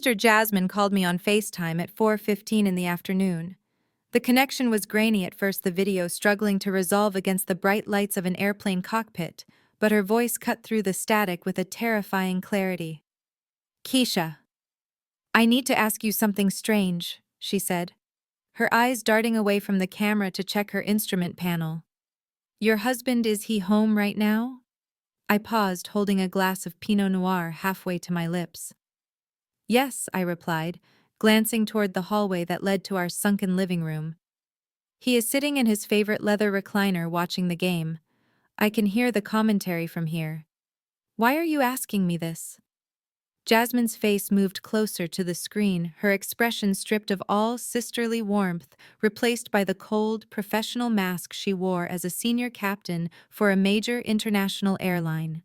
Sister Jasmine called me on FaceTime at 4:15 in the afternoon. The connection was grainy at first, the video struggling to resolve against the bright lights of an airplane cockpit, but her voice cut through the static with a terrifying clarity. "Keisha, I need to ask you something strange," she said, her eyes darting away from the camera to check her instrument panel. "Your husband, is he home right now?" I paused, holding a glass of Pinot Noir halfway to my lips. "Yes," I replied, glancing toward the hallway that led to our sunken living room. "He is sitting in his favorite leather recliner watching the game. I can hear the commentary from here." "Why are you asking me this?" Jasmine's face moved closer to the screen, her expression stripped of all sisterly warmth, replaced by the cold, professional mask she wore as a senior captain for a major international airline.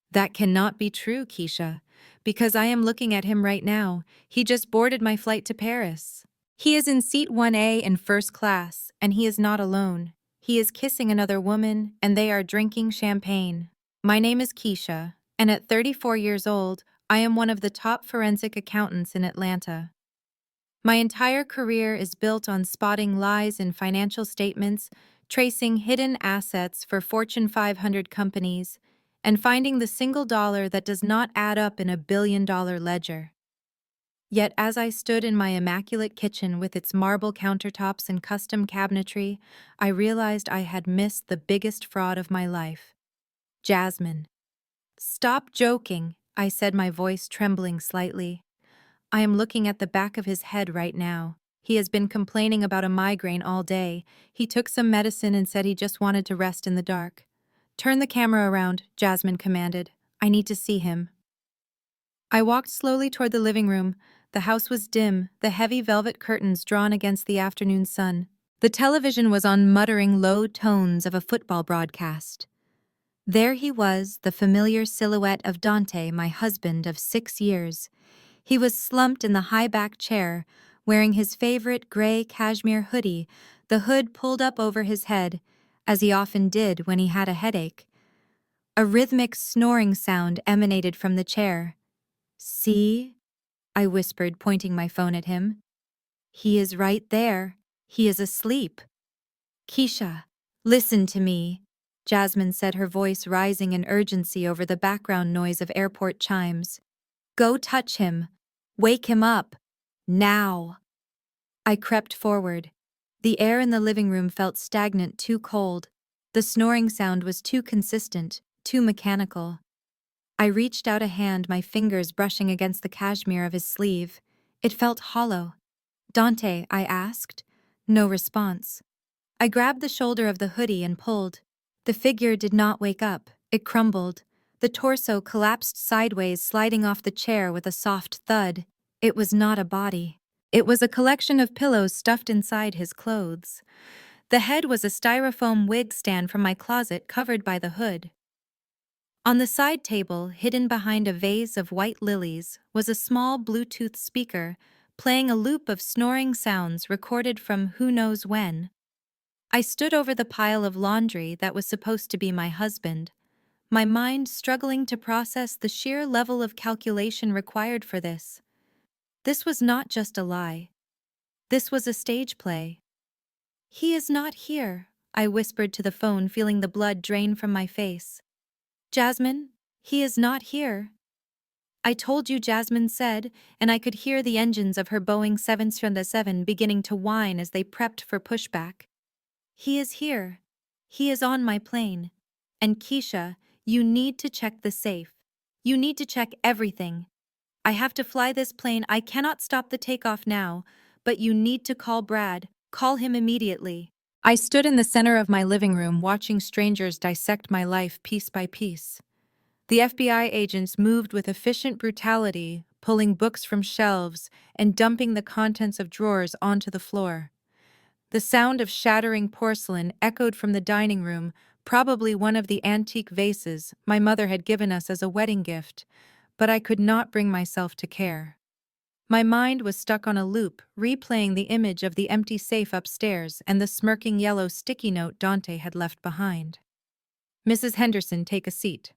"That cannot be true, Keisha, because I am looking at him right now. He just boarded my flight to Paris. He is in seat 1A in first class, and he is not alone. He is kissing another woman, and they are drinking champagne. My name is Keisha, and at 34 years old, I am one of the top forensic accountants in Atlanta. My entire career is built on spotting lies in financial statements, tracing hidden assets for Fortune 500 companies, and finding the single dollar that does not add up in a billion-dollar ledger. Yet as I stood in my immaculate kitchen with its marble countertops and custom cabinetry, I realized I had missed the biggest fraud of my life. Jasmine. "Stop joking," I said, my voice trembling slightly. "I am looking at the back of his head right now. He has been complaining about a migraine all day. He took some medicine and said he just wanted to rest in the dark." "Turn the camera around," Jasmine commanded. "I need to see him." I walked slowly toward the living room. The house was dim, the heavy velvet curtains drawn against the afternoon sun. The television was on, muttering low tones of a football broadcast. There he was, the familiar silhouette of Dante, my husband of 6 years. He was slumped in the high-back chair, wearing his favorite gray cashmere hoodie, the hood pulled up over his head, as he often did when he had a headache. A rhythmic snoring sound emanated from the chair. "See?" I whispered, pointing my phone at him. "He is right there. He is asleep." "Keisha, listen to me," Jasmine said, her voice rising in urgency over the background noise of airport chimes. "Go touch him. Wake him up. Now." I crept forward. The air in the living room felt stagnant, too cold. The snoring sound was too consistent, too mechanical. I reached out a hand, my fingers brushing against the cashmere of his sleeve. It felt hollow. "Dante," I asked. No response. I grabbed the shoulder of the hoodie and pulled. The figure did not wake up. It crumbled. The torso collapsed sideways, sliding off the chair with a soft thud. It was not a body. It was a collection of pillows stuffed inside his clothes. The head was a styrofoam wig stand from my closet, covered by the hood. On the side table, hidden behind a vase of white lilies, was a small Bluetooth speaker, playing a loop of snoring sounds recorded from who knows when. I stood over the pile of laundry that was supposed to be my husband, my mind struggling to process the sheer level of calculation required for this. This was not just a lie. This was a stage play. "He is not here," I whispered to the phone, feeling the blood drain from my face. "Jasmine, he is not here." "I told you," Jasmine said, and I could hear the engines of her Boeing 777 beginning to whine as they prepped for pushback. "He is here. He is on my plane. And Keisha, you need to check the safe. You need to check everything. I have to fly this plane. I cannot stop the takeoff now, but you need to call Brad. Call him immediately." I stood in the center of my living room, watching strangers dissect my life piece by piece. The FBI agents moved with efficient brutality, pulling books from shelves and dumping the contents of drawers onto the floor. The sound of shattering porcelain echoed from the dining room, probably one of the antique vases my mother had given us as a wedding gift, but I could not bring myself to care. My mind was stuck on a loop, replaying the image of the empty safe upstairs and the smirking yellow sticky note Dante had left behind. "Mrs. Henderson, take a seat."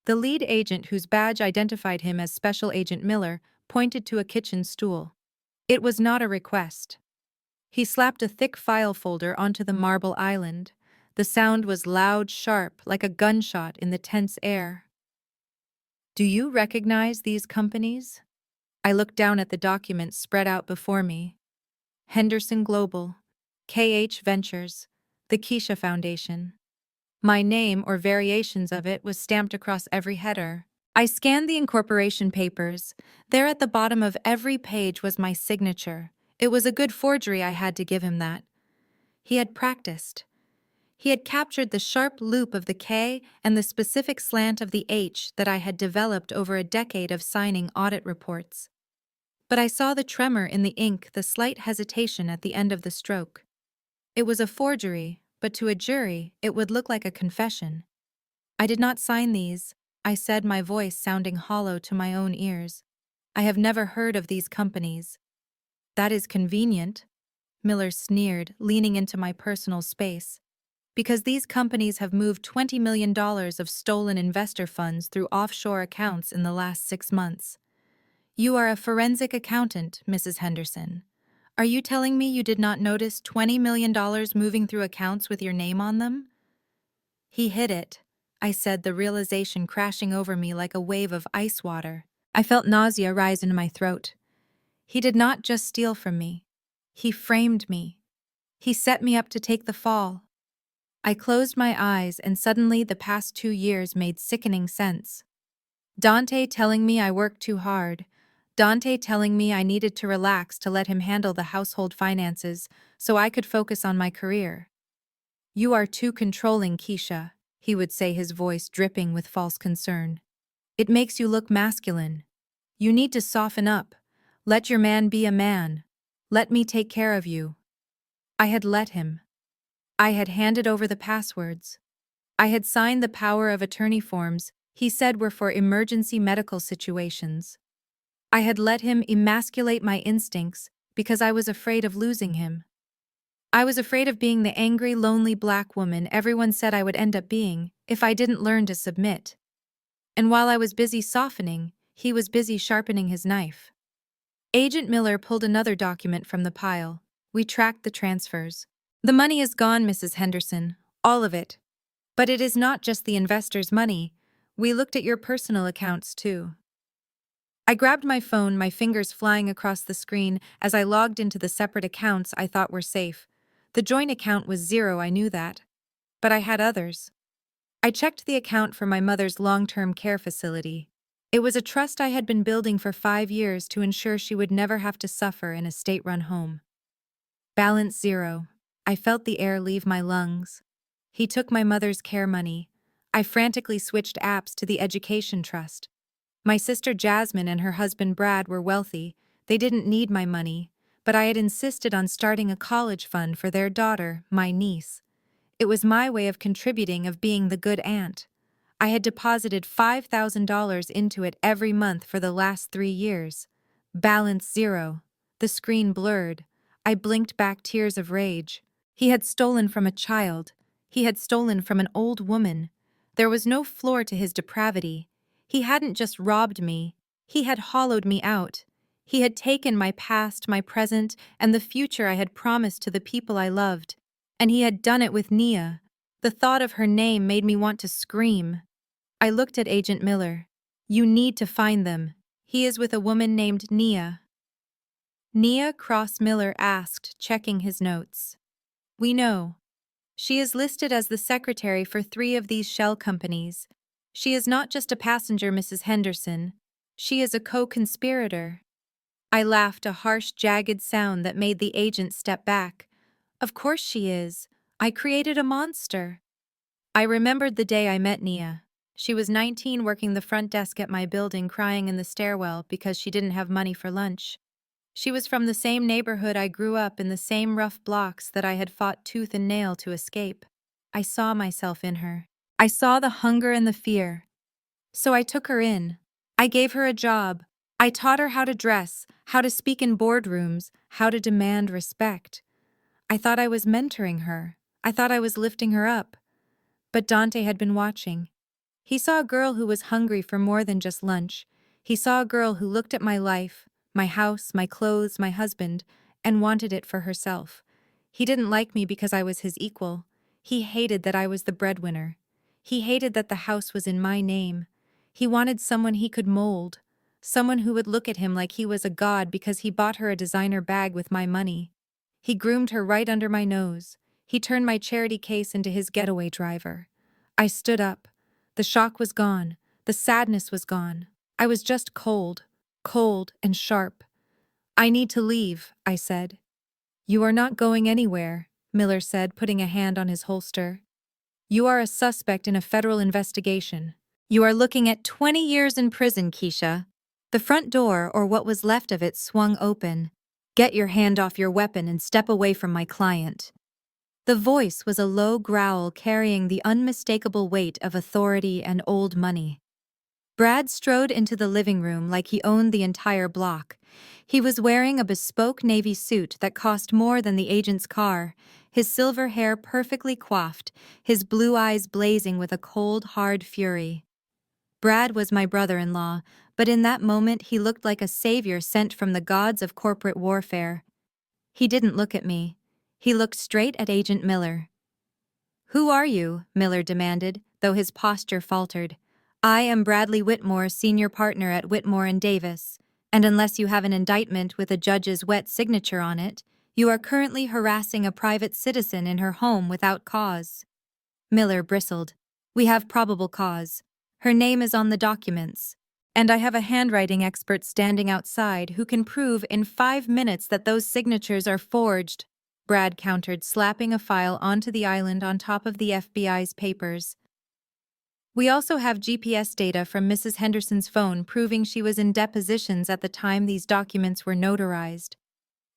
The lead agent, whose badge identified him as Special Agent Miller, pointed to a kitchen stool. It was not a request. He slapped a thick file folder onto the marble island. The sound was loud, sharp, like a gunshot in the tense air. Do you recognize these companies? I looked down at the documents spread out before me. Henderson Global, KH Ventures, the Keisha Foundation. My name, or variations of it, was stamped across every header. I scanned the incorporation papers. There at the bottom of every page was my signature. It was a good forgery, I had to give him that. He had practiced. He had captured the sharp loop of the K and the specific slant of the H that I had developed over a decade of signing audit reports. But I saw the tremor in the ink, the slight hesitation at the end of the stroke. It was a forgery, but to a jury, it would look like a confession. I did not sign these, I said, my voice sounding hollow to my own ears. I have never heard of these companies. That is convenient, Miller sneered, leaning into my personal space. Because these companies have moved $20 million of stolen investor funds through offshore accounts in the last 6 months. You are a forensic accountant, Mrs. Henderson. Are you telling me you did not notice $20 million moving through accounts with your name on them? He hid it, I said, the realization crashing over me like a wave of ice water. I felt nausea rise in my throat. He did not just steal from me. He framed me. He set me up to take the fall. I closed my eyes, and suddenly the past 2 years made sickening sense. Dante telling me I worked too hard. Dante telling me I needed to relax to let him handle the household finances so I could focus on my career. You are too controlling, Keisha, he would say, his voice dripping with false concern. It makes you look masculine. You need to soften up. Let your man be a man. Let me take care of you. I had let him. I had handed over the passwords. I had signed the power of attorney forms he said were for emergency medical situations. I had let him emasculate my instincts because I was afraid of losing him. I was afraid of being the angry, lonely black woman everyone said I would end up being if I didn't learn to submit. And while I was busy softening, he was busy sharpening his knife. Agent Miller pulled another document from the pile. We tracked the transfers. The money is gone, Mrs. Henderson, all of it. But it is not just the investors' money. We looked at your personal accounts, too. I grabbed my phone, my fingers flying across the screen as I logged into the separate accounts I thought were safe. The joint account was zero, I knew that. But I had others. I checked the account for my mother's long-term care facility. It was a trust I had been building for 5 years to ensure she would never have to suffer in a state-run home. Balance zero. I felt the air leave my lungs. He took my mother's care money. I frantically switched apps to the education trust. My sister Jasmine and her husband Brad were wealthy. They didn't need my money, but I had insisted on starting a college fund for their daughter, my niece. It was my way of contributing, of being the good aunt. I had deposited $5,000 into it every month for the last 3 years. Balance zero. The screen blurred. I blinked back, tears of rage. He had stolen from a child. He had stolen from an old woman. There was no floor to his depravity. He hadn't just robbed me. He had hollowed me out. He had taken my past, my present, and the future I had promised to the people I loved. And he had done it with Nia. The thought of her name made me want to scream. I looked at Agent Miller. You need to find them. He is with a woman named Nia. Nia Cross, Miller asked, checking his notes. We know. She is listed as the secretary for 3 of these shell companies. She is not just a passenger, Mrs. Henderson. She is a co-conspirator. I laughed, a harsh, jagged sound that made the agent step back. Of course she is. I created a monster. I remembered the day I met Nia. She was 19, working the front desk at my building, crying in the stairwell because she didn't have money for lunch. She was from the same neighborhood I grew up in, the same rough blocks that I had fought tooth and nail to escape. I saw myself in her. I saw the hunger and the fear. So I took her in. I gave her a job. I taught her how to dress, how to speak in boardrooms, how to demand respect. I thought I was mentoring her. I thought I was lifting her up. But Dante had been watching. He saw a girl who was hungry for more than just lunch. He saw a girl who looked at my life, my house, my clothes, my husband, and wanted it for herself. He didn't like me because I was his equal. He hated that I was the breadwinner. He hated that the house was in my name. He wanted someone he could mold, someone who would look at him like he was a god because he bought her a designer bag with my money. He groomed her right under my nose. He turned my charity case into his getaway driver. I stood up. The shock was gone. The sadness was gone. I was just cold and sharp. "I need to leave," I said. "You are not going anywhere," Miller said, putting a hand on his holster. "You are a suspect in a federal investigation. You are looking at 20 years in prison, Keisha." The front door, or what was left of it, swung open. "Get your hand off your weapon and step away from my client." The voice was a low growl carrying the unmistakable weight of authority and old money. Brad strode into the living room like he owned the entire block. He was wearing a bespoke navy suit that cost more than the agent's car, his silver hair perfectly coiffed, his blue eyes blazing with a cold, hard fury. Brad was my brother-in-law, but in that moment he looked like a savior sent from the gods of corporate warfare. He didn't look at me. He looked straight at Agent Miller. "Who are you?" Miller demanded, though his posture faltered. "I am Bradley Whitmore, senior partner at Whitmore and Davis, and unless you have an indictment with a judge's wet signature on it, you are currently harassing a private citizen in her home without cause." Miller bristled. "We have probable cause. Her name is on the documents. And I have a handwriting expert standing outside who can prove in 5 minutes that those signatures are forged," Brad countered, slapping a file onto the island on top of the FBI's papers. "We also have GPS data from Mrs. Henderson's phone proving she was in depositions at the time these documents were notarized.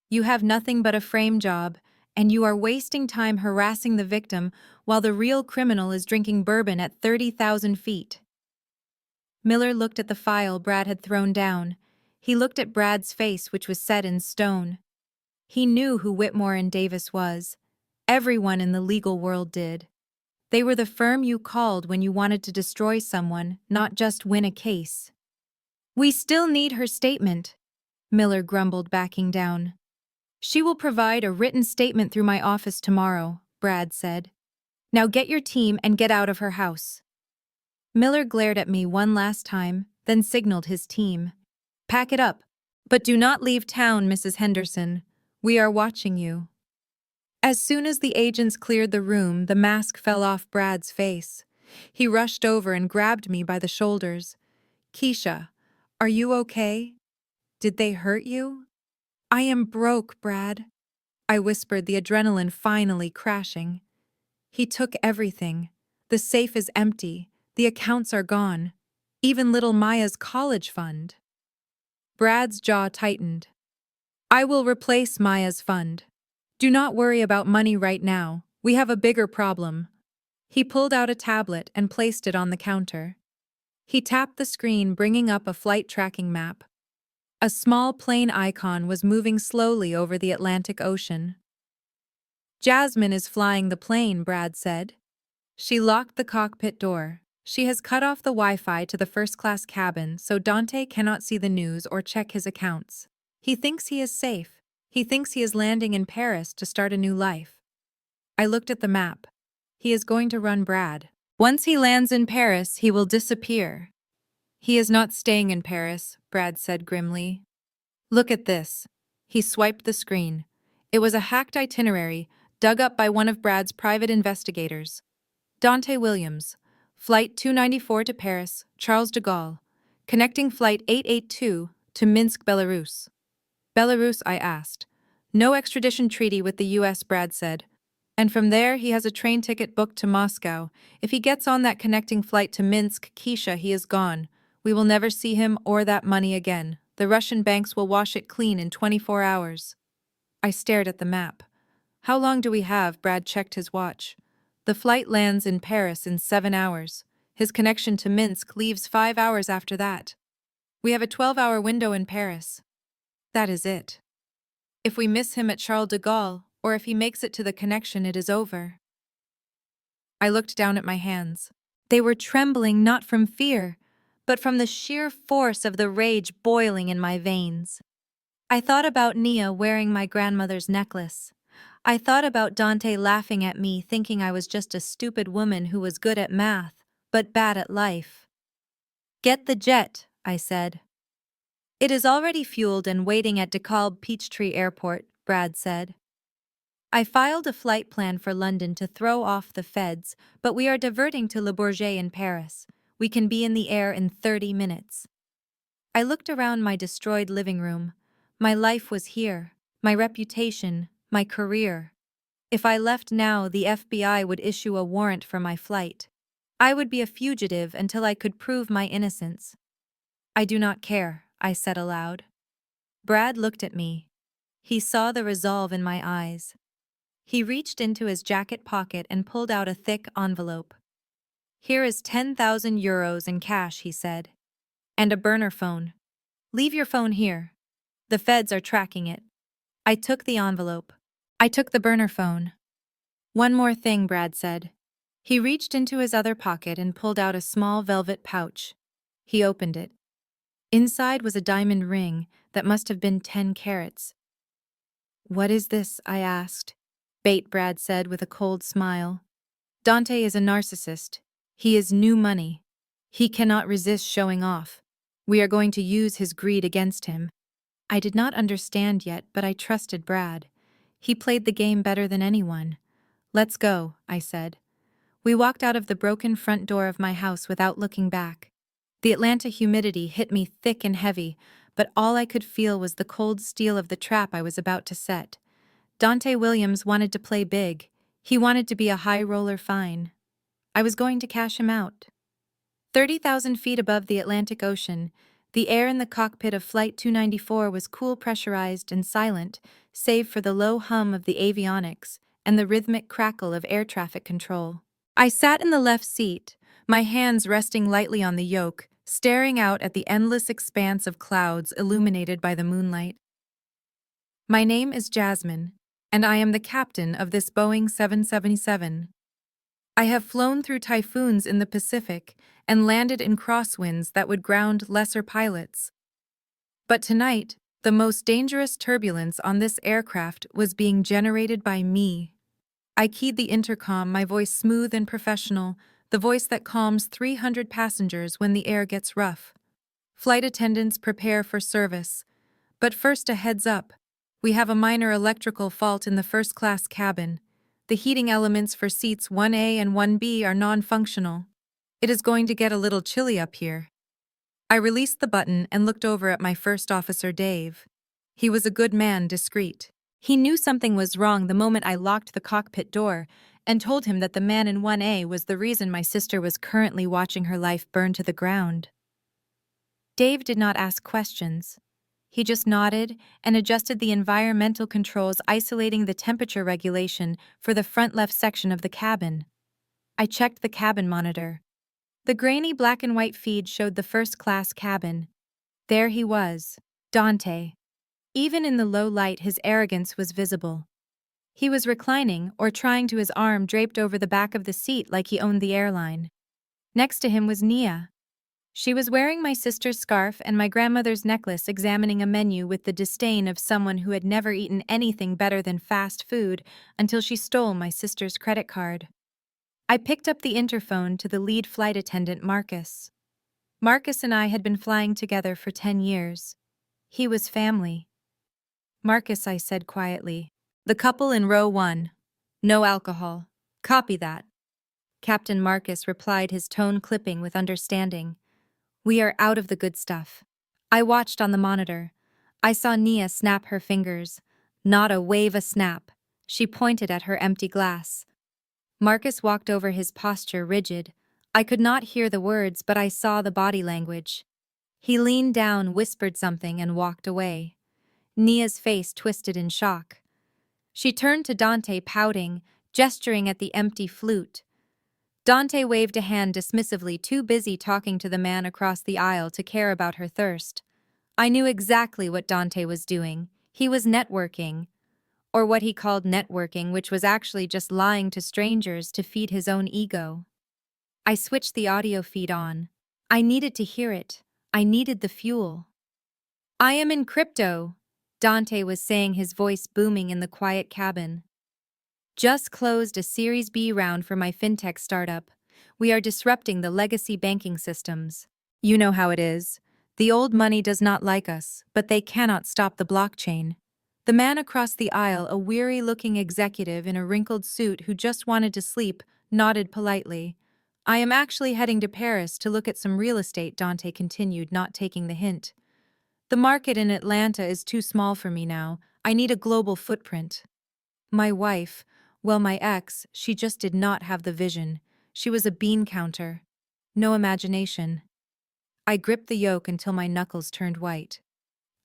You have nothing but a frame job, and you are wasting time harassing the victim while the real criminal is drinking bourbon at 30,000 feet." Miller looked at the file Brad had thrown down. He looked at Brad's face, which was set in stone. He knew who Whitmore and Davis was. Everyone in the legal world did. They were the firm you called when you wanted to destroy someone, not just win a case. "We still need her statement," Miller grumbled, backing down. "She will provide a written statement through my office tomorrow," Brad said. "Now get your team and get out of her house." Miller glared at me one last time, then signaled his team. "Pack it up. But do not leave town, Mrs. Henderson. We are watching you." As soon as the agents cleared the room, the mask fell off Brad's face. He rushed over and grabbed me by the shoulders. "Keisha, are you okay? Did they hurt you?" "I am broke, Brad," I whispered, the adrenaline finally crashing. "He took everything. The safe is empty. The accounts are gone. Even little Maya's college fund." Brad's jaw tightened. "I will replace Maya's fund. Do not worry about money right now. We have a bigger problem." He pulled out a tablet and placed it on the counter. He tapped the screen, bringing up a flight tracking map. A small plane icon was moving slowly over the Atlantic Ocean. "Jasmine is flying the plane," Brad said. "She locked the cockpit door. She has cut off the Wi-Fi to the first-class cabin so Dante cannot see the news or check his accounts. He thinks he is safe. He thinks he is landing in Paris to start a new life." I looked at the map. He is going to run Brad. Once he lands in Paris, he will disappear. "He is not staying in Paris," Brad said grimly. "Look at this." He swiped the screen. It was a hacked itinerary, dug up by one of Brad's private investigators. "Dante Williams, Flight 294 to Paris, Charles de Gaulle. Connecting Flight 882 to Minsk, Belarus." "Belarus?" I asked. "No extradition treaty with the US," Brad said. "And from there, he has a train ticket booked to Moscow. If he gets on that connecting flight to Minsk, Keisha, he is gone. We will never see him or that money again. The Russian banks will wash it clean in 24 hours. I stared at the map. "How long do we have?" Brad checked his watch. "The flight lands in Paris in 7 hours. His connection to Minsk leaves 5 hours after that. We have a 12-hour window in Paris. That is it. If we miss him at Charles de Gaulle, or if he makes it to the connection, it is over." I looked down at my hands. They were trembling not from fear, but from the sheer force of the rage boiling in my veins. I thought about Nia wearing my grandmother's necklace. I thought about Dante laughing at me, thinking I was just a stupid woman who was good at math, but bad at life. "Get the jet," I said. "It is already fueled and waiting at DeKalb Peachtree Airport," Brad said. I filed a flight plan for London to throw off the feds, but we are diverting to Le Bourget in Paris. We can be in the air in 30 minutes. I looked around my destroyed living room. My life was here, my reputation, my career. If I left now, the FBI would issue a warrant for my flight. I would be a fugitive until I could prove my innocence. "I do not care," I said aloud. Brad looked at me. He saw the resolve in my eyes. He reached into his jacket pocket and pulled out a thick envelope. "Here is 10,000 euros in cash," he said. "And a burner phone. Leave your phone here. The feds are tracking it." I took the envelope. I took the burner phone. "One more thing," Brad said. He reached into his other pocket and pulled out a small velvet pouch. He opened it. Inside was a diamond ring that must have been 10 carats. "What is this?" I asked. "Bait," Brad said with a cold smile. "Dante is a narcissist. He is new money. He cannot resist showing off. We are going to use his greed against him." I did not understand yet, but I trusted Brad. He played the game better than anyone. "Let's go," I said. We walked out of the broken front door of my house without looking back. The Atlanta humidity hit me thick and heavy, but all I could feel was the cold steel of the trap I was about to set. Dante Williams wanted to play big. He wanted to be a high roller fine. I was going to cash him out. 30,000 feet above the Atlantic Ocean, the air in the cockpit of Flight 294 was cool, pressurized, and silent, save for the low hum of the avionics and the rhythmic crackle of air traffic control. I sat in the left seat, my hands resting lightly on the yoke, staring out at the endless expanse of clouds illuminated by the moonlight. "My name is Jasmine, and I am the captain of this Boeing 777. I have flown through typhoons in the Pacific and landed in crosswinds that would ground lesser pilots. But tonight, the most dangerous turbulence on this aircraft was being generated by me." I keyed the intercom, my voice smooth and professional, the voice that calms 300 passengers when the air gets rough. "Flight attendants, prepare for service. But first, a heads up. We have a minor electrical fault in the first-class cabin. The heating elements for seats 1A and 1B are non-functional. It is going to get a little chilly up here." I released the button and looked over at my first officer, Dave. He was a good man, discreet. He knew something was wrong the moment I locked the cockpit door and told him that the man in 1A was the reason my sister was currently watching her life burn to the ground. Dave did not ask questions. He just nodded and adjusted the environmental controls, isolating the temperature regulation for the front left section of the cabin. I checked the cabin monitor. The grainy black and white feed showed the first-class cabin. There he was, Dante. Even in the low light, his arrogance was visible. He was reclining or trying to, his arm draped over the back of the seat like he owned the airline. Next to him was Nia. She was wearing my sister's scarf and my grandmother's necklace, examining a menu with the disdain of someone who had never eaten anything better than fast food until she stole my sister's credit card. I picked up the interphone to the lead flight attendant, Marcus. Marcus and I had been flying together for 10 years. He was family. "Marcus," I said quietly. "The couple in row 1. No alcohol. Copy that." Captain Marcus replied, his tone clipping with understanding. "We are out of the good stuff." I watched on the monitor. I saw Nia snap her fingers. Not a wave, a snap. She pointed at her empty glass. Marcus walked over, his posture rigid. I could not hear the words, but I saw the body language. He leaned down, whispered something, and walked away. Nia's face twisted in shock. She turned to Dante, pouting, gesturing at the empty flute. Dante waved a hand dismissively, too busy talking to the man across the aisle to care about her thirst. I knew exactly what Dante was doing. He was networking. Or what he called networking, which was actually just lying to strangers to feed his own ego. I switched the audio feed on. I needed to hear it. I needed the fuel. I am in crypto, Dante was saying, his voice booming in the quiet cabin. Just closed a Series B round for my fintech startup. We are disrupting the legacy banking systems. You know how it is. The old money does not like us, but they cannot stop the blockchain. The man across the aisle, a weary-looking executive in a wrinkled suit who just wanted to sleep, nodded politely. I am actually heading to Paris to look at some real estate, Dante continued, not taking the hint. The market in Atlanta is too small for me now. I need a global footprint. My wife, well, my ex, she just did not have the vision. She was a bean counter. No imagination. I gripped the yoke until my knuckles turned white.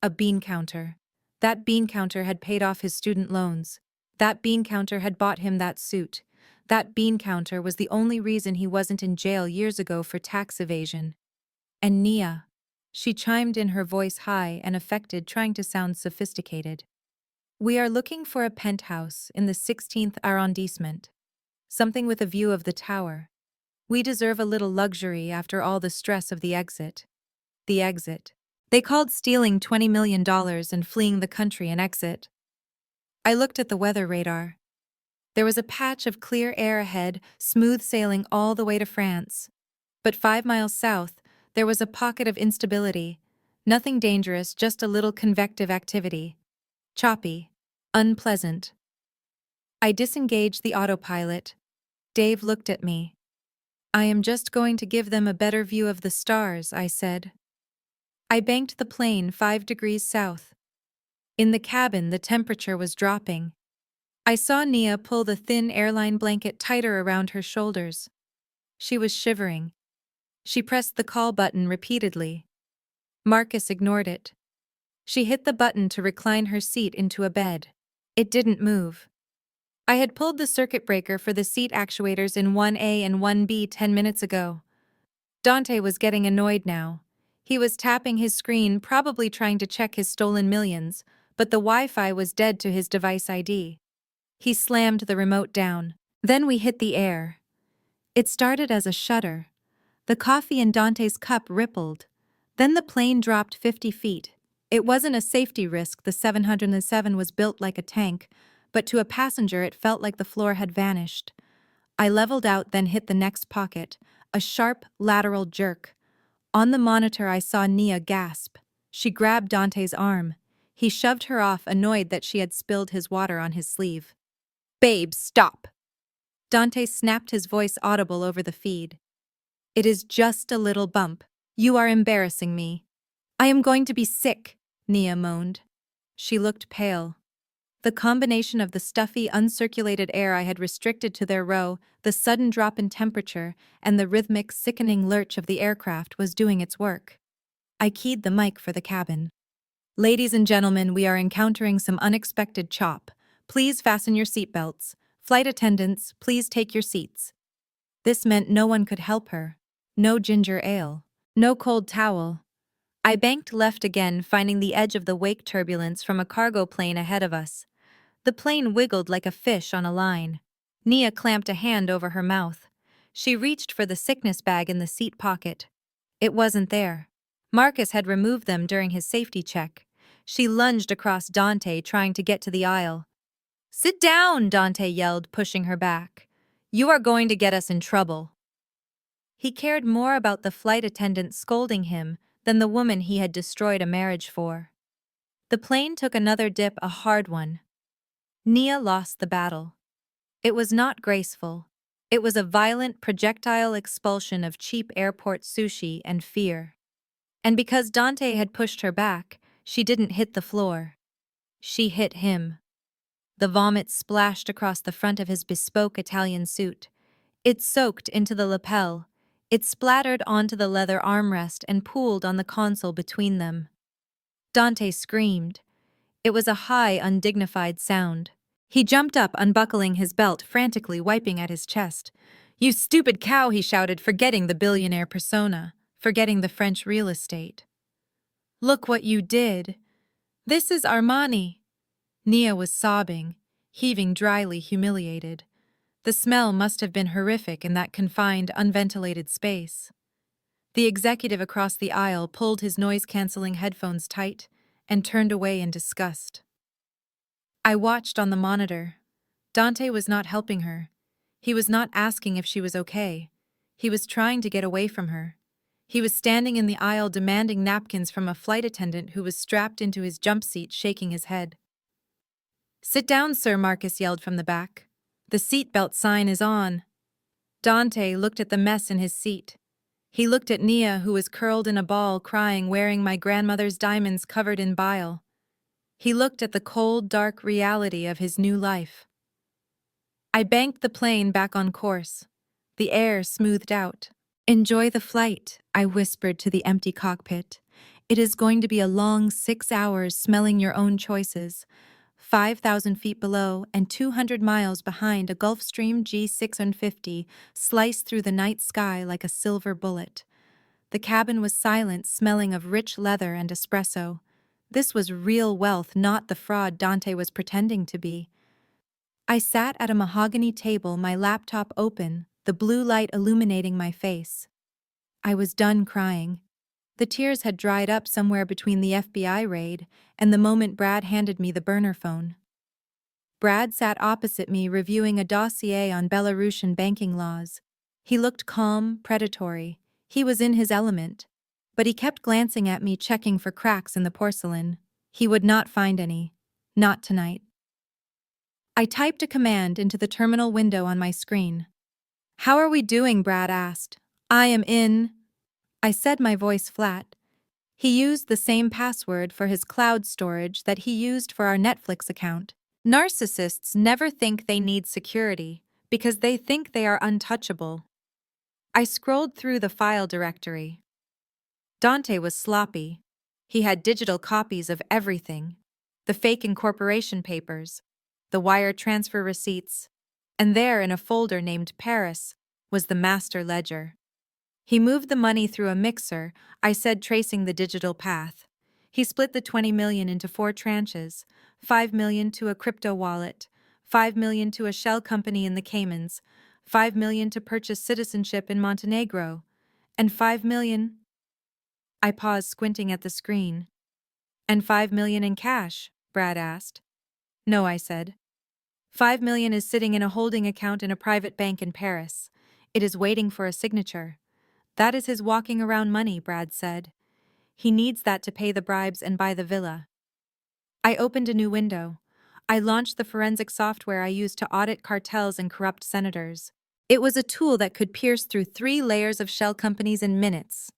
A bean counter. That bean counter had paid off his student loans. That bean counter had bought him that suit. That bean counter was the only reason he wasn't in jail years ago for tax evasion. And Nia. She chimed in, her voice high and affected, trying to sound sophisticated. We are looking for a penthouse in the 16th arrondissement. Something with a view of the tower. We deserve a little luxury after all the stress of the exit. The exit. They called stealing $20 million and fleeing the country an exit. I looked at the weather radar. There was a patch of clear air ahead, smooth sailing all the way to France. But 5 miles south, there was a pocket of instability. Nothing dangerous, just a little convective activity. Choppy. Unpleasant. I disengaged the autopilot. Dave looked at me. I am just going to give them a better view of the stars, I said. I banked the plane 5 degrees south. In the cabin, the temperature was dropping. I saw Nia pull the thin airline blanket tighter around her shoulders. She was shivering. She pressed the call button repeatedly. Marcus ignored it. She hit the button to recline her seat into a bed. It didn't move. I had pulled the circuit breaker for the seat actuators in 1A and 1B 10 minutes ago. Dante was getting annoyed now. He was tapping his screen, probably trying to check his stolen millions, but the Wi-Fi was dead to his device ID. He slammed the remote down. Then we hit the air. It started as a shudder. The coffee in Dante's cup rippled. Then the plane dropped 50 feet. It wasn't a safety risk, the 707 was built like a tank, but to a passenger it felt like the floor had vanished. I leveled out, then hit the next pocket, a sharp, lateral jerk. On the monitor I saw Nia gasp. She grabbed Dante's arm. He shoved her off, annoyed that she had spilled his water on his sleeve. "Babe, stop!" Dante snapped, his voice audible over the feed. "It is just a little bump. You are embarrassing me." "I am going to be sick," Nia moaned. She looked pale. The combination of the stuffy, uncirculated air I had restricted to their row, the sudden drop in temperature, and the rhythmic, sickening lurch of the aircraft was doing its work. I keyed the mic for the cabin. "Ladies and gentlemen, we are encountering some unexpected chop. Please fasten your seatbelts. Flight attendants, please take your seats." This meant no one could help her. No ginger ale. No cold towel. I banked left again, finding the edge of the wake turbulence from a cargo plane ahead of us. The plane wiggled like a fish on a line. Nia clamped a hand over her mouth. She reached for the sickness bag in the seat pocket. It wasn't there. Marcus had removed them during his safety check. She lunged across Dante, trying to get to the aisle. "Sit down," Dante yelled, pushing her back. "You are going to get us in trouble." He cared more about the flight attendant scolding him than the woman he had destroyed a marriage for. The plane took another dip, a hard one. Nia lost the battle. It was not graceful. It was a violent projectile expulsion of cheap airport sushi and fear. And because Dante had pushed her back, she didn't hit the floor. She hit him. The vomit splashed across the front of his bespoke Italian suit. It soaked into the lapel. It splattered onto the leather armrest and pooled on the console between them. Dante screamed. It was a high, undignified sound. He jumped up, unbuckling his belt, frantically wiping at his chest. "You stupid cow," he shouted, forgetting the billionaire persona, forgetting the French real estate. "Look what you did. This is Armani." Nia was sobbing, heaving dryly, humiliated. The smell must have been horrific in that confined, unventilated space. The executive across the aisle pulled his noise-canceling headphones tight and turned away in disgust. I watched on the monitor. Dante was not helping her. He was not asking if she was okay. He was trying to get away from her. He was standing in the aisle demanding napkins from a flight attendant who was strapped into his jump seat, shaking his head. "Sit down, sir," Marcus yelled from the back. "The seatbelt sign is on." Dante looked at the mess in his seat. He looked at Nia, who was curled in a ball, crying, wearing my grandmother's diamonds covered in bile. He looked at the cold, dark reality of his new life. I banked the plane back on course. The air smoothed out. "Enjoy the flight," I whispered to the empty cockpit. "It is going to be a long 6 hours smelling your own choices." 5,000 feet below and 200 miles behind, a Gulfstream G650 sliced through the night sky like a silver bullet. The cabin was silent, smelling of rich leather and espresso. This was real wealth, not the fraud Dante was pretending to be. I sat at a mahogany table, my laptop open, the blue light illuminating my face. I was done crying. The tears had dried up somewhere between the FBI raid and the moment Brad handed me the burner phone. Brad sat opposite me, reviewing a dossier on Belarusian banking laws. He looked calm, predatory. He was in his element. But he kept glancing at me, checking for cracks in the porcelain. He would not find any. Not tonight. I typed a command into the terminal window on my screen. "How are we doing?" Brad asked. "I am in," I said, my voice flat. He used the same password for his cloud storage that he used for our Netflix account. Narcissists never think they need security because they think they are untouchable. I scrolled through the file directory. Dante was sloppy. He had digital copies of everything: the fake incorporation papers, the wire transfer receipts, and there, in a folder named Paris, was the master ledger. He moved the money through a mixer, I said, tracing the digital path. He split the 20 million into 4 tranches: 5 million to a crypto wallet, 5 million to a shell company in the Caymans, 5 million to purchase citizenship in Montenegro, and 5 million... I paused, squinting at the screen. "And 5 million in cash?" Brad asked. "No," I said. 5 million is sitting in a holding account in a private bank in Paris. It is waiting for a signature. That is his walking around money," Brad said. "He needs that to pay the bribes and buy the villa." I opened a new window. I launched the forensic software I used to audit cartels and corrupt senators. It was a tool that could pierce through 3 layers of shell companies in minutes.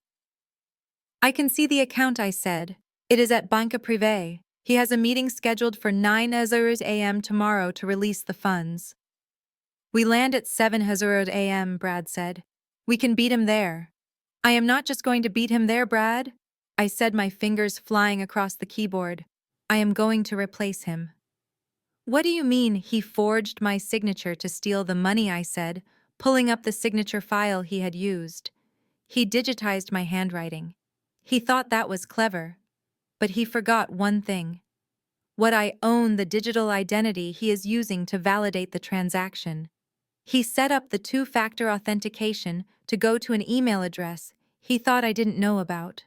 "I can see the account," I said. "It is at Banca Privée. He has a meeting scheduled for 9 a.m. tomorrow to release the funds." "We land at 7 a.m., Brad said. "We can beat him there." "I am not just going to beat him there, Brad," I said, my fingers flying across the keyboard. "I am going to replace him." "What do you mean?" "He forged my signature to steal the money," I said, pulling up the signature file he had used. "He digitized my handwriting. He thought that was clever. But he forgot one thing. What I own, the digital identity he is using to validate the transaction. He set up the 2-factor authentication to go to an email address he thought I didn't know about.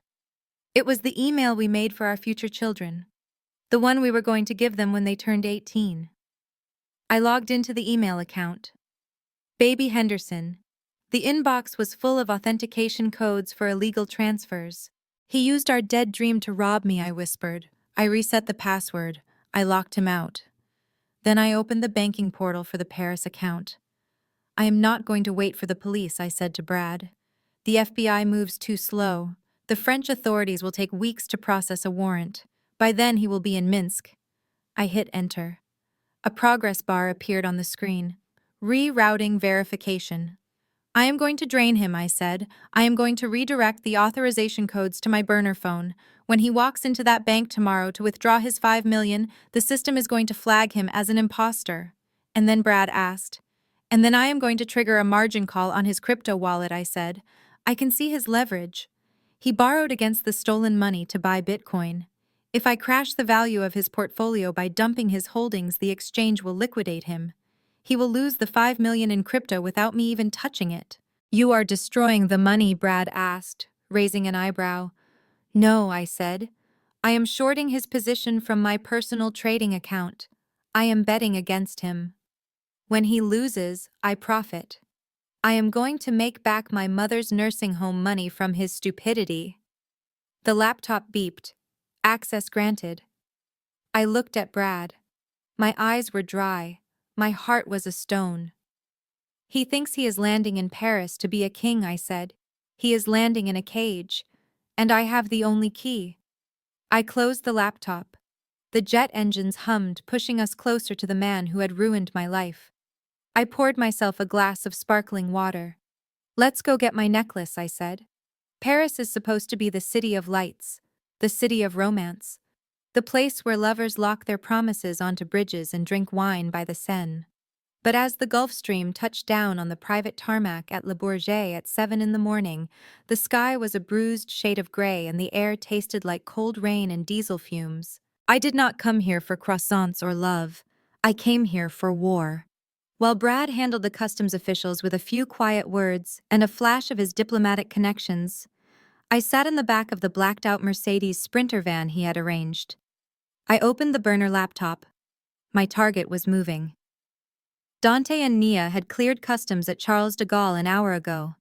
It was the email we made for our future children, the one we were going to give them when they turned 18. I logged into the email account. Baby Henderson. The inbox was full of authentication codes for illegal transfers. "He used our dead dream to rob me," I whispered. I reset the password. I locked him out. Then I opened the banking portal for the Paris account. "I am not going to wait for the police," I said to Brad. "The FBI moves too slow. The French authorities will take weeks to process a warrant. By then he will be in Minsk." I hit enter. A progress bar appeared on the screen. "Rerouting verification." "I am going to drain him," I said. "I am going to redirect the authorization codes to my burner phone. When he walks into that bank tomorrow to withdraw his 5 million, the system is going to flag him as an imposter." And then Brad asked, "And then I am going to trigger a margin call on his crypto wallet," I said. "I can see his leverage. He borrowed against the stolen money to buy Bitcoin. If I crash the value of his portfolio by dumping his holdings, the exchange will liquidate him. He will lose the 5 million in crypto without me even touching it." "You are destroying the money," Brad asked, raising an eyebrow. No, I said. I am shorting his position from my personal trading account. I am betting against him. When he loses, I profit. I am going to make back my mother's nursing home money from his stupidity. The laptop beeped. Access granted. I looked at Brad. My eyes were dry. My heart was a stone. He thinks he is landing in Paris to be a king, I said. He is landing in a cage. And I have the only key. I closed the laptop. The jet engines hummed, pushing us closer to the man who had ruined my life. I poured myself a glass of sparkling water. Let's go get my necklace, I said. Paris is supposed to be the city of lights, the city of romance, the place where lovers lock their promises onto bridges and drink wine by the Seine. But as the Gulf Stream touched down on the private tarmac at Le Bourget at 7 in the morning, the sky was a bruised shade of gray and the air tasted like cold rain and diesel fumes. I did not come here for croissants or love. I came here for war. While Brad handled the customs officials with a few quiet words and a flash of his diplomatic connections, I sat in the back of the blacked-out Mercedes Sprinter van he had arranged. I opened the burner laptop. My target was moving. Dante and Nia had cleared customs at Charles de Gaulle an hour ago.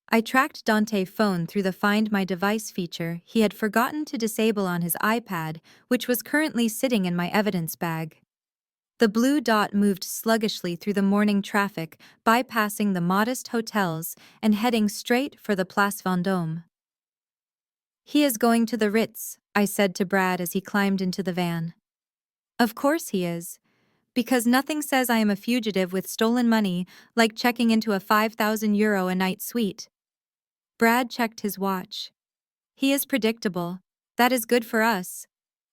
I tracked Dante's phone through the Find My Device feature he had forgotten to disable on his iPad, which was currently sitting in my evidence bag. The blue dot moved sluggishly through the morning traffic, bypassing the modest hotels and heading straight for the Place Vendôme. He is going to the Ritz, I said to Brad as he climbed into the van. Of course he is. Because nothing says I am a fugitive with stolen money like checking into a €5,000 a night suite. Brad checked his watch. He is predictable. That is good for us.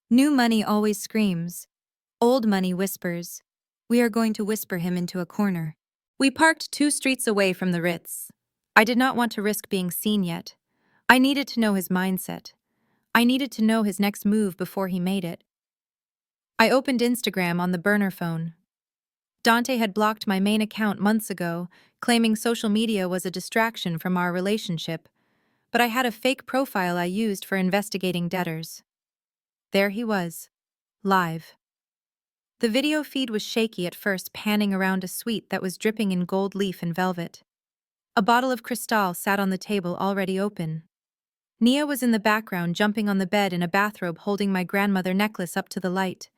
New money always screams. Old money whispers. We are going to whisper him into a corner. We parked 2 streets away from the Ritz. I did not want to risk being seen yet. I needed to know his mindset. I needed to know his next move before he made it. I opened Instagram on the burner phone. Dante had blocked my main account months ago, claiming social media was a distraction from our relationship, but I had a fake profile I used for investigating debtors. There he was, live. The video feed was shaky at first, panning around a suite that was dripping in gold leaf and velvet. A bottle of Cristal sat on the table already open. Nia was in the background, jumping on the bed in a bathrobe, holding my grandmother necklace up to the light.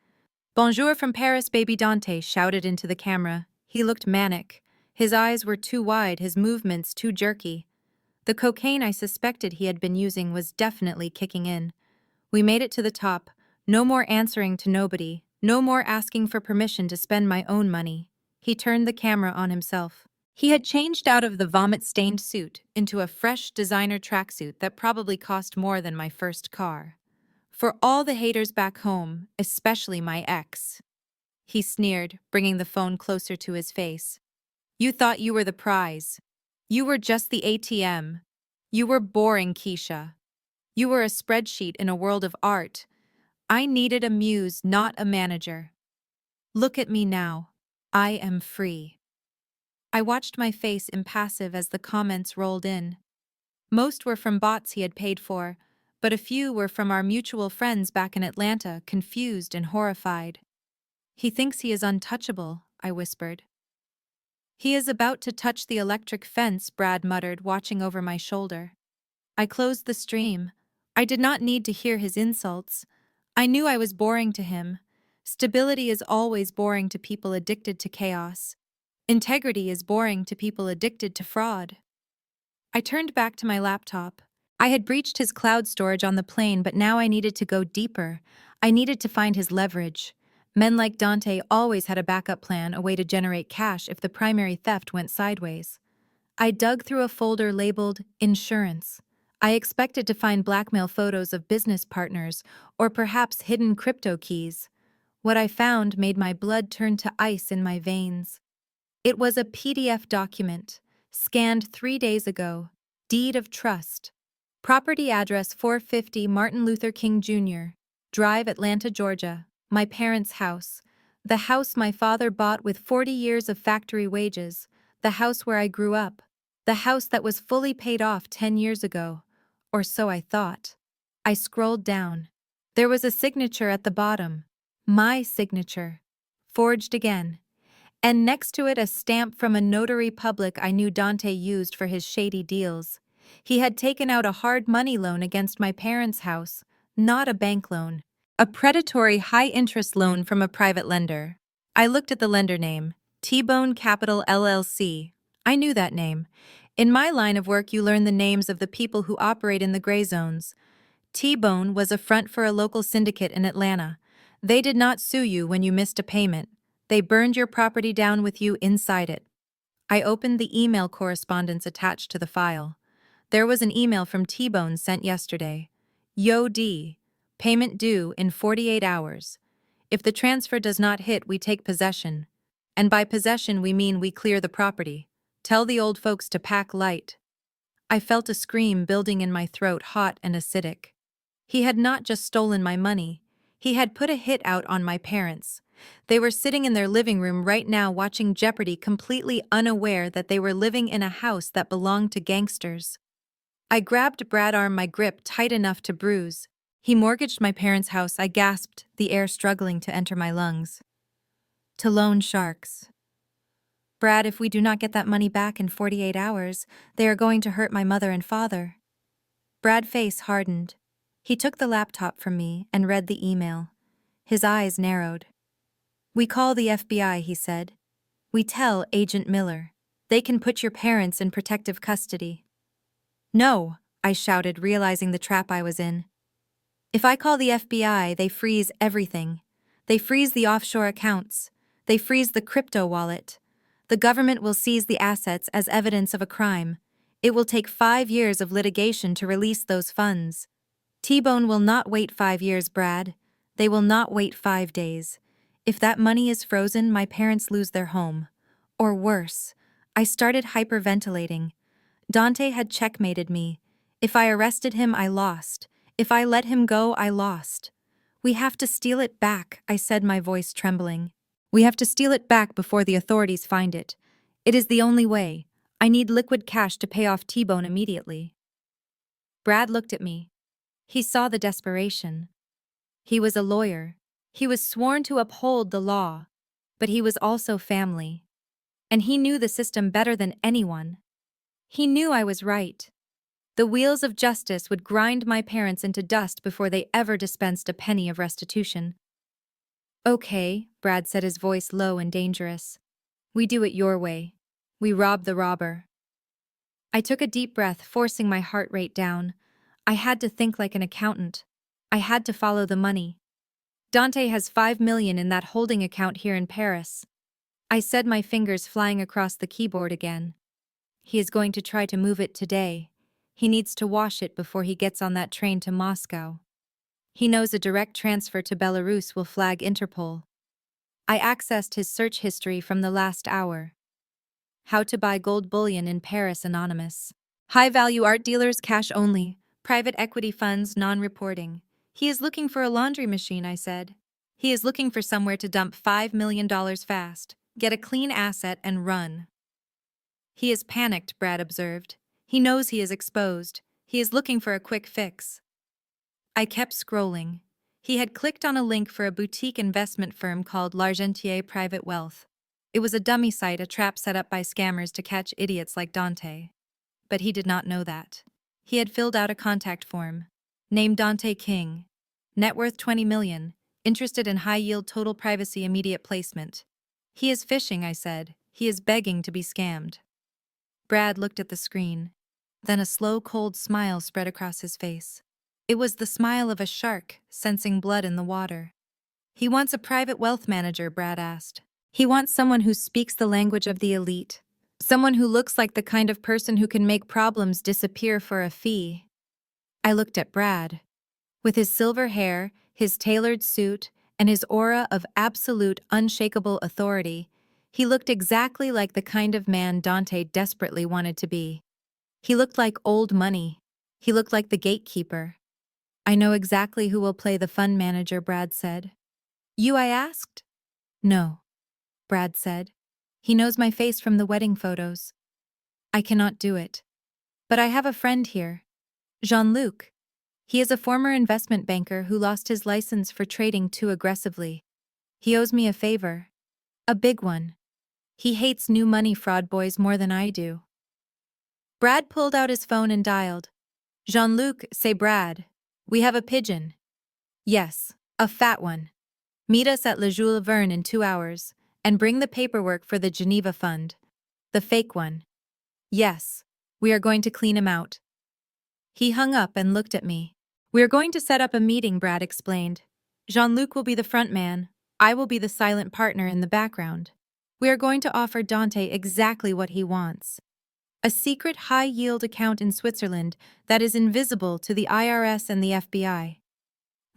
Bonjour from Paris, baby, Dante shouted into the camera. He looked manic. His eyes were too wide, his movements too jerky. The cocaine I suspected he had been using was definitely kicking in. We made it to the top. No more answering to nobody. No more asking for permission to spend my own money. He turned the camera on himself. He had changed out of the vomit-stained suit into a fresh designer tracksuit that probably cost more than my first car. For all the haters back home, especially my ex. He sneered, bringing the phone closer to his face. You thought you were the prize. You were just the ATM. You were boring, Keisha. You were a spreadsheet in a world of art. I needed a muse, not a manager. Look at me now. I am free. I watched my face impassive as the comments rolled in. Most were from bots he had paid for, but a few were from our mutual friends back in Atlanta, confused and horrified. He thinks he is untouchable, I whispered. He is about to touch the electric fence, Brad muttered, watching over my shoulder. I closed the stream. I did not need to hear his insults. I knew I was boring to him. Stability is always boring to people addicted to chaos. Integrity is boring to people addicted to fraud. I turned back to my laptop. I had breached his cloud storage on the plane, but now I needed to go deeper. I needed to find his leverage. Men like Dante always had a backup plan, a way to generate cash if the primary theft went sideways. I dug through a folder labeled Insurance. I expected to find blackmail photos of business partners or perhaps hidden crypto keys. What I found made my blood turn to ice in my veins. It was a PDF document, scanned 3 days ago. Deed of trust. Property address 450 Martin Luther King Jr. Drive, Atlanta, Georgia. My parents' house. The house my father bought with 40 years of factory wages. The house where I grew up. The house that was fully paid off 10 years ago. or so I thought. I scrolled down. There was a signature at the bottom. My signature. Forged again. And next to it a stamp from a notary public I knew Dante used for his shady deals. He had taken out a hard money loan against my parents' house, not a bank loan. A predatory high-interest loan from a private lender. I looked at the lender name, T-Bone Capital LLC. I knew that name. In my line of work you learn the names of the people who operate in the gray zones. T-Bone was a front for a local syndicate in Atlanta. They did not sue you when you missed a payment. They burned your property down with you inside it. I opened the email correspondence attached to the file. There was an email from T-Bone sent yesterday. Yo D. Payment due in 48 hours. If the transfer does not hit, we take possession. And by possession we mean we clear the property. Tell the old folks to pack light. I felt a scream building in my throat, hot and acidic. He had not just stolen my money. He had put a hit out on my parents. They were sitting in their living room right now watching Jeopardy, completely unaware that they were living in a house that belonged to gangsters. I grabbed Brad's arm, my grip tight enough to bruise. He mortgaged my parents' house, I gasped, the air struggling to enter my lungs. To loan sharks. Brad, if we do not get that money back in 48 hours, they are going to hurt my mother and father. Brad's face hardened. He took the laptop from me and read the email. His eyes narrowed. We call the FBI, he said. We tell Agent Miller. They can put your parents in protective custody. No, I shouted, realizing the trap I was in. If I call the FBI, they freeze everything. They freeze the offshore accounts. They freeze the crypto wallet. The government will seize the assets as evidence of a crime. It will take 5 years of litigation to release those funds. T-Bone will not wait 5 years, Brad. They will not wait 5 days. If that money is frozen, my parents lose their home. Or worse. I started hyperventilating. Dante had checkmated me. If I arrested him, I lost. If I let him go, I lost. We have to steal it back, I said, my voice trembling. We have to steal it back before the authorities find it. It is the only way. I need liquid cash to pay off T-Bone immediately. Brad looked at me. He saw the desperation. He was a lawyer. He was sworn to uphold the law. But he was also family. And he knew the system better than anyone. He knew I was right. The wheels of justice would grind my parents into dust before they ever dispensed a penny of restitution. Okay, Brad said, his voice low and dangerous. We do it your way. We rob the robber. I took a deep breath, forcing my heart rate down. I had to think like an accountant. I had to follow the money. Dante has $5 million in that holding account here in Paris. I said, my fingers flying across the keyboard again. He is going to try to move it today. He needs to wash it before he gets on that train to Moscow. He knows a direct transfer to Belarus will flag Interpol. I accessed his search history from the last hour. How to buy gold bullion in Paris anonymous. High-value art dealers cash only. Private equity funds non-reporting. He is looking for a laundry machine, I said. He is looking for somewhere to dump $5 million fast, get a clean asset and run. He is panicked, Brad observed. He knows he is exposed. He is looking for a quick fix. I kept scrolling. He had clicked on a link for a boutique investment firm called L'Argentier Private Wealth. It was a dummy site, a trap set up by scammers to catch idiots like Dante. But he did not know that. He had filled out a contact form. Name Dante King. Net worth 20 million. Interested in high-yield total privacy immediate placement. He is phishing, I said. He is begging to be scammed. Brad looked at the screen. Then a slow, cold smile spread across his face. It was the smile of a shark, sensing blood in the water. He wants a private wealth manager, Brad asked. He wants someone who speaks the language of the elite. Someone who looks like the kind of person who can make problems disappear for a fee. I looked at Brad. With his silver hair, his tailored suit, and his aura of absolute, unshakable authority, he looked exactly like the kind of man Dante desperately wanted to be. He looked like old money. He looked like the gatekeeper. I know exactly who will play the fund manager, Brad said. You, I asked? No, Brad said. He knows my face from the wedding photos. I cannot do it. But I have a friend here. Jean-Luc. He is a former investment banker who lost his license for trading too aggressively. He owes me a favor. A big one. He hates new money fraud boys more than I do. Brad pulled out his phone and dialed. Jean-Luc, say Brad. We have a pigeon. Yes, a fat one. Meet us at Le Jules Verne in 2 hours, and bring the paperwork for the Geneva Fund. The fake one. Yes, we are going to clean him out. He hung up and looked at me. We are going to set up a meeting, Brad explained. Jean-Luc will be the front man. I will be the silent partner in the background. We are going to offer Dante exactly what he wants. A secret high-yield account in Switzerland that is invisible to the IRS and the FBI.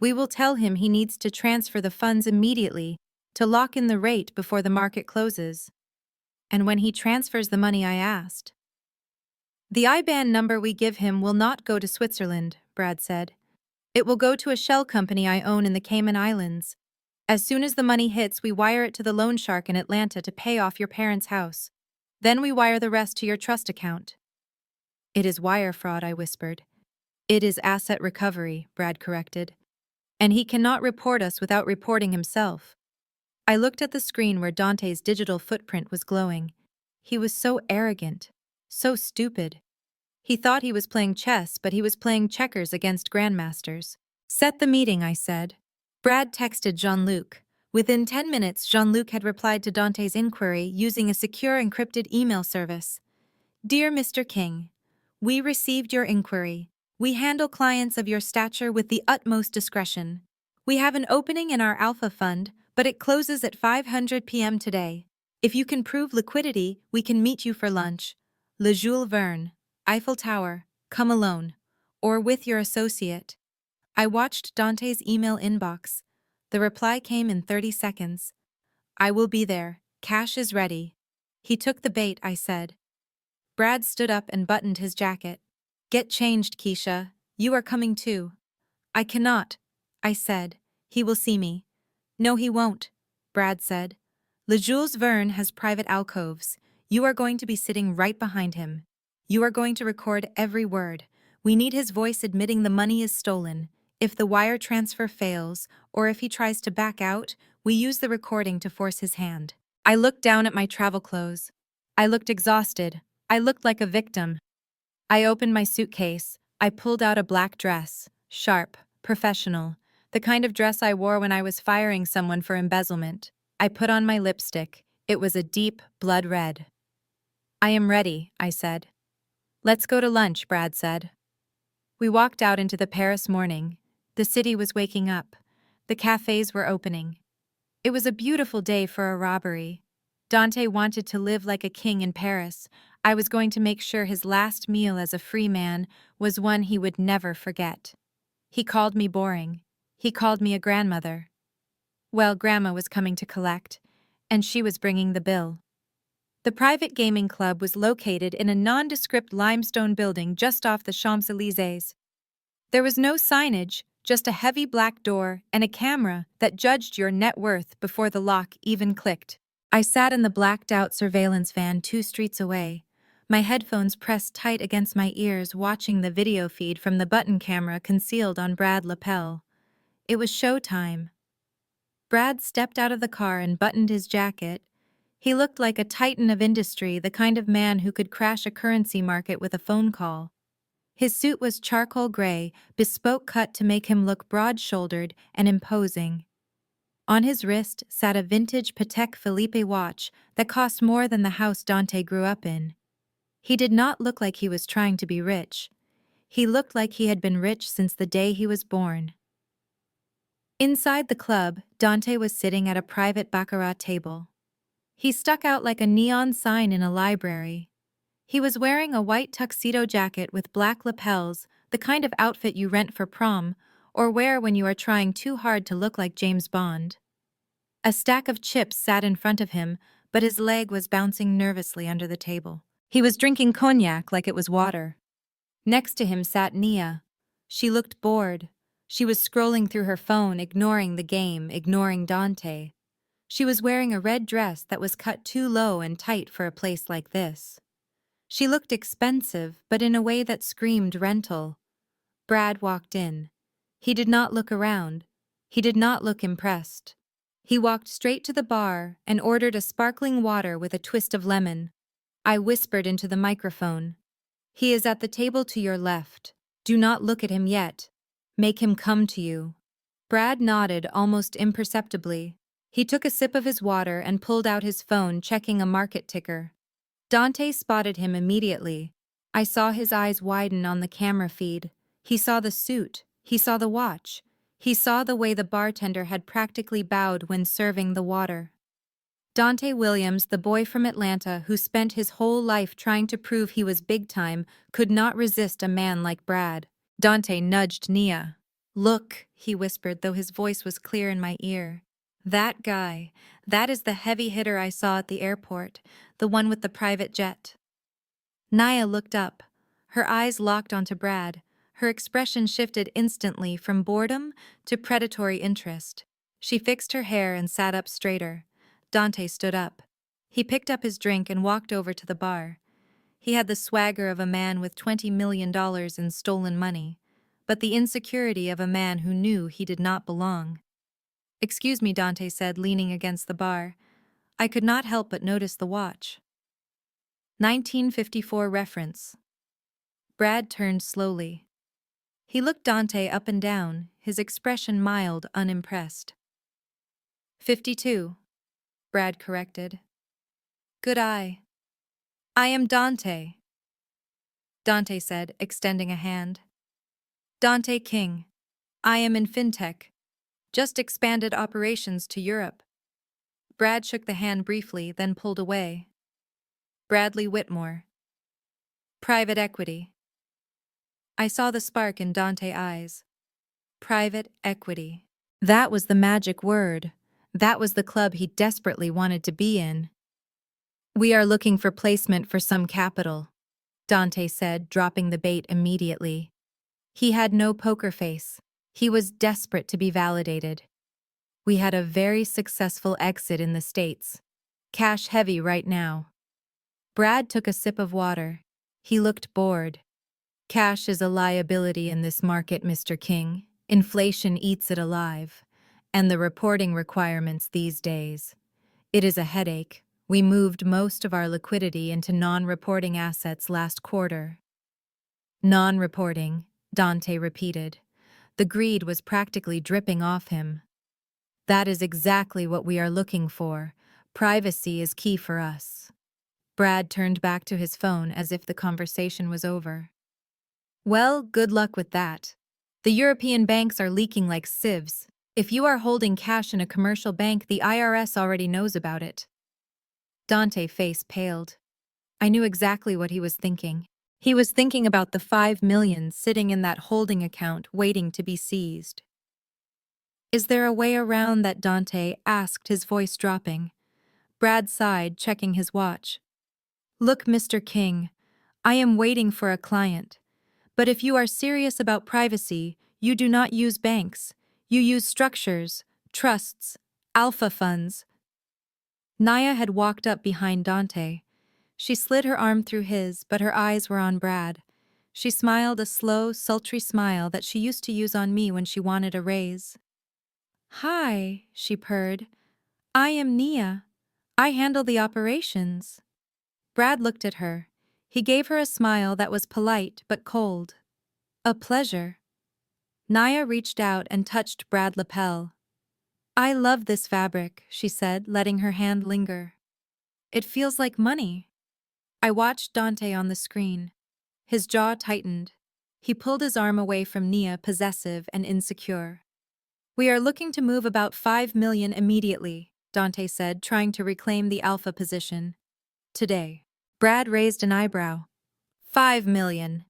We will tell him he needs to transfer the funds immediately to lock in the rate before the market closes. And when he transfers the money I asked. The IBAN number we give him will not go to Switzerland, Brad said. It will go to a shell company I own in the Cayman Islands. As soon as the money hits, we wire it to the loan shark in Atlanta to pay off your parents' house. Then we wire the rest to your trust account. It is wire fraud, I whispered. It is asset recovery, Brad corrected. And he cannot report us without reporting himself. I looked at the screen where Dante's digital footprint was glowing. He was so arrogant, so stupid. He thought he was playing chess, but he was playing checkers against grandmasters. Set the meeting, I said. Brad texted Jean-Luc. Within 10 minutes, Jean-Luc had replied to Dante's inquiry using a secure encrypted email service. Dear Mr. King, we received your inquiry. We handle clients of your stature with the utmost discretion. We have an opening in our Alpha Fund, but it closes at 5:00 p.m. today. If you can prove liquidity, we can meet you for lunch. Le Jules Verne, Eiffel Tower, come alone. Or with your associate. I watched Dante's email inbox. The reply came in 30 seconds. I will be there. Cash is ready. He took the bait, I said. Brad stood up and buttoned his jacket. Get changed, Keisha. You are coming too. I cannot, I said. He will see me. No, he won't, Brad said. Le Jules Verne has private alcoves. You are going to be sitting right behind him. You are going to record every word. We need his voice admitting the money is stolen. If the wire transfer fails, or if he tries to back out, we use the recording to force his hand. I looked down at my travel clothes. I looked exhausted. I looked like a victim. I opened my suitcase. I pulled out a black dress. Sharp, professional. The kind of dress I wore when I was firing someone for embezzlement. I put on my lipstick. It was a deep blood red. I am ready, I said. Let's go to lunch, Brad said. We walked out into the Paris morning. The city was waking up. The cafes were opening. It was a beautiful day for a robbery. Dante wanted to live like a king in Paris. I was going to make sure his last meal as a free man was one he would never forget. He called me boring. He called me a grandmother. Well, Grandma was coming to collect, and she was bringing the bill. The private gaming club was located in a nondescript limestone building just off the Champs-Élysées. There was no signage, just a heavy black door and a camera that judged your net worth before the lock even clicked. I sat in the blacked-out surveillance van 2 streets away, my headphones pressed tight against my ears, watching the video feed from the button camera concealed on Brad's lapel. It was showtime. Brad stepped out of the car and buttoned his jacket. He looked like a titan of industry, the kind of man who could crash a currency market with a phone call. His suit was charcoal gray, bespoke cut to make him look broad-shouldered and imposing. On his wrist sat a vintage Patek Philippe watch that cost more than the house Dante grew up in. He did not look like he was trying to be rich. He looked like he had been rich since the day he was born. Inside the club, Dante was sitting at a private baccarat table. He stuck out like a neon sign in a library. He was wearing a white tuxedo jacket with black lapels, the kind of outfit you rent for prom or wear when you are trying too hard to look like James Bond. A stack of chips sat in front of him, but his leg was bouncing nervously under the table. He was drinking cognac like it was water. Next to him sat Nia. She looked bored. She was scrolling through her phone, ignoring the game, ignoring Dante. She was wearing a red dress that was cut too low and tight for a place like this. She looked expensive, but in a way that screamed rental. Brad walked in. He did not look around. He did not look impressed. He walked straight to the bar and ordered a sparkling water with a twist of lemon. I whispered into the microphone. "He is at the table to your left. Do not look at him yet. Make him come to you." Brad nodded almost imperceptibly. He took a sip of his water and pulled out his phone, checking a market ticker. Dante spotted him immediately. I saw his eyes widen on the camera feed. He saw the suit. He saw the watch. He saw the way the bartender had practically bowed when serving the water. Dante Williams, the boy from Atlanta who spent his whole life trying to prove he was big time, could not resist a man like Brad. Dante nudged Nia. "Look," he whispered, though his voice was clear in my ear. "That guy, that is the heavy hitter I saw at the airport, the one with the private jet." Nia looked up. Her eyes locked onto Brad. Her expression shifted instantly from boredom to predatory interest. She fixed her hair and sat up straighter. Dante stood up. He picked up his drink and walked over to the bar. He had the swagger of a man with $20 million in stolen money, but the insecurity of a man who knew he did not belong. "Excuse me," Dante said, leaning against the bar. I could not help but notice the watch. 1954 reference. Brad turned slowly. He looked Dante up and down, his expression mild, unimpressed. 52. Brad corrected. "Good eye. I am Dante," Dante said, extending a hand. "Dante King. I am in FinTech. Just expanded operations to Europe." Brad shook the hand briefly, then pulled away. "Bradley Whitmore. Private equity." I saw the spark in Dante's eyes. Private equity. That was the magic word. That was the club he desperately wanted to be in. "We are looking for placement for some capital," Dante said, dropping the bait immediately. He had no poker face. He was desperate to be validated. "We had a very successful exit in the States. Cash heavy right now." Brad took a sip of water. He looked bored. "Cash is a liability in this market, Mr. King. Inflation eats it alive. And the reporting requirements these days. It is a headache. We moved most of our liquidity into non-reporting assets last quarter." "Non-reporting," Dante repeated. The greed was practically dripping off him. "That is exactly what we are looking for. Privacy is key for us." Brad turned back to his phone as if the conversation was over. "Well, good luck with that. The European banks are leaking like sieves. If you are holding cash in a commercial bank, the IRS already knows about it." Dante's face paled. I knew exactly what he was thinking. He was thinking about the $5 million sitting in that holding account waiting to be seized. "Is there a way around that?" Dante asked, his voice dropping. Brad sighed, checking his watch. "Look, Mr. King, I am waiting for a client. But if you are serious about privacy, you do not use banks. You use structures, trusts, alpha funds." Nia had walked up behind Dante. She slid her arm through his, but her eyes were on Brad. She smiled a slow, sultry smile that she used to use on me when she wanted a raise. "Hi," she purred. "I am Nia. I handle the operations." Brad looked at her. He gave her a smile that was polite but cold. "A pleasure." Nia reached out and touched Brad's lapel. "I love this fabric," she said, letting her hand linger. "It feels like money." I watched Dante on the screen. His jaw tightened. He pulled his arm away from Nia, possessive and insecure. "We are looking to move about $5 million immediately," Dante said, trying to reclaim the alpha position. "Today." Brad raised an eyebrow. $5 million.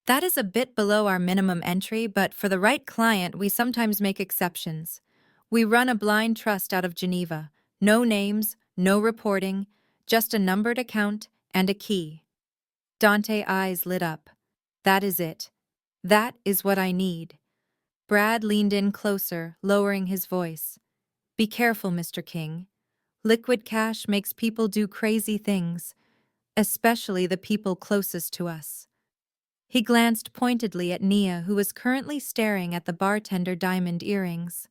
That is a bit below our minimum entry, but for the right client, we sometimes make exceptions. We run a blind trust out of Geneva. No names, no reporting, just a numbered account and a key. Dante's eyes lit up. "That is it. That is what I need." Brad leaned in closer, lowering his voice. "Be careful, Mr. King. Liquid cash makes people do crazy things, especially the people closest to us." He glanced pointedly at Nia, who was currently staring at the bartender diamond earrings.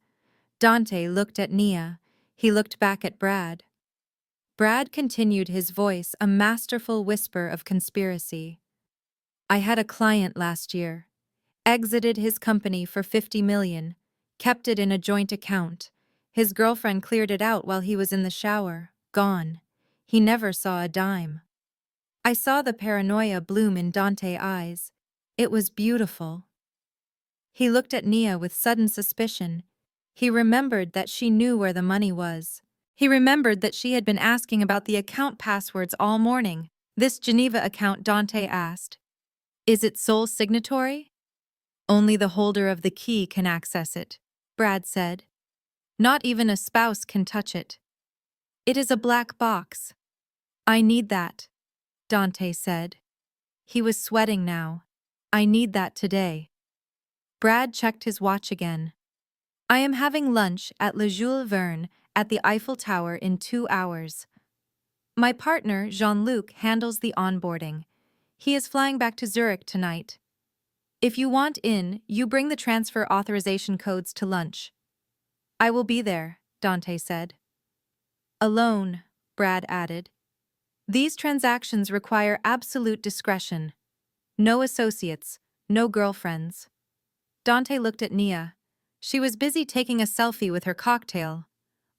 Dante looked at Nia. He looked back at Brad. Brad continued, his voice a masterful whisper of conspiracy. I had a client last year. Exited his company for $50 million. Kept it in a joint account. His girlfriend cleared it out while he was in the shower. Gone. He never saw a dime. I saw the paranoia bloom in Dante's eyes. It was beautiful. He looked at Nia with sudden suspicion. He remembered that she knew where the money was. He remembered that she had been asking about the account passwords all morning. This Geneva account, Dante asked. Is it sole signatory? Only the holder of the key can access it, Brad said. Not even a spouse can touch it. It is a black box. I need that, Dante said. He was sweating now. I need that today. Brad checked his watch again. I am having lunch at Le Jules Verne at the Eiffel Tower in 2 hours. My partner, Jean-Luc, handles the onboarding. He is flying back to Zurich tonight. If you want in, you bring the transfer authorization codes to lunch. I will be there, Dante said. Alone, Brad added. These transactions require absolute discretion. No associates, no girlfriends. Dante looked at Nia. She was busy taking a selfie with her cocktail.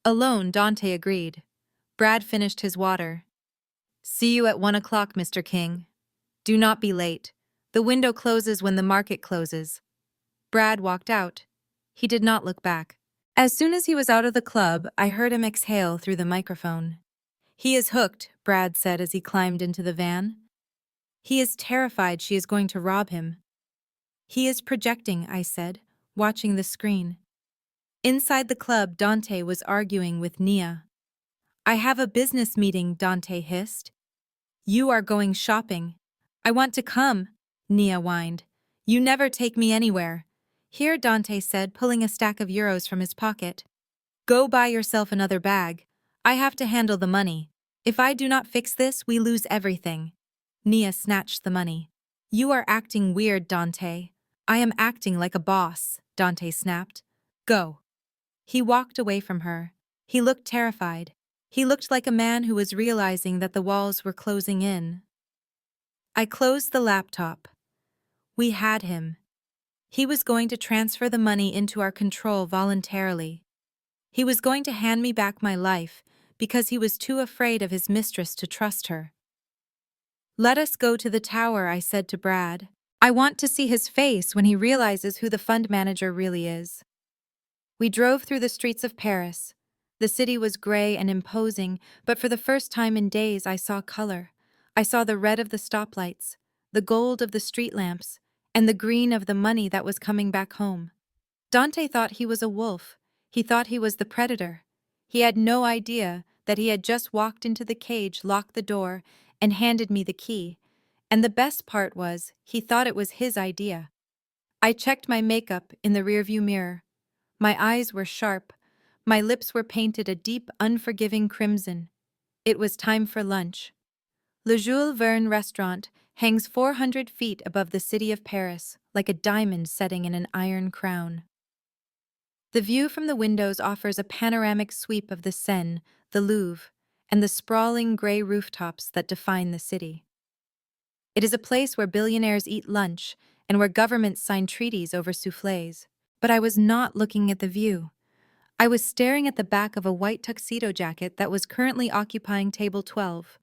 Alone, Dante agreed. Brad finished his water. See you at 1 o'clock, Mr. King. Do not be late. The window closes when the market closes. Brad walked out. He did not look back. As soon as he was out of the club, I heard him exhale through the microphone. He is hooked, Brad said as he climbed into the van. He is terrified she is going to rob him. He is projecting, I said, watching the screen. Inside the club, Dante was arguing with Nia. I have a business meeting, Dante hissed. You are going shopping. I want to come, Nia whined. You never take me anywhere. Here, Dante said, pulling a stack of euros from his pocket. Go buy yourself another bag. I have to handle the money. If I do not fix this, we lose everything. Nia snatched the money. You are acting weird, Dante. I am acting like a boss, Dante snapped. Go. He walked away from her. He looked terrified. He looked like a man who was realizing that the walls were closing in. I closed the laptop. We had him. He was going to transfer the money into our control voluntarily. He was going to hand me back my life because he was too afraid of his mistress to trust her. Let us go to the tower, I said to Brad. I want to see his face when he realizes who the fund manager really is. We drove through the streets of Paris. The city was gray and imposing, but for the first time in days I saw color. I saw the red of the stoplights, the gold of the street lamps, and the green of the money that was coming back home. Dante thought he was a wolf. He thought he was the predator. He had no idea that he had just walked into the cage, locked the door, and handed me the key. And the best part was, he thought it was his idea. I checked my makeup in the rearview mirror. My eyes were sharp. My lips were painted a deep, unforgiving crimson. It was time for lunch. Le Jules Verne restaurant hangs 400 feet above the city of Paris, like a diamond setting in an iron crown. The view from the windows offers a panoramic sweep of the Seine, the Louvre, and the sprawling gray rooftops that define the city. It is a place where billionaires eat lunch and where governments sign treaties over soufflés. But I was not looking at the view. I was staring at the back of a white tuxedo jacket that was currently occupying table 12.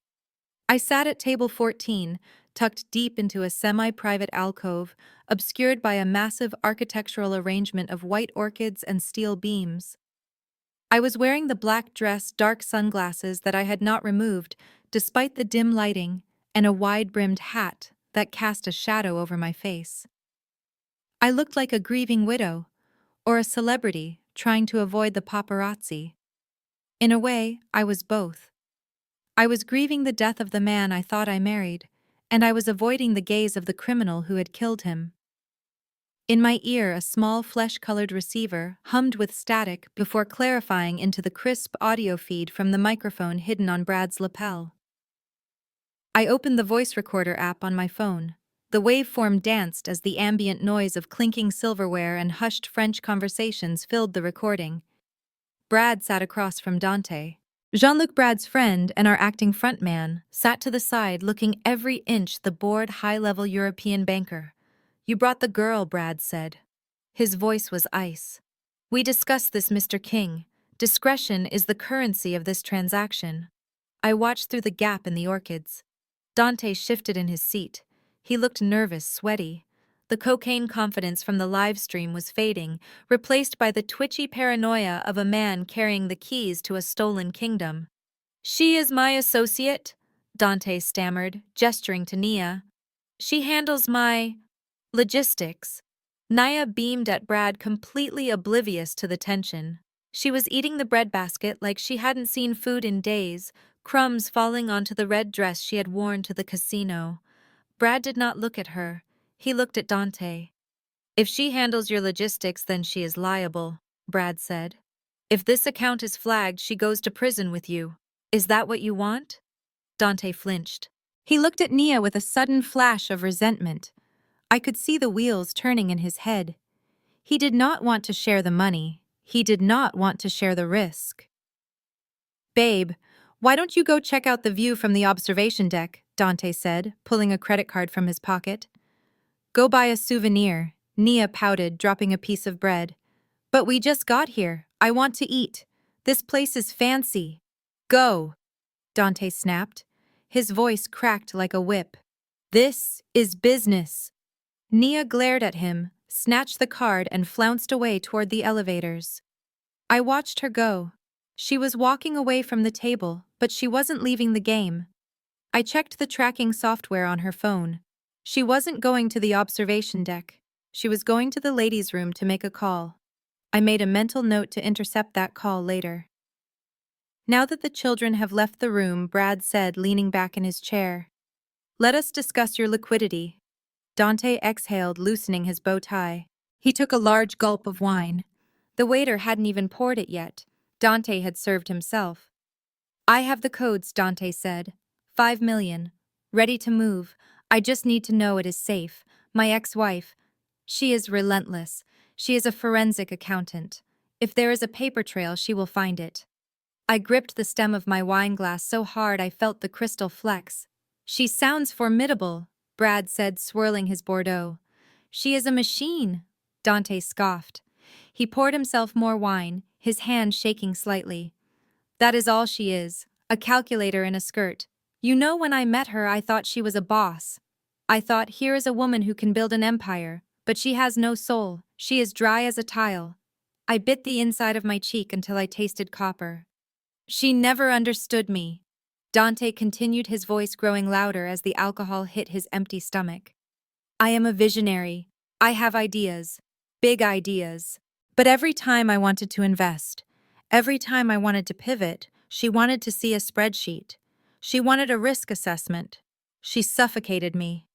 I sat at table 14, tucked deep into a semi-private alcove, obscured by a massive architectural arrangement of white orchids and steel beams. I was wearing the black dress, dark sunglasses that I had not removed, despite the dim lighting, and a wide-brimmed hat that cast a shadow over my face. I looked like a grieving widow, or a celebrity trying to avoid the paparazzi. In a way, I was both. I was grieving the death of the man I thought I married, and I was avoiding the gaze of the criminal who had killed him. In my ear, a small flesh-colored receiver hummed with static before clarifying into the crisp audio feed from the microphone hidden on Brad's lapel. I opened the voice recorder app on my phone. The waveform danced as the ambient noise of clinking silverware and hushed French conversations filled the recording. Brad sat across from Dante. Jean-Luc, Brad's friend and our acting frontman, sat to the side looking every inch the bored high-level European banker. "You brought the girl," Brad said. His voice was ice. "We discussed this, Mr. King. Discretion is the currency of this transaction." I watched through the gap in the orchids. Dante shifted in his seat. He looked nervous, sweaty. The cocaine confidence from the live stream was fading, replaced by the twitchy paranoia of a man carrying the keys to a stolen kingdom. "She is my associate," Dante stammered, gesturing to Nia. "She handles my logistics." Nia beamed at Brad, completely oblivious to the tension. She was eating the breadbasket like she hadn't seen food in days, crumbs falling onto the red dress she had worn to the casino. Brad did not look at her. He looked at Dante. "If she handles your logistics, then she is liable," Brad said. "If this account is flagged, she goes to prison with you. Is that what you want?" Dante flinched. He looked at Nia with a sudden flash of resentment. I could see the wheels turning in his head. He did not want to share the money. He did not want to share the risk. "Babe, why don't you go check out the view from the observation deck?" Dante said, pulling a credit card from his pocket. "Go buy a souvenir," Nia pouted, dropping a piece of bread. "But we just got here. I want to eat. This place is fancy." "Go," Dante snapped. His voice cracked like a whip. "This is business." Nia glared at him, snatched the card and flounced away toward the elevators. I watched her go. She was walking away from the table, but she wasn't leaving the game. I checked the tracking software on her phone. She wasn't going to the observation deck. She was going to the ladies' room to make a call. I made a mental note to intercept that call later. Now that the children have left the room, Brad said, leaning back in his chair. "Let us discuss your liquidity." Dante exhaled, loosening his bow tie. He took a large gulp of wine. The waiter hadn't even poured it yet. Dante had served himself. "I have the codes," Dante said. 5 million. Ready to move. I just need to know it is safe. My ex-wife. She is relentless. She is a forensic accountant. If there is a paper trail, she will find it. I gripped the stem of my wine glass so hard I felt the crystal flex. "She sounds formidable," Brad said, swirling his Bordeaux. "She is a machine," Dante scoffed. He poured himself more wine, his hand shaking slightly. "That is all she is, a calculator in a skirt. You know, when I met her, I thought she was a boss. I thought, here is a woman who can build an empire, but she has no soul. She is dry as a tile." I bit the inside of my cheek until I tasted copper. "She never understood me." Dante continued, his voice growing louder as the alcohol hit his empty stomach. "I am a visionary. I have ideas. Big ideas. But every time I wanted to invest, every time I wanted to pivot, she wanted to see a spreadsheet. She wanted a risk assessment. She suffocated me."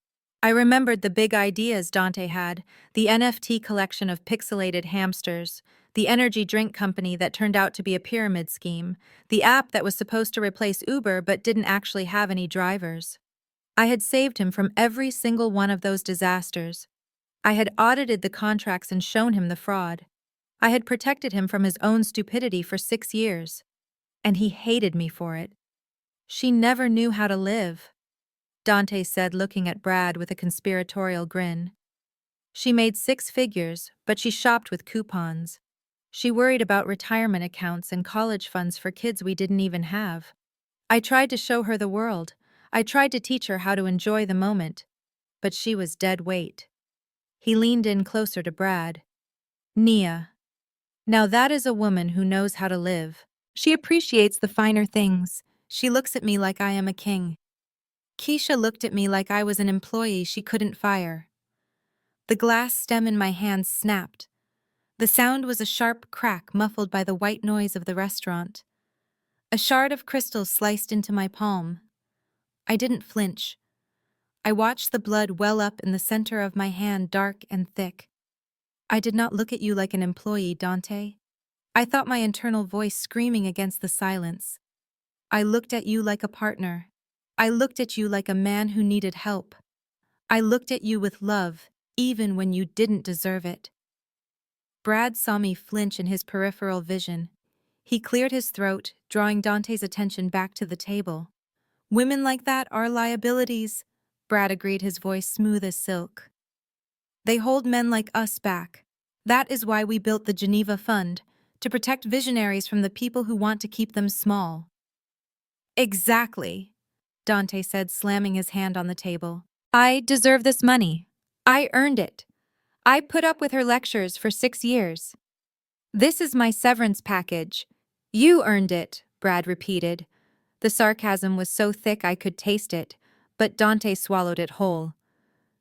I remembered the big ideas Dante had, the NFT collection of pixelated hamsters, the energy drink company that turned out to be a pyramid scheme, the app that was supposed to replace Uber but didn't actually have any drivers. I had saved him from every single one of those disasters. I had audited the contracts and shown him the fraud. I had protected him from his own stupidity for 6 years. And he hated me for it. "She never knew how to live," Dante said, looking at Brad with a conspiratorial grin. "She made 6 figures, but she shopped with coupons. She worried about retirement accounts and college funds for kids we didn't even have. I tried to show her the world. I tried to teach her how to enjoy the moment. But she was dead weight." He leaned in closer to Brad. "Nia. Now that is a woman who knows how to live. She appreciates the finer things. She looks at me like I am a king." Keisha looked at me like I was an employee she couldn't fire. The glass stem in my hand snapped. The sound was a sharp crack muffled by the white noise of the restaurant. A shard of crystal sliced into my palm. I didn't flinch. I watched the blood well up in the center of my hand, dark and thick. "I did not look at you like an employee, Dante." I thought my internal voice screaming against the silence. "I looked at you like a partner. I looked at you like a man who needed help. I looked at you with love, even when you didn't deserve it. Brad saw me flinch in his peripheral vision. He cleared his throat, drawing Dante's attention back to the table. Women like that are liabilities, Brad agreed, his voice smooth as silk. They hold men like us back. That is why we built the Geneva Fund, to protect visionaries from the people who want to keep them small. Exactly, Dante said, slamming his hand on the table. I deserve this money. I earned it. I put up with her lectures for 6 years. This is my severance package. You earned it, Brad repeated. The sarcasm was so thick I could taste it, but Dante swallowed it whole.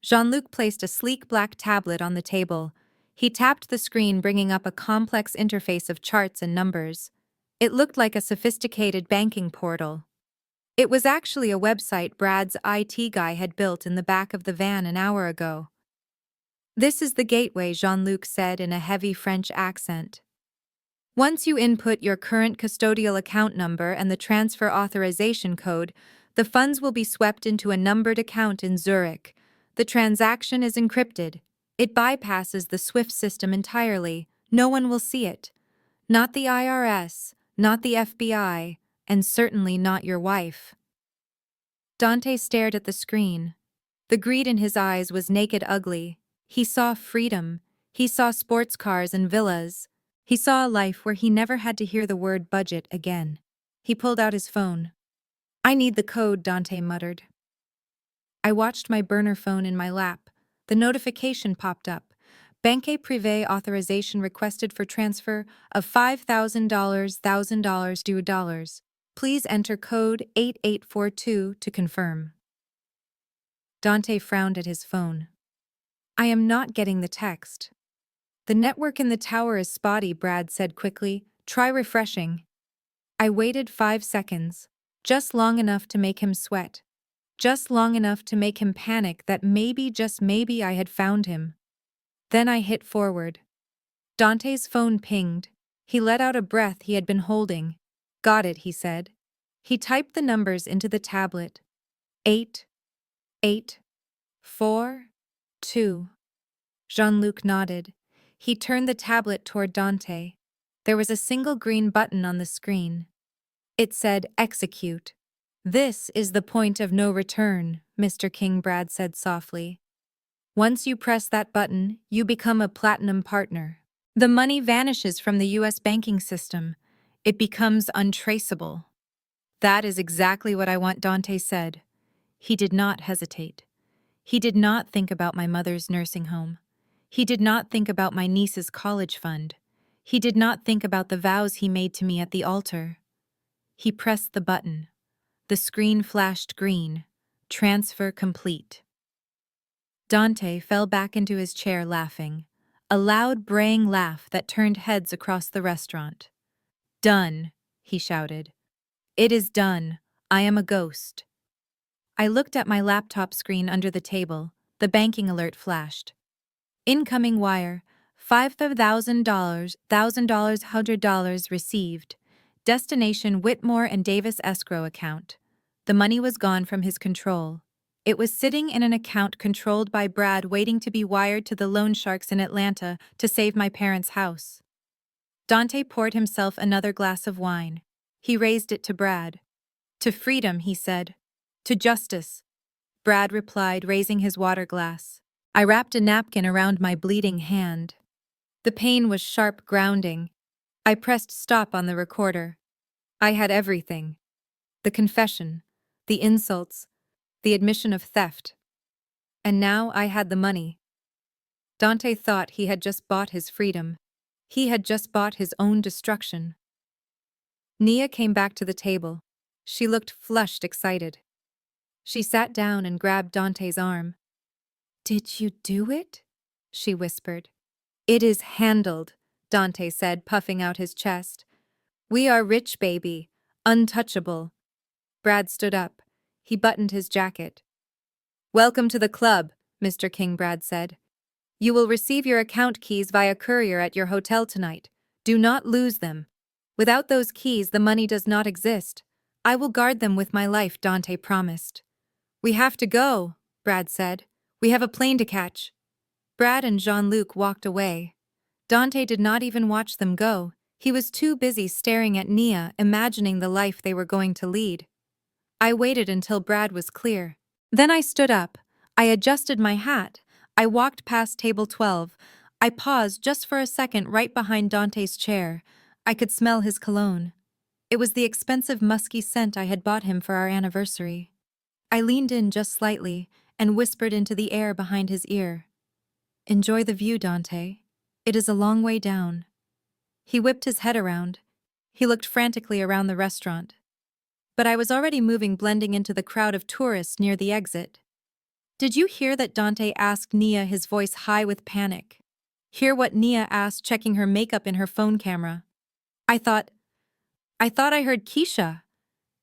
Jean-Luc placed a sleek black tablet on the table. He tapped the screen, bringing up a complex interface of charts and numbers. It looked like a sophisticated banking portal. It was actually a website Brad's IT guy had built in the back of the van an hour ago. This is the gateway, Jean-Luc said in a heavy French accent. Once you input your current custodial account number and the transfer authorization code, the funds will be swept into a numbered account in Zurich. The transaction is encrypted. It bypasses the SWIFT system entirely. No one will see it. Not the IRS, not the FBI, and certainly not your wife. Dante stared at the screen. The greed in his eyes was naked ugly. He saw freedom. He saw sports cars and villas. He saw a life where he never had to hear the word budget again. He pulled out his phone. I need the code, Dante muttered. I watched my burner phone in my lap. The notification popped up. Banque Privée authorization requested for transfer of $5,000 due dollars. Please enter code 8842 to confirm. Dante frowned at his phone. I am not getting the text. The network in the tower is spotty, Brad said quickly. Try refreshing. I waited 5 seconds, just long enough to make him sweat. Just long enough to make him panic that maybe, just maybe, I had found him. Then I hit forward. Dante's phone pinged. He let out a breath he had been holding. Got it, he said. He typed the numbers into the tablet. 8, 8, 4, 2. Jean-Luc nodded. He turned the tablet toward Dante. There was a single green button on the screen. It said, Execute. This is the point of no return, Mr. King, Brad said softly. Once you press that button, you become a platinum partner. The money vanishes from the U.S. banking system. It becomes untraceable. That is exactly what I want, Dante said. He did not hesitate. He did not think about my mother's nursing home. He did not think about my niece's college fund. He did not think about the vows he made to me at the altar. He pressed the button. The screen flashed green. Transfer complete. Dante fell back into his chair laughing, a loud braying laugh that turned heads across the restaurant. Done, he shouted. It is done. I am a ghost. I looked at my laptop screen under the table. The banking alert flashed. Incoming wire, $5,000, $1,000 received. Destination Whitmore and Davis escrow account. The money was gone from his control. It was sitting in an account controlled by Brad, waiting to be wired to the loan sharks in Atlanta to save my parents' house. Dante poured himself another glass of wine. He raised it to Brad. To freedom, he said. To justice, Brad replied, raising his water glass. I wrapped a napkin around my bleeding hand. The pain was sharp, grounding. I pressed stop on the recorder. I had everything. The confession, the insults, the admission of theft. And now I had the money. Dante thought he had just bought his freedom. He had just bought his own destruction. Nia came back to the table. She looked flushed, excited. She sat down and grabbed Dante's arm. Did you do it? She whispered. It is handled, Dante said, puffing out his chest. We are rich, baby. Untouchable. Brad stood up. He buttoned his jacket. Welcome to the club, Mr. King, Brad said. You will receive your account keys via courier at your hotel tonight. Do not lose them. Without those keys, the money does not exist. I will guard them with my life, Dante promised. We have to go, Brad said. We have a plane to catch. Brad and Jean-Luc walked away. Dante did not even watch them go. He was too busy staring at Nia, imagining the life they were going to lead. I waited until Brad was clear. Then I stood up. I adjusted my hat. I walked past table 12. I paused just for a second right behind Dante's chair. I could smell his cologne. It was the expensive musky scent I had bought him for our anniversary. I leaned in just slightly and whispered into the air behind his ear. "Enjoy the view, Dante. It is a long way down." He whipped his head around. He looked frantically around the restaurant. But I was already moving, blending into the crowd of tourists near the exit. "Did you hear that?" Dante asked Nia, his voice high with panic. "Hear what?" Nia asked, checking her makeup in her phone camera. I thought I heard Keisha."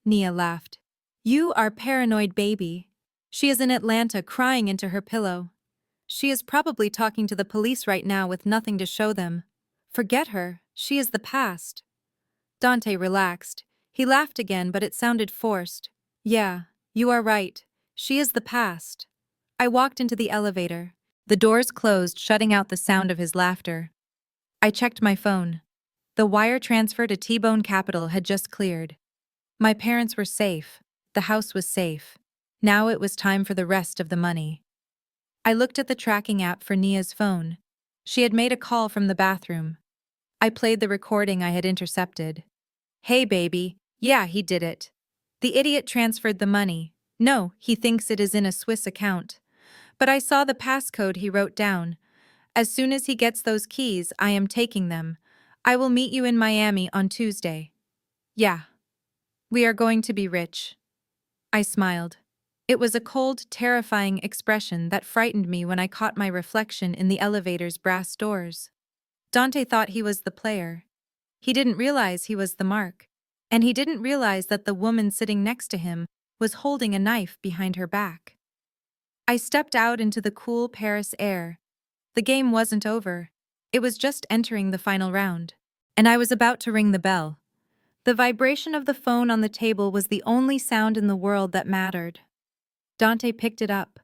Nia laughed. "You are paranoid, baby. She is in Atlanta crying into her pillow. She is probably talking to the police right now with nothing to show them. Forget her, she is the past." Dante relaxed. He laughed again, but it sounded forced. "Yeah, you are right. She is the past." I walked into the elevator. The doors closed, shutting out the sound of his laughter. I checked my phone. The wire transfer to T-Bone Capital had just cleared. My parents were safe. The house was safe. Now it was time for the rest of the money. I looked at the tracking app for Nia's phone. She had made a call from the bathroom. I played the recording I had intercepted. "Hey, baby. Yeah, he did it. The idiot transferred the money. No, he thinks it is in a Swiss account. But I saw the passcode he wrote down. As soon as he gets those keys, I am taking them. I will meet you in Miami on Tuesday." "Yeah. We are going to be rich." I smiled. It was a cold, terrifying expression that frightened me when I caught my reflection in the elevator's brass doors. Dante thought he was the player. He didn't realize he was the mark. And he didn't realize that the woman sitting next to him was holding a knife behind her back. I stepped out into the cool Paris air. The game wasn't over. It was just entering the final round. And I was about to ring the bell. The vibration of the phone on the table was the only sound in the world that mattered. Dante picked it up,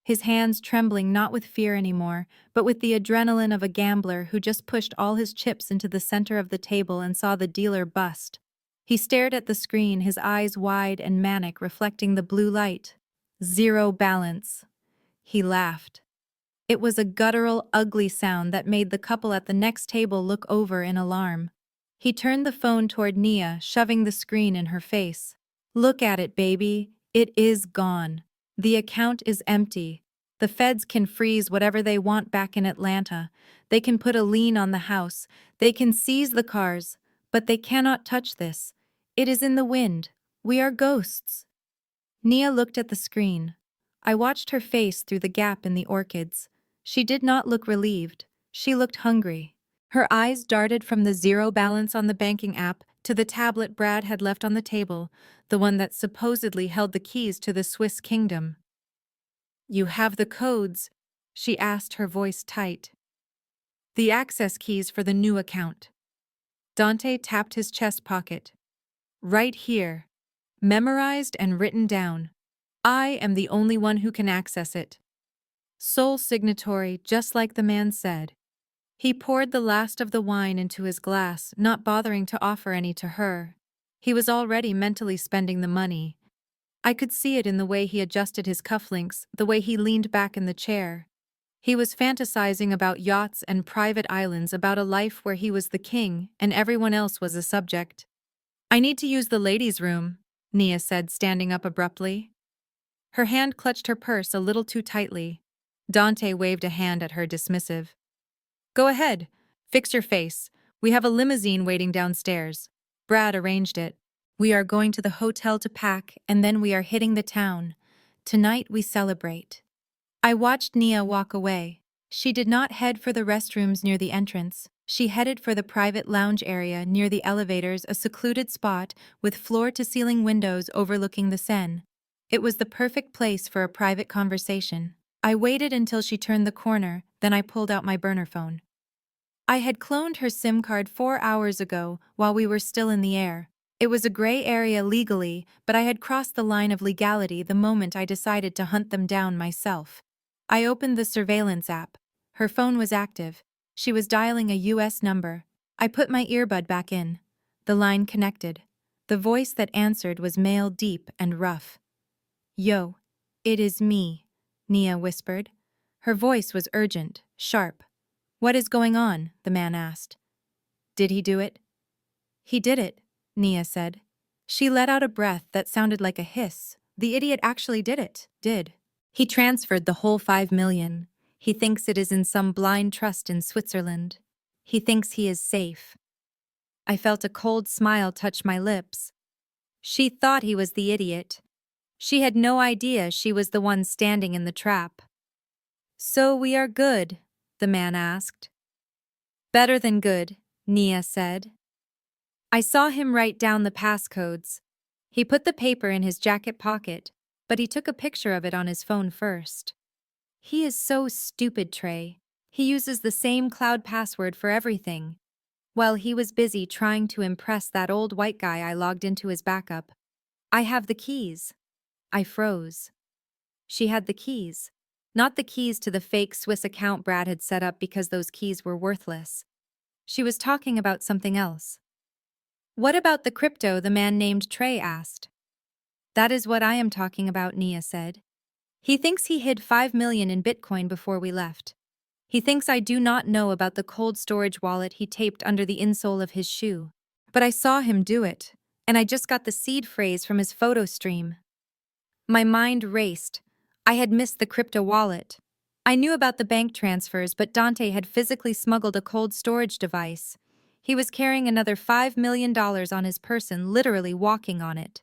his hands trembling not with fear anymore, but with the adrenaline of a gambler who just pushed all his chips into the center of the table and saw the dealer bust. He stared at the screen, his eyes wide and manic, reflecting the blue light. "Zero balance." He laughed. It was a guttural, ugly sound that made the couple at the next table look over in alarm. He turned the phone toward Nia, shoving the screen in her face. "Look at it, baby. It is gone. The account is empty. The feds can freeze whatever they want back in Atlanta. They can put a lien on the house. They can seize the cars. But they cannot touch this. It is in the wind. We are ghosts." Nia looked at the screen. I watched her face through the gap in the orchids. She did not look relieved. She looked hungry. Her eyes darted from the zero balance on the banking app to the tablet Brad had left on the table, the one that supposedly held the keys to the Swiss kingdom. "You have the codes?" she asked, her voice tight. "The access keys for the new account." Dante tapped his chest pocket. "Right here. Memorized and written down. I am the only one who can access it. Sole signatory, just like the man said." He poured the last of the wine into his glass, not bothering to offer any to her. He was already mentally spending the money. I could see it in the way he adjusted his cufflinks, the way he leaned back in the chair. He was fantasizing about yachts and private islands, about a life where he was the king and everyone else was a subject. "I need to use the ladies' room," Nia said, standing up abruptly. Her hand clutched her purse a little too tightly. Dante waved a hand at her, dismissive. "Go ahead. Fix your face. We have a limousine waiting downstairs." Brad arranged it. "We are going to the hotel to pack, and then we are hitting the town. Tonight we celebrate." I watched Nia walk away. She did not head for the restrooms near the entrance. She headed for the private lounge area near the elevators, a secluded spot with floor-to-ceiling windows overlooking the Seine. It was the perfect place for a private conversation. I waited until she turned the corner, then I pulled out my burner phone. I had cloned her SIM card 4 hours ago while we were still in the air. It was a gray area legally, but I had crossed the line of legality the moment I decided to hunt them down myself. I opened the surveillance app. Her phone was active. She was dialing a US number. I put my earbud back in. The line connected. The voice that answered was male, deep and rough. "Yo, it is me," Nia whispered. Her voice was urgent, sharp. "What is going on?" the man asked. "Did he do it?" "He did it," Nia said. She let out a breath that sounded like a hiss. "The idiot actually did it." Did. He transferred the whole 5 million. He thinks it is in some blind trust in Switzerland. He thinks he is safe. I felt a cold smile touch my lips. She thought he was the idiot. She had no idea she was the one standing in the trap. "So we are good?" the man asked. "Better than good," Nia said. I saw him write down the passcodes. He put the paper in his jacket pocket, but he took a picture of it on his phone first. He is so stupid, Trey. He uses the same cloud password for everything. While he was busy trying to impress that old white guy, I logged into his backup. "I have the keys." I froze. She had the keys. Not the keys to the fake Swiss account Brad had set up because those keys were worthless. She was talking about something else. "What about the crypto?" the man named Trey asked. "That is what I am talking about," Nia said. "He thinks he hid 5 million in Bitcoin before we left. He thinks I do not know about the cold storage wallet he taped under the insole of his shoe. But I saw him do it, and I just got the seed phrase from his photo stream." My mind raced. I had missed the crypto wallet. I knew about the bank transfers, but Dante had physically smuggled a cold storage device. He was carrying another $5 million on his person, literally walking on it.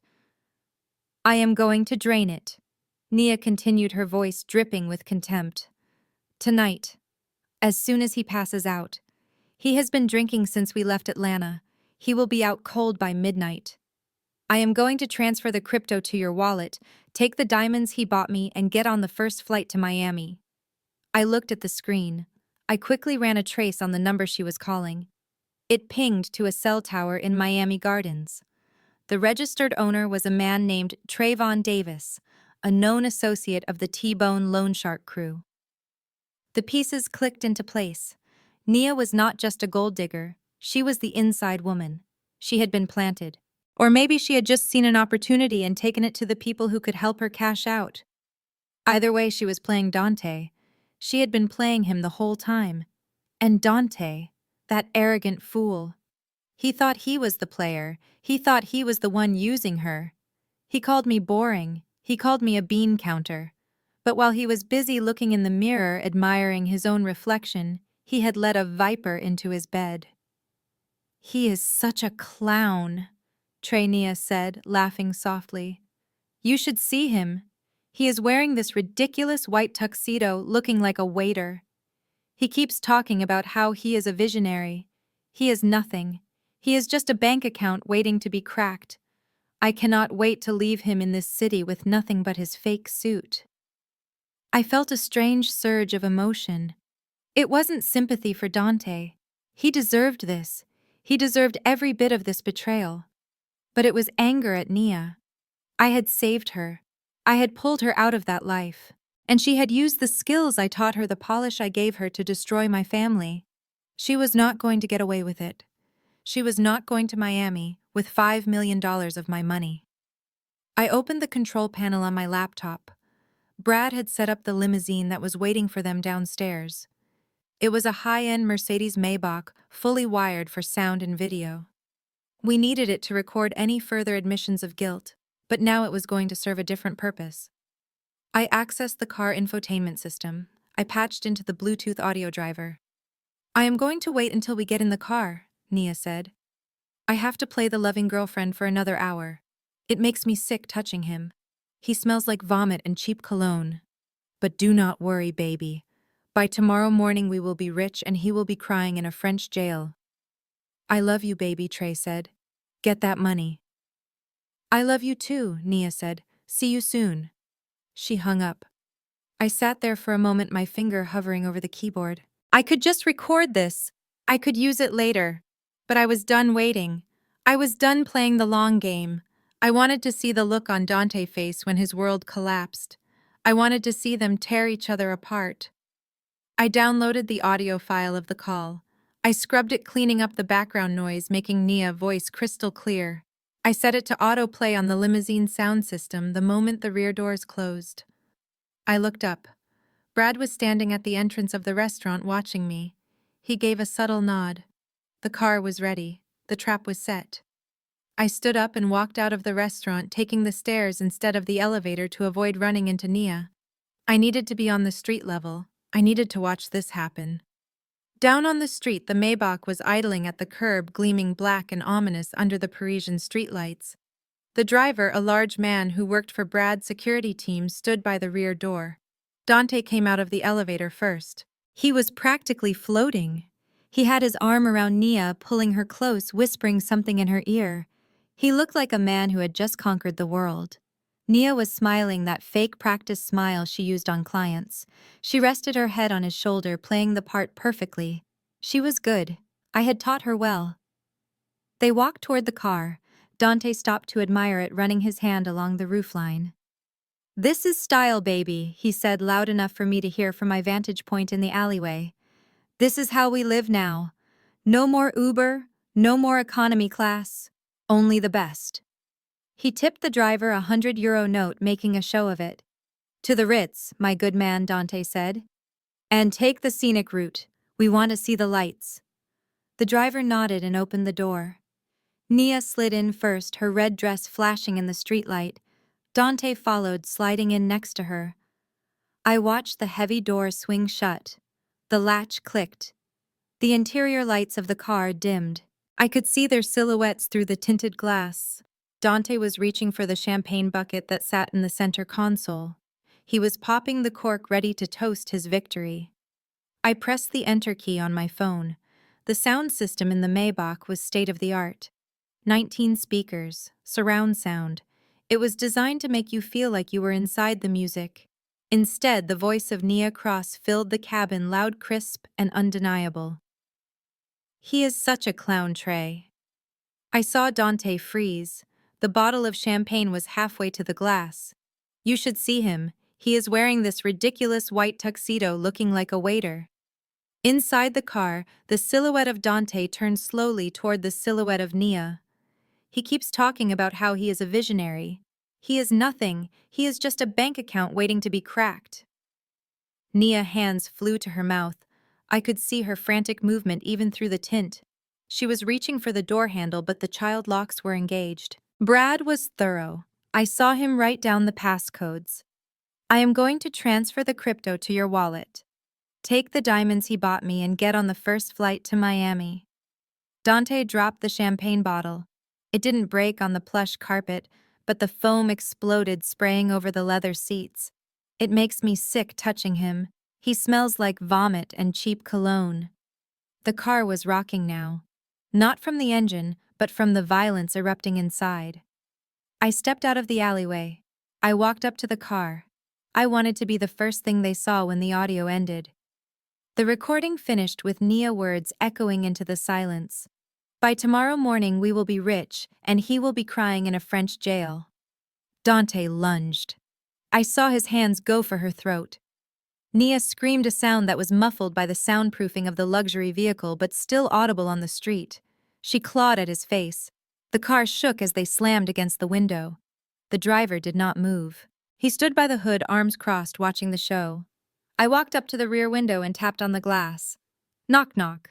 "I am going to drain it," Nia continued, her voice dripping with contempt. "Tonight. As soon as he passes out. He has been drinking since we left Atlanta. He will be out cold by midnight. I am going to transfer the crypto to your wallet, take the diamonds he bought me, and get on the first flight to Miami." I looked at the screen. I quickly ran a trace on the number she was calling. It pinged to a cell tower in Miami Gardens. The registered owner was a man named Trayvon Davis, a known associate of the T-Bone Loan Shark crew. The pieces clicked into place. Nia was not just a gold digger, she was the inside woman. She had been planted. Or maybe she had just seen an opportunity and taken it to the people who could help her cash out. Either way, she was playing Dante. She had been playing him the whole time. And Dante, that arrogant fool. He thought he was the player. He thought he was the one using her. He called me boring. He called me a bean counter. But while he was busy looking in the mirror, admiring his own reflection, he had let a viper into his bed. "He is such a clown," Nia said, laughing softly. "You should see him. He is wearing this ridiculous white tuxedo, looking like a waiter. He keeps talking about how he is a visionary. He is nothing. He is just a bank account waiting to be cracked. I cannot wait to leave him in this city with nothing but his fake suit." I felt a strange surge of emotion. It wasn't sympathy for Dante. He deserved this. He deserved every bit of this betrayal. But it was anger at Nia. I had saved her. I had pulled her out of that life. And she had used the skills I taught her, the polish I gave her, to destroy my family. She was not going to get away with it. She was not going to Miami with $5 million of my money. I opened the control panel on my laptop. Brad had set up the limousine that was waiting for them downstairs. It was a high-end Mercedes Maybach, fully wired for sound and video. We needed it to record any further admissions of guilt, but now it was going to serve a different purpose. I accessed the car infotainment system. I patched into the Bluetooth audio driver. "I am going to wait until we get in the car," Nia said. "I have to play the loving girlfriend for another hour. It makes me sick touching him. He smells like vomit and cheap cologne. But do not worry, baby. By tomorrow morning we will be rich and he will be crying in a French jail." "I love you, baby," Trey said. "Get that money." "I love you too," Nia said. "See you soon." She hung up. I sat there for a moment, my finger hovering over the keyboard. I could just record this. I could use it later. But I was done waiting. I was done playing the long game. I wanted to see the look on Dante's face when his world collapsed. I wanted to see them tear each other apart. I downloaded the audio file of the call. I scrubbed it, cleaning up the background noise, making Nia's voice crystal clear. I set it to autoplay on the limousine sound system the moment the rear doors closed. I looked up. Brad was standing at the entrance of the restaurant watching me. He gave a subtle nod. The car was ready. The trap was set. I stood up and walked out of the restaurant, taking the stairs instead of the elevator to avoid running into Nia. I needed to be on the street level. I needed to watch this happen. Down on the street, the Maybach was idling at the curb, gleaming black and ominous under the Parisian streetlights. The driver, a large man who worked for Brad's security team, stood by the rear door. Dante came out of the elevator first. He was practically floating. He had his arm around Nia, pulling her close, whispering something in her ear. He looked like a man who had just conquered the world. Nia was smiling, that fake practice smile she used on clients. She rested her head on his shoulder, playing the part perfectly. She was good. I had taught her well. They walked toward the car. Dante stopped to admire it, running his hand along the roofline. "This is style, baby," he said, loud enough for me to hear from my vantage point in the alleyway. "This is how we live now. No more Uber, no more economy class, only the best." He tipped the driver a €100 note, making a show of it. "To the Ritz, my good man," Dante said. "And take the scenic route. We want to see the lights." The driver nodded and opened the door. Nia slid in first, her red dress flashing in the streetlight. Dante followed, sliding in next to her. I watched the heavy door swing shut. The latch clicked. The interior lights of the car dimmed. I could see their silhouettes through the tinted glass. Dante was reaching for the champagne bucket that sat in the center console. He was popping the cork, ready to toast his victory. I pressed the enter key on my phone. The sound system in the Maybach was state-of-the-art. 19 speakers, surround sound. It was designed to make you feel like you were inside the music. Instead, the voice of Nia Cross filled the cabin, loud, crisp, and undeniable. "He is such a clown, Trey." I saw Dante freeze. The bottle of champagne was halfway to the glass. "You should see him. He is wearing this ridiculous white tuxedo, looking like a waiter." Inside the car, the silhouette of Dante turned slowly toward the silhouette of Nia. "He keeps talking about how he is a visionary. He is nothing. He is just a bank account waiting to be cracked." Nia's hands flew to her mouth. I could see her frantic movement even through the tint. She was reaching for the door handle, but the child locks were engaged. Brad was thorough. I saw him write down the passcodes. "I am going to transfer the crypto to your wallet. Take the diamonds he bought me and get on the first flight to Miami." Dante dropped the champagne bottle. It didn't break on the plush carpet, but the foam exploded, spraying over the leather seats. It makes me sick touching him. He smells like vomit and cheap cologne. The car was rocking now. Not from the engine, but from the violence erupting inside. I stepped out of the alleyway. I walked up to the car. I wanted to be the first thing they saw when the audio ended. The recording finished with Nia's words echoing into the silence. "By tomorrow morning we will be rich, and he will be crying in a French jail." Dante lunged. I saw his hands go for her throat. Nia screamed, a sound that was muffled by the soundproofing of the luxury vehicle but still audible on the street. She clawed at his face. The car shook as they slammed against the window. The driver did not move. He stood by the hood, arms crossed, watching the show. I walked up to the rear window and tapped on the glass. Knock, knock.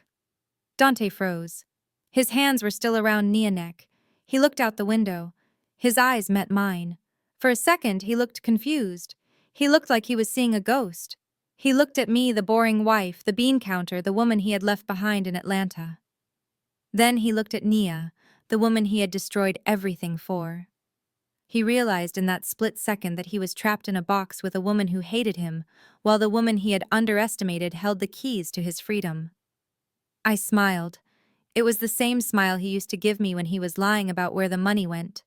Dante froze. His hands were still around Nia's neck. He looked out the window. His eyes met mine. For a second, he looked confused. He looked like he was seeing a ghost. He looked at me, the boring wife, the bean counter, the woman he had left behind in Atlanta. Then he looked at Nia, the woman he had destroyed everything for. He realized in that split second that he was trapped in a box with a woman who hated him, while the woman he had underestimated held the keys to his freedom. I smiled. It was the same smile he used to give me when he was lying about where the money went.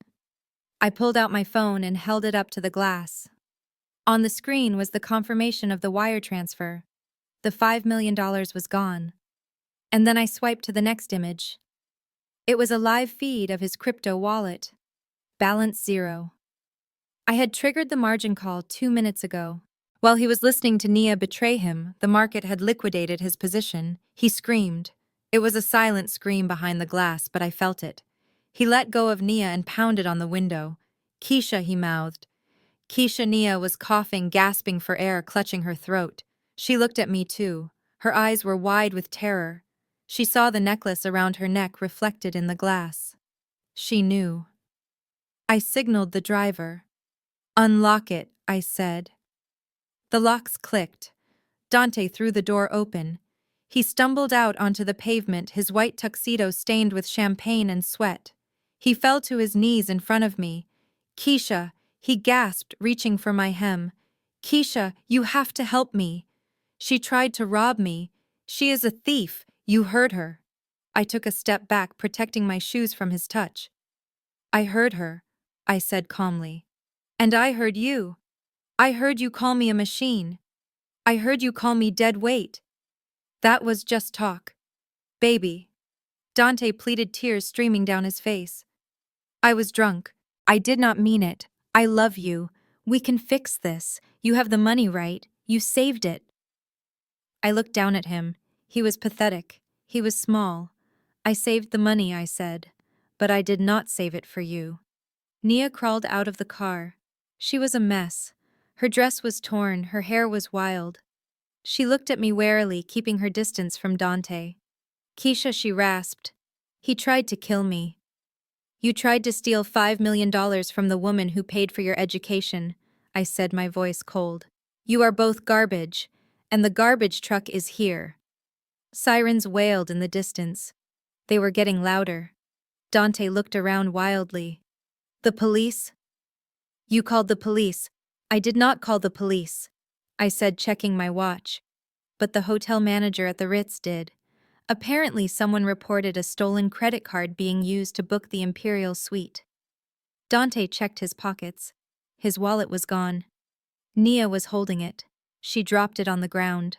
I pulled out my phone and held it up to the glass. On the screen was the confirmation of the wire transfer. The $5 million was gone. And then I swiped to the next image. It was a live feed of his crypto wallet. Balance 0. I had triggered the margin call 2 minutes ago. While he was listening to Nia betray him, the market had liquidated his position. He screamed. It was a silent scream behind the glass, but I felt it. He let go of Nia and pounded on the window. Keisha, he mouthed. Keisha. Nia was coughing, gasping for air, clutching her throat. She looked at me too. Her eyes were wide with terror. She saw the necklace around her neck reflected in the glass. She knew. I signaled the driver. "Unlock it," I said. The locks clicked. Dante threw the door open. He stumbled out onto the pavement, his white tuxedo stained with champagne and sweat. He fell to his knees in front of me. "Keisha," he gasped, reaching for my hem. "Keisha, you have to help me. She tried to rob me. She is a thief. You heard her." I took a step back, protecting my shoes from his touch. "I heard her," I said calmly. "And I heard you. I heard you call me a machine. I heard you call me dead weight." "That was just talk. Baby." Dante pleaded, tears streaming down his face. "I was drunk. I did not mean it. I love you. We can fix this. You have the money, right? You saved it." I looked down at him. He was pathetic. He was small. "I saved the money," I said. "But I did not save it for you." Nia crawled out of the car. She was a mess. Her dress was torn, her hair was wild. She looked at me warily, keeping her distance from Dante. "Keisha," she rasped. "He tried to kill me. You tried to steal $5 million from the woman who paid for your education," I said, my voice cold. "You are both garbage, and the garbage truck is here." Sirens wailed in the distance. They were getting louder. Dante looked around wildly. "The police?" "You called the police." "I did not call the police," I said, checking my watch. "But the hotel manager at the Ritz did. Apparently someone reported a stolen credit card being used to book the Imperial Suite." Dante checked his pockets. His wallet was gone. Nia was holding it. She dropped it on the ground.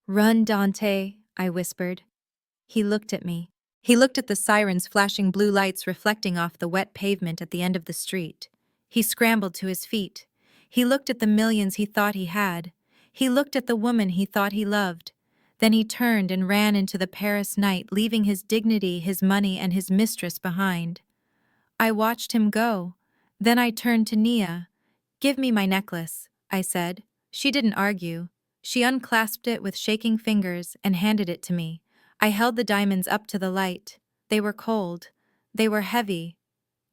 "Run, Dante," I whispered. He looked at me. He looked at the sirens flashing blue lights reflecting off the wet pavement at the end of the street. He scrambled to his feet. He looked at the millions he thought he had. He looked at the woman he thought he loved. Then he turned and ran into the Paris night, leaving his dignity, his money, and his mistress behind. I watched him go. Then I turned to Nia. "Give me my necklace," I said. She didn't argue. She unclasped it with shaking fingers and handed it to me. I held the diamonds up to the light. They were cold. They were heavy.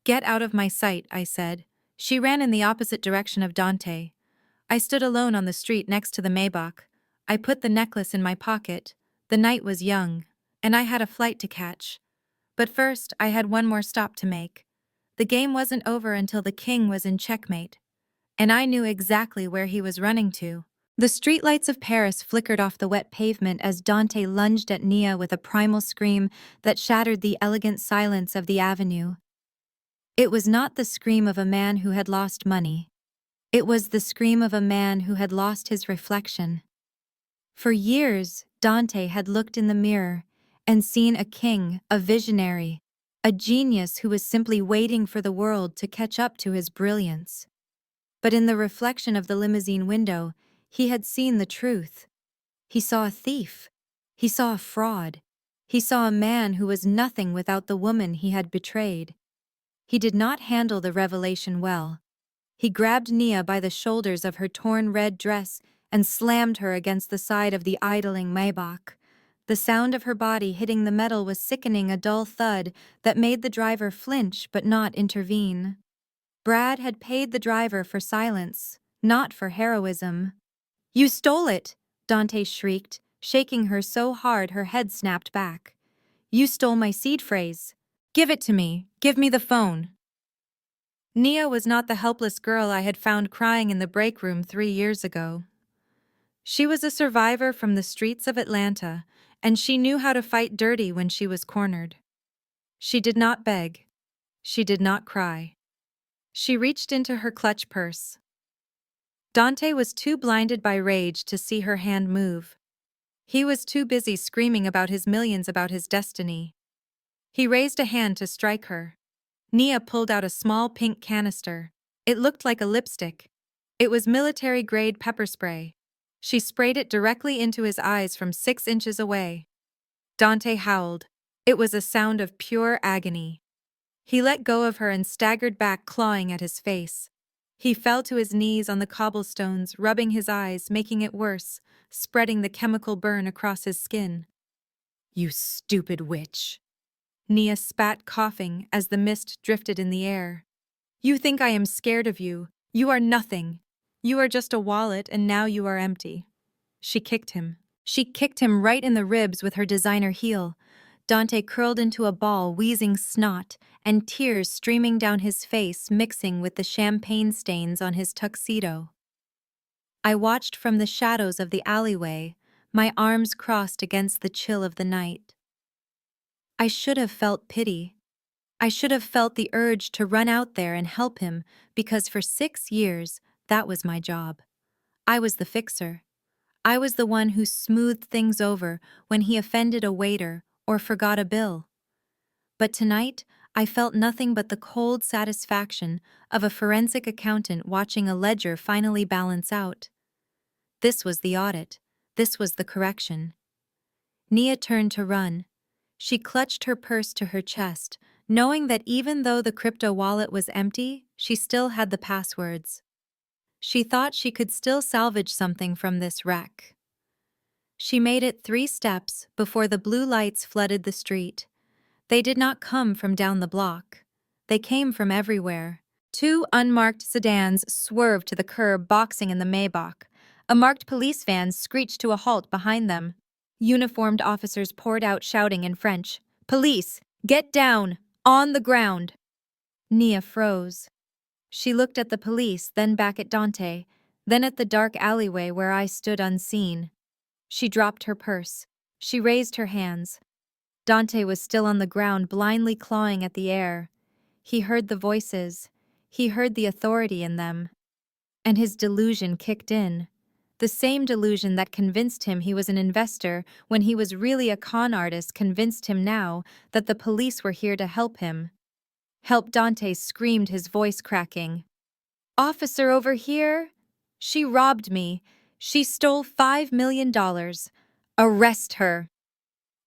"Get out of my sight," I said. She ran in the opposite direction of Dante. I stood alone on the street next to the Maybach. I put the necklace in my pocket. The night was young, and I had a flight to catch. But first, I had one more stop to make. The game wasn't over until the king was in checkmate, and I knew exactly where he was running to. The streetlights of Paris flickered off the wet pavement as Dante lunged at Nia with a primal scream that shattered the elegant silence of the avenue. It was not the scream of a man who had lost money. It was the scream of a man who had lost his reflection. For years, Dante had looked in the mirror and seen a king, a visionary, a genius who was simply waiting for the world to catch up to his brilliance. But in the reflection of the limousine window, he had seen the truth. He saw a thief. He saw a fraud. He saw a man who was nothing without the woman he had betrayed. He did not handle the revelation well. He grabbed Nia by the shoulders of her torn red dress and slammed her against the side of the idling Maybach. The sound of her body hitting the metal was sickening, a dull thud that made the driver flinch but not intervene. Brad had paid the driver for silence, not for heroism. "You stole it!" Dante shrieked, shaking her so hard her head snapped back. "You stole my seed phrase. Give it to me. Give me the phone." Nia was not the helpless girl I had found crying in the break room 3 years ago. She was a survivor from the streets of Atlanta, and she knew how to fight dirty when she was cornered. She did not beg. She did not cry. She reached into her clutch purse. Dante was too blinded by rage to see her hand move. He was too busy screaming about his millions, about his destiny. He raised a hand to strike her. Nia pulled out a small pink canister. It looked like a lipstick. It was military-grade pepper spray. She sprayed it directly into his eyes from 6 inches away. Dante howled. It was a sound of pure agony. He let go of her and staggered back, clawing at his face. He fell to his knees on the cobblestones, rubbing his eyes, making it worse, spreading the chemical burn across his skin. "You stupid witch!" Nia spat, coughing, as the mist drifted in the air. "You think I am scared of you. You are nothing. You are just a wallet, and now you are empty." She kicked him. She kicked him right in the ribs with her designer heel. Dante curled into a ball, wheezing snot, and tears streaming down his face, mixing with the champagne stains on his tuxedo. I watched from the shadows of the alleyway, my arms crossed against the chill of the night. I should have felt pity. I should have felt the urge to run out there and help him, because for 6 years, that was my job. I was the fixer. I was the one who smoothed things over when he offended a waiter or forgot a bill. But tonight, I felt nothing but the cold satisfaction of a forensic accountant watching a ledger finally balance out. This was the audit. This was the correction. Nia turned to run. She clutched her purse to her chest, knowing that even though the crypto wallet was empty, she still had the passwords. She thought she could still salvage something from this wreck. She made it 3 steps before the blue lights flooded the street. They did not come from down the block. They came from everywhere. 2 unmarked sedans swerved to the curb, boxing in the Maybach. A marked police van screeched to a halt behind them. Uniformed officers poured out, shouting in French, "Police, get down! On the ground!" Nia froze. She looked at the police, then back at Dante, then at the dark alleyway where I stood unseen. She dropped her purse. She raised her hands. Dante was still on the ground, blindly clawing at the air. He heard the voices. He heard the authority in them. And his delusion kicked in. The same delusion that convinced him he was an investor when he was really a con artist convinced him now that the police were here to help him. "Help!" Dante screamed, his voice cracking. "Officer, over here! She robbed me. She stole $5 million. Arrest her!"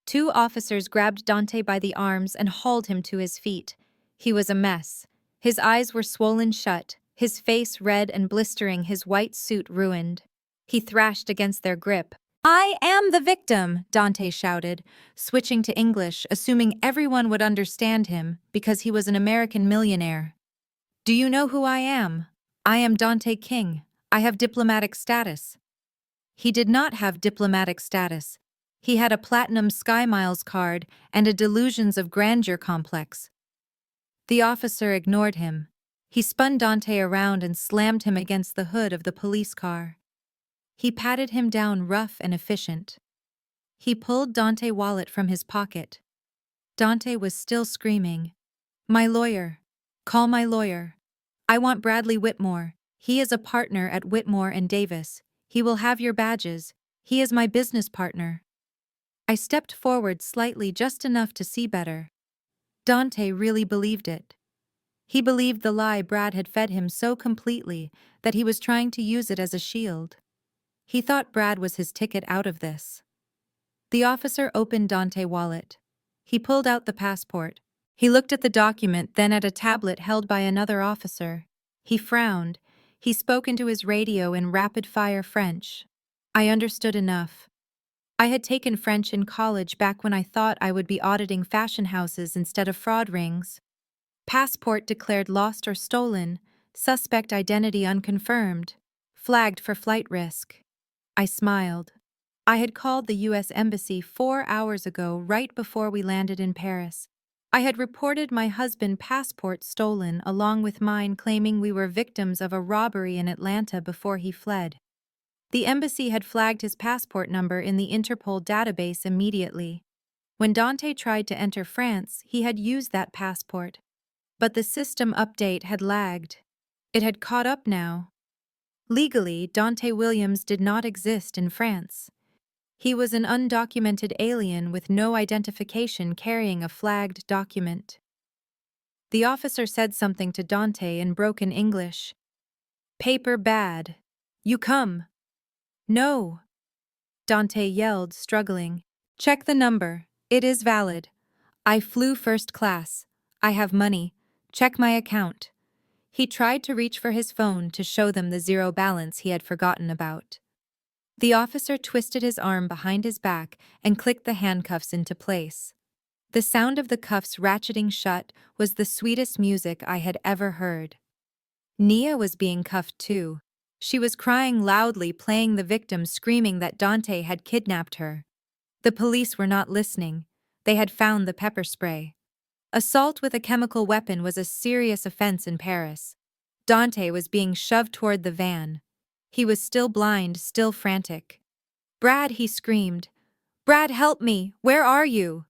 2 officers grabbed Dante by the arms and hauled him to his feet. He was a mess. His eyes were swollen shut, his face red and blistering, his white suit ruined. He thrashed against their grip. "I am the victim," Dante shouted, switching to English, assuming everyone would understand him because he was an American millionaire. "Do you know who I am? I am Dante King. I have diplomatic status." He did not have diplomatic status. He had a platinum Sky Miles card and a delusions of grandeur complex. The officer ignored him. He spun Dante around and slammed him against the hood of the police car. He patted him down, rough and efficient. He pulled Dante's wallet from his pocket. Dante was still screaming, "My lawyer. Call my lawyer. I want Bradley Whitmore. He is a partner at Whitmore and Davis. He will have your badges. He is my business partner." I stepped forward slightly, just enough to see better. Dante really believed it. He believed the lie Brad had fed him so completely that he was trying to use it as a shield. He thought Brad was his ticket out of this. The officer opened Dante's wallet. He pulled out the passport. He looked at the document, then at a tablet held by another officer. He frowned. He spoke into his radio in rapid-fire French. I understood enough. I had taken French in college back when I thought I would be auditing fashion houses instead of fraud rings. Passport declared lost or stolen. Suspect identity unconfirmed. Flagged for flight risk. I smiled. I had called the U.S. Embassy 4 hours ago, right before we landed in Paris. I had reported my husband's passport stolen along with mine, claiming we were victims of a robbery in Atlanta before he fled. The embassy had flagged his passport number in the Interpol database immediately. When Dante tried to enter France, he had used that passport. But the system update had lagged. It had caught up now. Legally, Dante Williams did not exist in France. He was an undocumented alien with no identification carrying a flagged document. The officer said something to Dante in broken English. Paper bad. You come. No. Dante yelled, struggling. Check the number. It is valid. I flew first class. I have money. Check my account. He tried to reach for his phone to show them the zero balance he had forgotten about. The officer twisted his arm behind his back and clicked the handcuffs into place. The sound of the cuffs ratcheting shut was the sweetest music I had ever heard. Nia was being cuffed too. She was crying loudly, playing the victim, screaming that Dante had kidnapped her. The police were not listening. They had found the pepper spray. Assault with a chemical weapon was a serious offense in Paris. Dante was being shoved toward the van. He was still blind, still frantic. Brad, he screamed. Brad, help me! Where are you?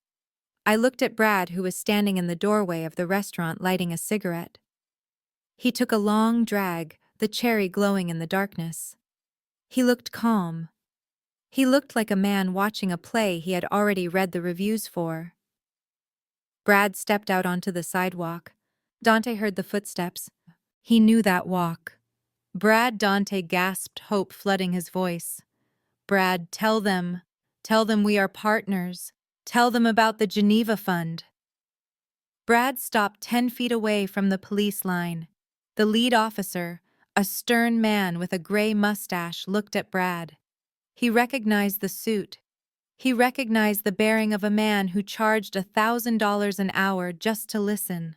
I looked at Brad, who was standing in the doorway of the restaurant lighting a cigarette. He took a long drag, the cherry glowing in the darkness. He looked calm. He looked like a man watching a play he had already read the reviews for. Brad stepped out onto the sidewalk. Dante heard the footsteps. He knew that walk. Brad, Dante gasped, hope flooding his voice. Brad, tell them we are partners. Tell them about the Geneva Fund. Brad stopped 10 feet away from the police line. The lead officer, a stern man with a gray mustache, looked at Brad. He recognized the suit. He recognized the bearing of a man who charged $1,000 an hour just to listen.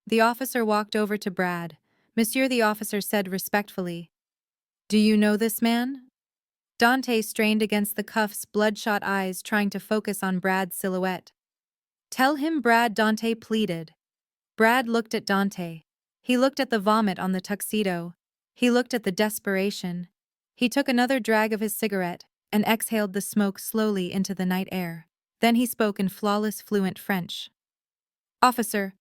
The officer walked over to Brad. Monsieur, the officer said respectfully. Do you know this man? Dante strained against the cuffs, bloodshot eyes trying to focus on Brad's silhouette. Tell him, Brad, Dante pleaded. Brad looked at Dante. He looked at the vomit on the tuxedo. He looked at the desperation. He took another drag of his cigarette and exhaled the smoke slowly into the night air. Then he spoke in flawless, fluent French. Officer,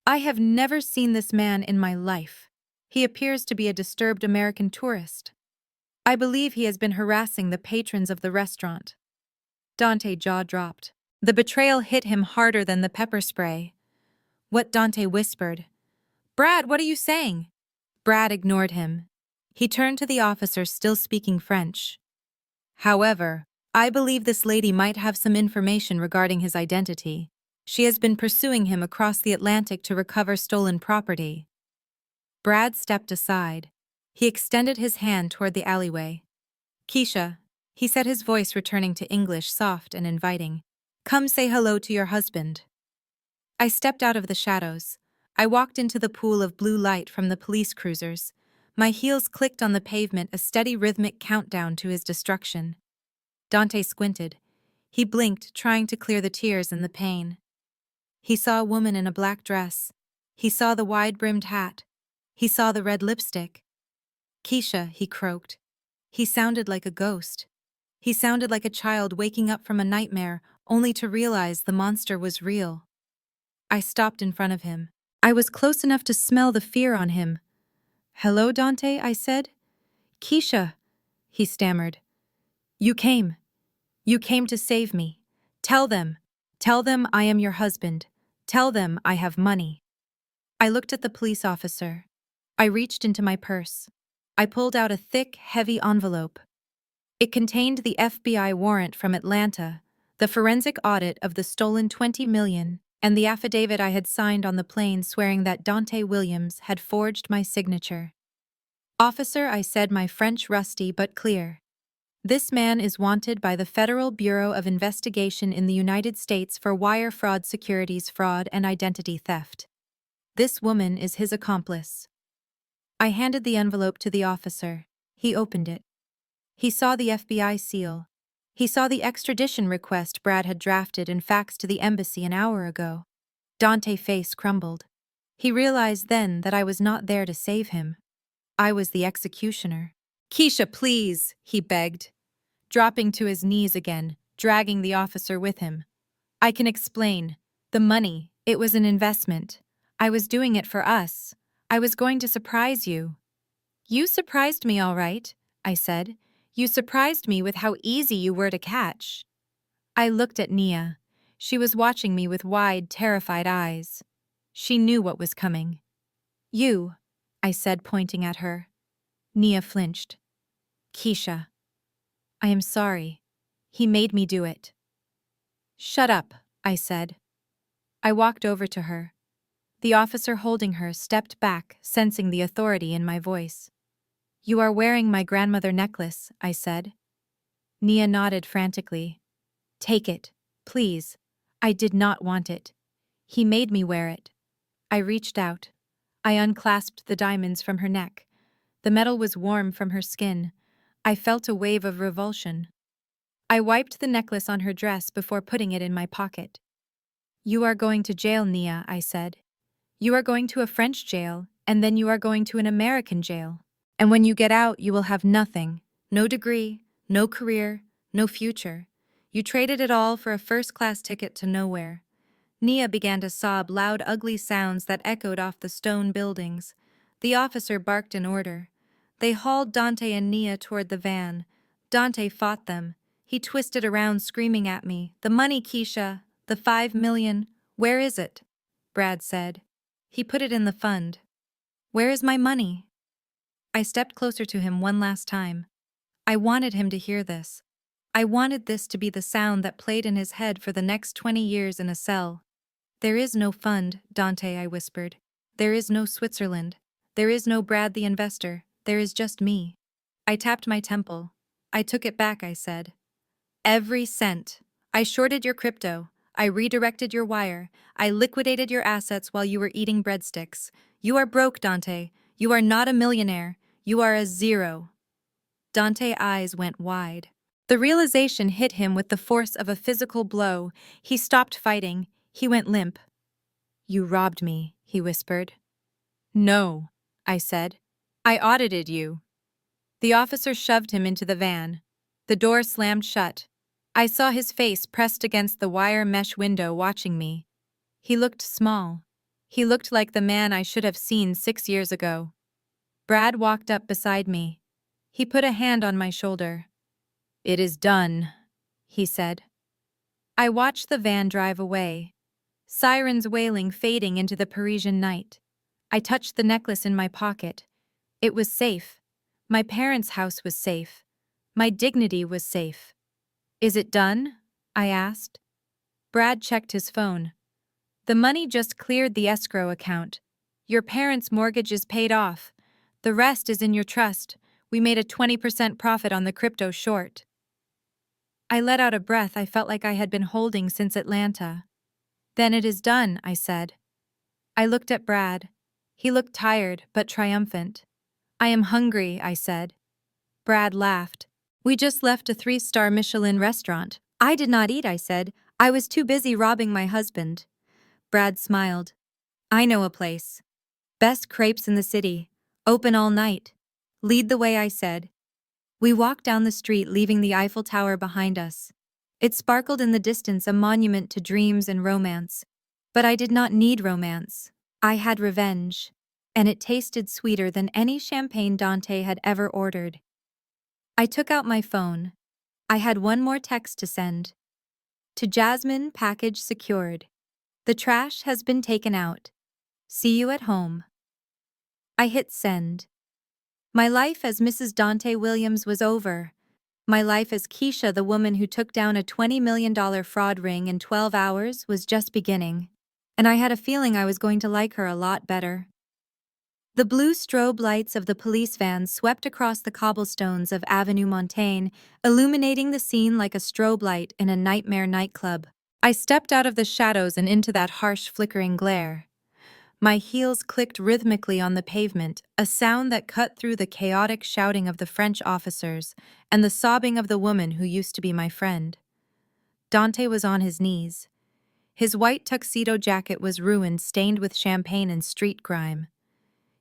I have never seen this man in my life. He appears to be a disturbed American tourist. I believe he has been harassing the patrons of the restaurant. Dante's jaw dropped. The betrayal hit him harder than the pepper spray. What? Dante whispered. Brad, what are you saying? Brad ignored him. He turned to the officer, still speaking French. However, I believe this lady might have some information regarding his identity. She has been pursuing him across the Atlantic to recover stolen property. Brad stepped aside. He extended his hand toward the alleyway. Keisha, he said, his voice returning to English, soft and inviting. Come say hello to your husband. I stepped out of the shadows. I walked into the pool of blue light from the police cruisers. My heels clicked on the pavement, a steady rhythmic countdown to his destruction. Dante squinted. He blinked, trying to clear the tears and the pain. He saw a woman in a black dress. He saw the wide-brimmed hat. He saw the red lipstick. Keisha, he croaked. He sounded like a ghost. He sounded like a child waking up from a nightmare, only to realize the monster was real. I stopped in front of him. I was close enough to smell the fear on him. Hello, Dante, I said. Keisha, he stammered. You came to save me. Tell them I am your husband. Tell them I have money. I looked at the police officer. I reached into my purse. I pulled out a thick, heavy envelope. It contained the FBI warrant from Atlanta, the forensic audit of the stolen $20 million, and the affidavit I had signed on the plane swearing that Dante Williams had forged my signature. Officer, I said, my French rusty but clear. This man is wanted by the Federal Bureau of Investigation in the United States for wire fraud, securities fraud, and identity theft. This woman is his accomplice. I handed the envelope to the officer. He opened it. He saw the FBI seal. He saw the extradition request Brad had drafted and faxed to the embassy an hour ago. Dante's face crumbled. He realized then that I was not there to save him. I was the executioner. Keisha, please, he begged, dropping to his knees again, dragging the officer with him. I can explain. The money, it was an investment. I was doing it for us. I was going to surprise you. You surprised me all right, I said. You surprised me with how easy you were to catch. I looked at Nia. She was watching me with wide, terrified eyes. She knew what was coming. You, I said, pointing at her. Nia flinched. Keisha. I am sorry. He made me do it. Shut up, I said. I walked over to her. The officer holding her stepped back, sensing the authority in my voice. You are wearing my grandmother necklace, I said. Nia nodded frantically. Take it, please. I did not want it. He made me wear it. I reached out. I unclasped the diamonds from her neck. The metal was warm from her skin. I felt a wave of revulsion. I wiped the necklace on her dress before putting it in my pocket. You are going to jail, Nia, I said. You are going to a French jail, and then you are going to an American jail. And when you get out, you will have nothing. No degree, no career, no future. You traded it all for a first-class ticket to nowhere. Nia began to sob loud, ugly sounds that echoed off the stone buildings. The officer barked an order. They hauled Dante and Nia toward the van. Dante fought them. He twisted around, screaming at me, "The money, Keisha! The 5 million! Where is it?" Brad said. He put it in the fund. Where is my money? I stepped closer to him one last time. I wanted him to hear this. I wanted this to be the sound that played in his head for the next 20 years in a cell. There is no fund, Dante, I whispered. There is no Switzerland. There is no Brad the investor. There is just me. I tapped my temple. I took it back, I said. Every cent. I shorted your crypto. I redirected your wire. I liquidated your assets while you were eating breadsticks. You are broke, Dante. You are not a millionaire. You are a zero. Dante's eyes went wide. The realization hit him with the force of a physical blow. He stopped fighting. He went limp. You robbed me, he whispered. No, I said. I audited you. The officer shoved him into the van. The door slammed shut. I saw his face pressed against the wire mesh window watching me. He looked small. He looked like the man I should have seen 6 years ago. Brad walked up beside me. He put a hand on my shoulder. It is done, he said. I watched the van drive away. Sirens wailing fading into the Parisian night. I touched the necklace in my pocket. It was safe. My parents' house was safe. My dignity was safe. Is it done? I asked. Brad checked his phone. The money just cleared the escrow account. Your parents' mortgage is paid off. The rest is in your trust. We made a 20% profit on the crypto short. I let out a breath I felt like I had been holding since Atlanta. Then it is done, I said. I looked at Brad. He looked tired, but triumphant. I am hungry, I said. Brad laughed. We just left a 3-star Michelin restaurant. I did not eat, I said. I was too busy robbing my husband. Brad smiled. I know a place. Best crepes in the city. Open all night. Lead the way, I said. We walked down the street, leaving the Eiffel Tower behind us. It sparkled in the distance, a monument to dreams and romance. But I did not need romance. I had revenge. And it tasted sweeter than any champagne Dante had ever ordered. I took out my phone. I had one more text to send. To Jasmine, package secured. The trash has been taken out. See you at home. I hit send. My life as Mrs. Dante Williams was over. My life as Keisha, the woman who took down a $20 million fraud ring in 12 hours, was just beginning. And I had a feeling I was going to like her a lot better. The blue strobe lights of the police van swept across the cobblestones of Avenue Montaigne, illuminating the scene like a strobe light in a nightmare nightclub. I stepped out of the shadows and into that harsh, flickering glare. My heels clicked rhythmically on the pavement, a sound that cut through the chaotic shouting of the French officers and the sobbing of the woman who used to be my friend. Dante was on his knees. His white tuxedo jacket was ruined, stained with champagne and street grime.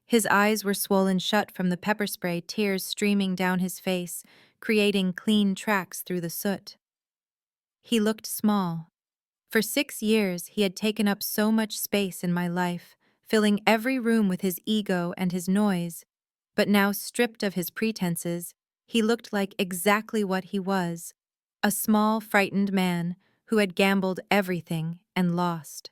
His eyes were swollen shut from the pepper spray, tears streaming down his face, creating clean tracks through the soot. He looked small. For 6 years, he had taken up so much space in my life, filling every room with his ego and his noise. But now, stripped of his pretenses, he looked like exactly what he was, a small, frightened man who had gambled everything and lost.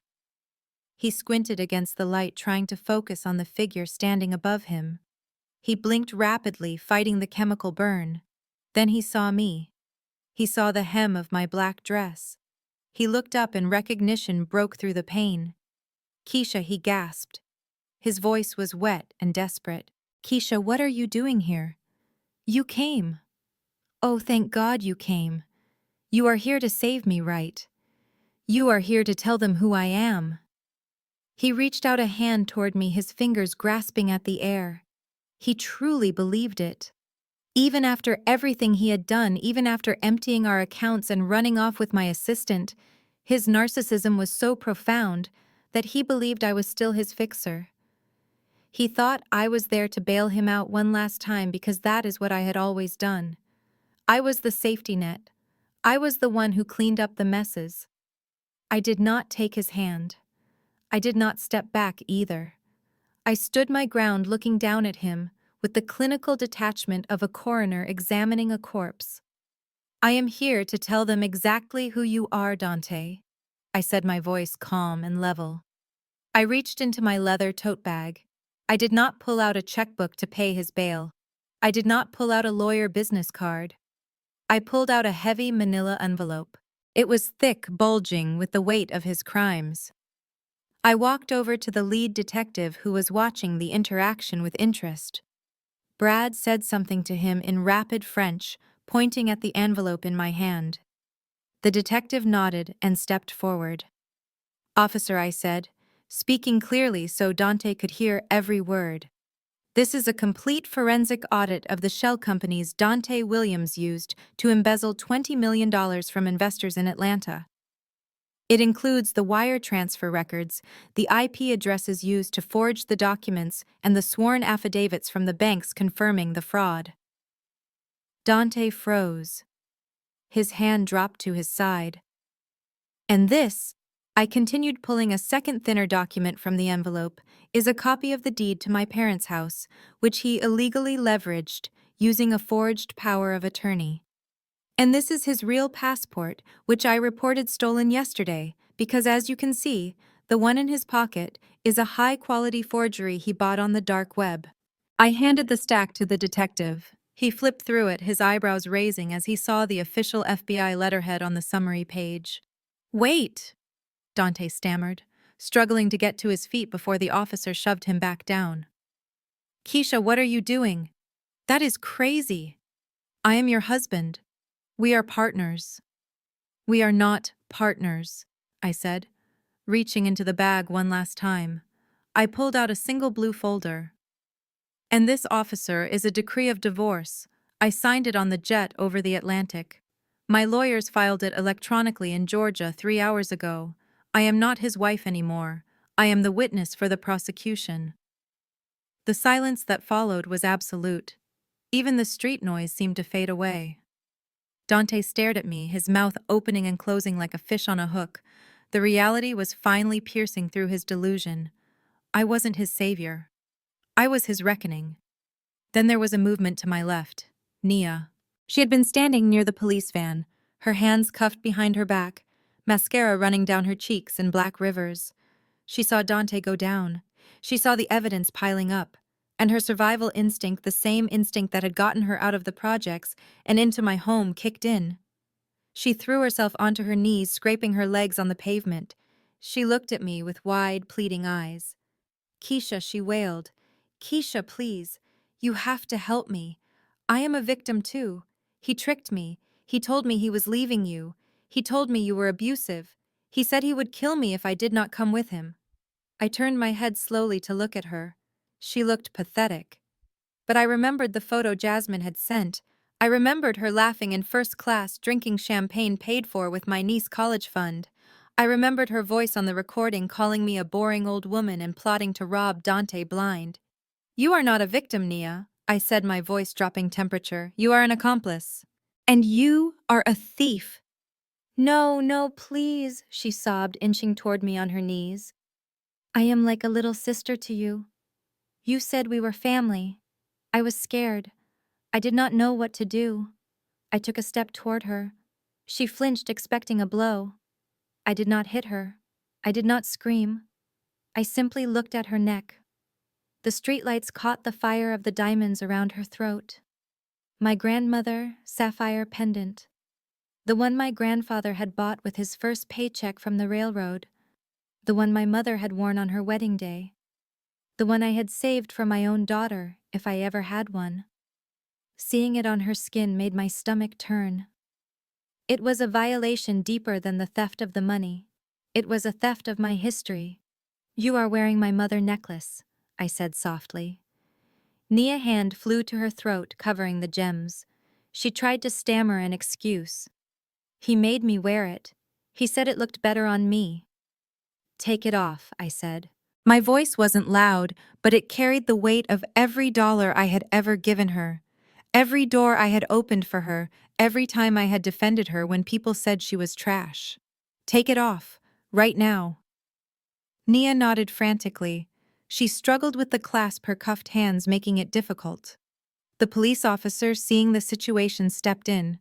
He squinted against the light, trying to focus on the figure standing above him. He blinked rapidly, fighting the chemical burn. Then he saw me. He saw the hem of my black dress. He looked up and recognition broke through the pain. "Keisha," he gasped. His voice was wet and desperate. "Keisha, what are you doing here? You came. Oh, thank God you came. You are here to save me, right? You are here to tell them who I am." He reached out a hand toward me, his fingers grasping at the air. He truly believed it. Even after everything he had done, even after emptying our accounts and running off with my assistant, his narcissism was so profound that he believed I was still his fixer. He thought I was there to bail him out one last time because that is what I had always done. I was the safety net. I was the one who cleaned up the messes. I did not take his hand. I did not step back either. I stood my ground, looking down at him with the clinical detachment of a coroner examining a corpse. "I am here to tell them exactly who you are, Dante," I said, my voice calm and level. I reached into my leather tote bag. I did not pull out a checkbook to pay his bail. I did not pull out a lawyer business card. I pulled out a heavy manila envelope. It was thick, bulging with the weight of his crimes. I walked over to the lead detective, who was watching the interaction with interest. Brad said something to him in rapid French, pointing at the envelope in my hand. The detective nodded and stepped forward. "Officer," I said, speaking clearly so Dante could hear every word, "this is a complete forensic audit of the shell companies Dante Williams used to embezzle $20 million from investors in Atlanta. It includes the wire transfer records, the IP addresses used to forge the documents, and the sworn affidavits from the banks confirming the fraud." Dante froze. His hand dropped to his side. "And this," I continued, pulling a second thinner document from the envelope, "is a copy of the deed to my parents' house, which he illegally leveraged using a forged power of attorney. And this is his real passport, which I reported stolen yesterday, because as you can see, the one in his pocket is a high-quality forgery he bought on the dark web." I handed the stack to the detective. He flipped through it, his eyebrows raising as he saw the official FBI letterhead on the summary page. "Wait," Dante stammered, struggling to get to his feet before the officer shoved him back down. "Keisha, what are you doing? That is crazy. I am your husband. We are partners." "We are not partners," I said, reaching into the bag one last time. I pulled out a single blue folder. "And this, officer, is a decree of divorce. I signed it on the jet over the Atlantic. My lawyers filed it electronically in Georgia 3 hours ago. I am not his wife anymore. I am the witness for the prosecution." The silence that followed was absolute. Even the street noise seemed to fade away. Dante stared at me, his mouth opening and closing like a fish on a hook. The reality was finally piercing through his delusion. I wasn't his savior. I was his reckoning. Then there was a movement to my left. Nia. She had been standing near the police van, her hands cuffed behind her back, mascara running down her cheeks in black rivers. She saw Dante go down. She saw the evidence piling up, and her survival instinct, the same instinct that had gotten her out of the projects and into my home, kicked in. She threw herself onto her knees, scraping her legs on the pavement. She looked at me with wide, pleading eyes. "Keisha," she wailed. "Keisha, please. You have to help me. I am a victim too. He tricked me. He told me he was leaving you. He told me you were abusive. He said he would kill me if I did not come with him." I turned my head slowly to look at her. She looked pathetic. But I remembered the photo Jasmine had sent. I remembered her laughing in first class, drinking champagne paid for with my niece's college fund. I remembered her voice on the recording calling me a boring old woman and plotting to rob Dante blind. "You are not a victim, Nia," I said, my voice dropping temperature. "You are an accomplice. And you are a thief." "No, no, please," she sobbed, inching toward me on her knees. "I am like a little sister to you. You said we were family. I was scared. I did not know what to do. I took a step toward her. She flinched, expecting a blow. I did not hit her. I did not scream. I simply looked at her neck. The streetlights caught the fire of the diamonds around her throat. My grandmother, sapphire pendant. The one my grandfather had bought with his first paycheck from the railroad. The one my mother had worn on her wedding day. The one I had saved for my own daughter, if I ever had one. Seeing it on her skin made my stomach turn. It was a violation deeper than the theft of the money. It was a theft of my history. "You are wearing my mother necklace," I said softly. Nia's hand flew to her throat, covering the gems. She tried to stammer an excuse. "He made me wear it. He said it looked better on me." "Take it off," I said. My voice wasn't loud, but it carried the weight of every dollar I had ever given her. Every door I had opened for her, every time I had defended her when people said she was trash. "Take it off, right now." Nia nodded frantically. She struggled with the clasp her cuffed hands, making it difficult. The police officer, seeing the situation, stepped in.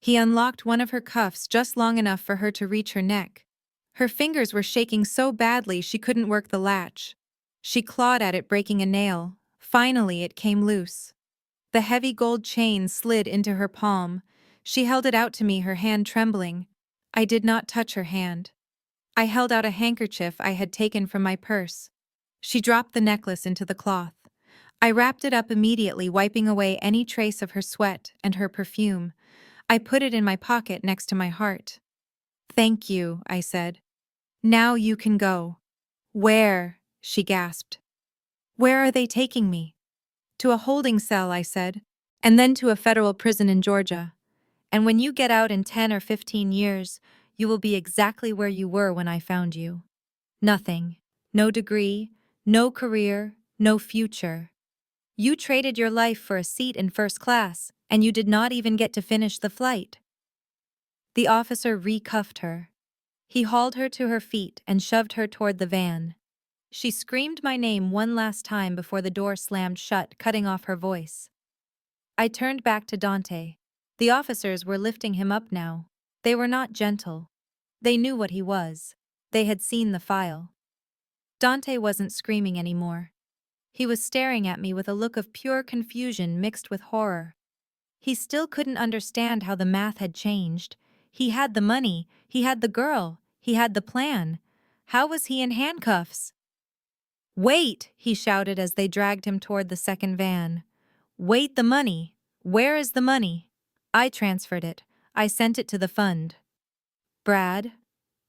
He unlocked one of her cuffs just long enough for her to reach her neck. Her fingers were shaking so badly she couldn't work the latch. She clawed at it, breaking a nail. Finally, it came loose. The heavy gold chain slid into her palm. She held it out to me, her hand trembling. I did not touch her hand. I held out a handkerchief I had taken from my purse. She dropped the necklace into the cloth. I wrapped it up immediately, wiping away any trace of her sweat and her perfume. I put it in my pocket next to my heart. "Thank you," I said. "Now you can go." "Where?" she gasped. "Where are they taking me?" "To a holding cell," I said, "and then to a federal prison in Georgia. And when you get out in 10 or 15 years, you will be exactly where you were when I found you. Nothing. No degree, no career, no future. You traded your life for a seat in first class, and you did not even get to finish the flight." The officer recuffed her. He hauled her to her feet and shoved her toward the van. She screamed my name one last time before the door slammed shut, cutting off her voice. I turned back to Dante. The officers were lifting him up now. They were not gentle. They knew what he was. They had seen the file. Dante wasn't screaming anymore. He was staring at me with a look of pure confusion mixed with horror. He still couldn't understand how the math had changed. He had the money, he had the girl, he had the plan. How was he in handcuffs? "Wait!" he shouted as they dragged him toward the second van. "Wait, the money. Where is the money?" "I transferred it. I sent it to the fund." "Brad?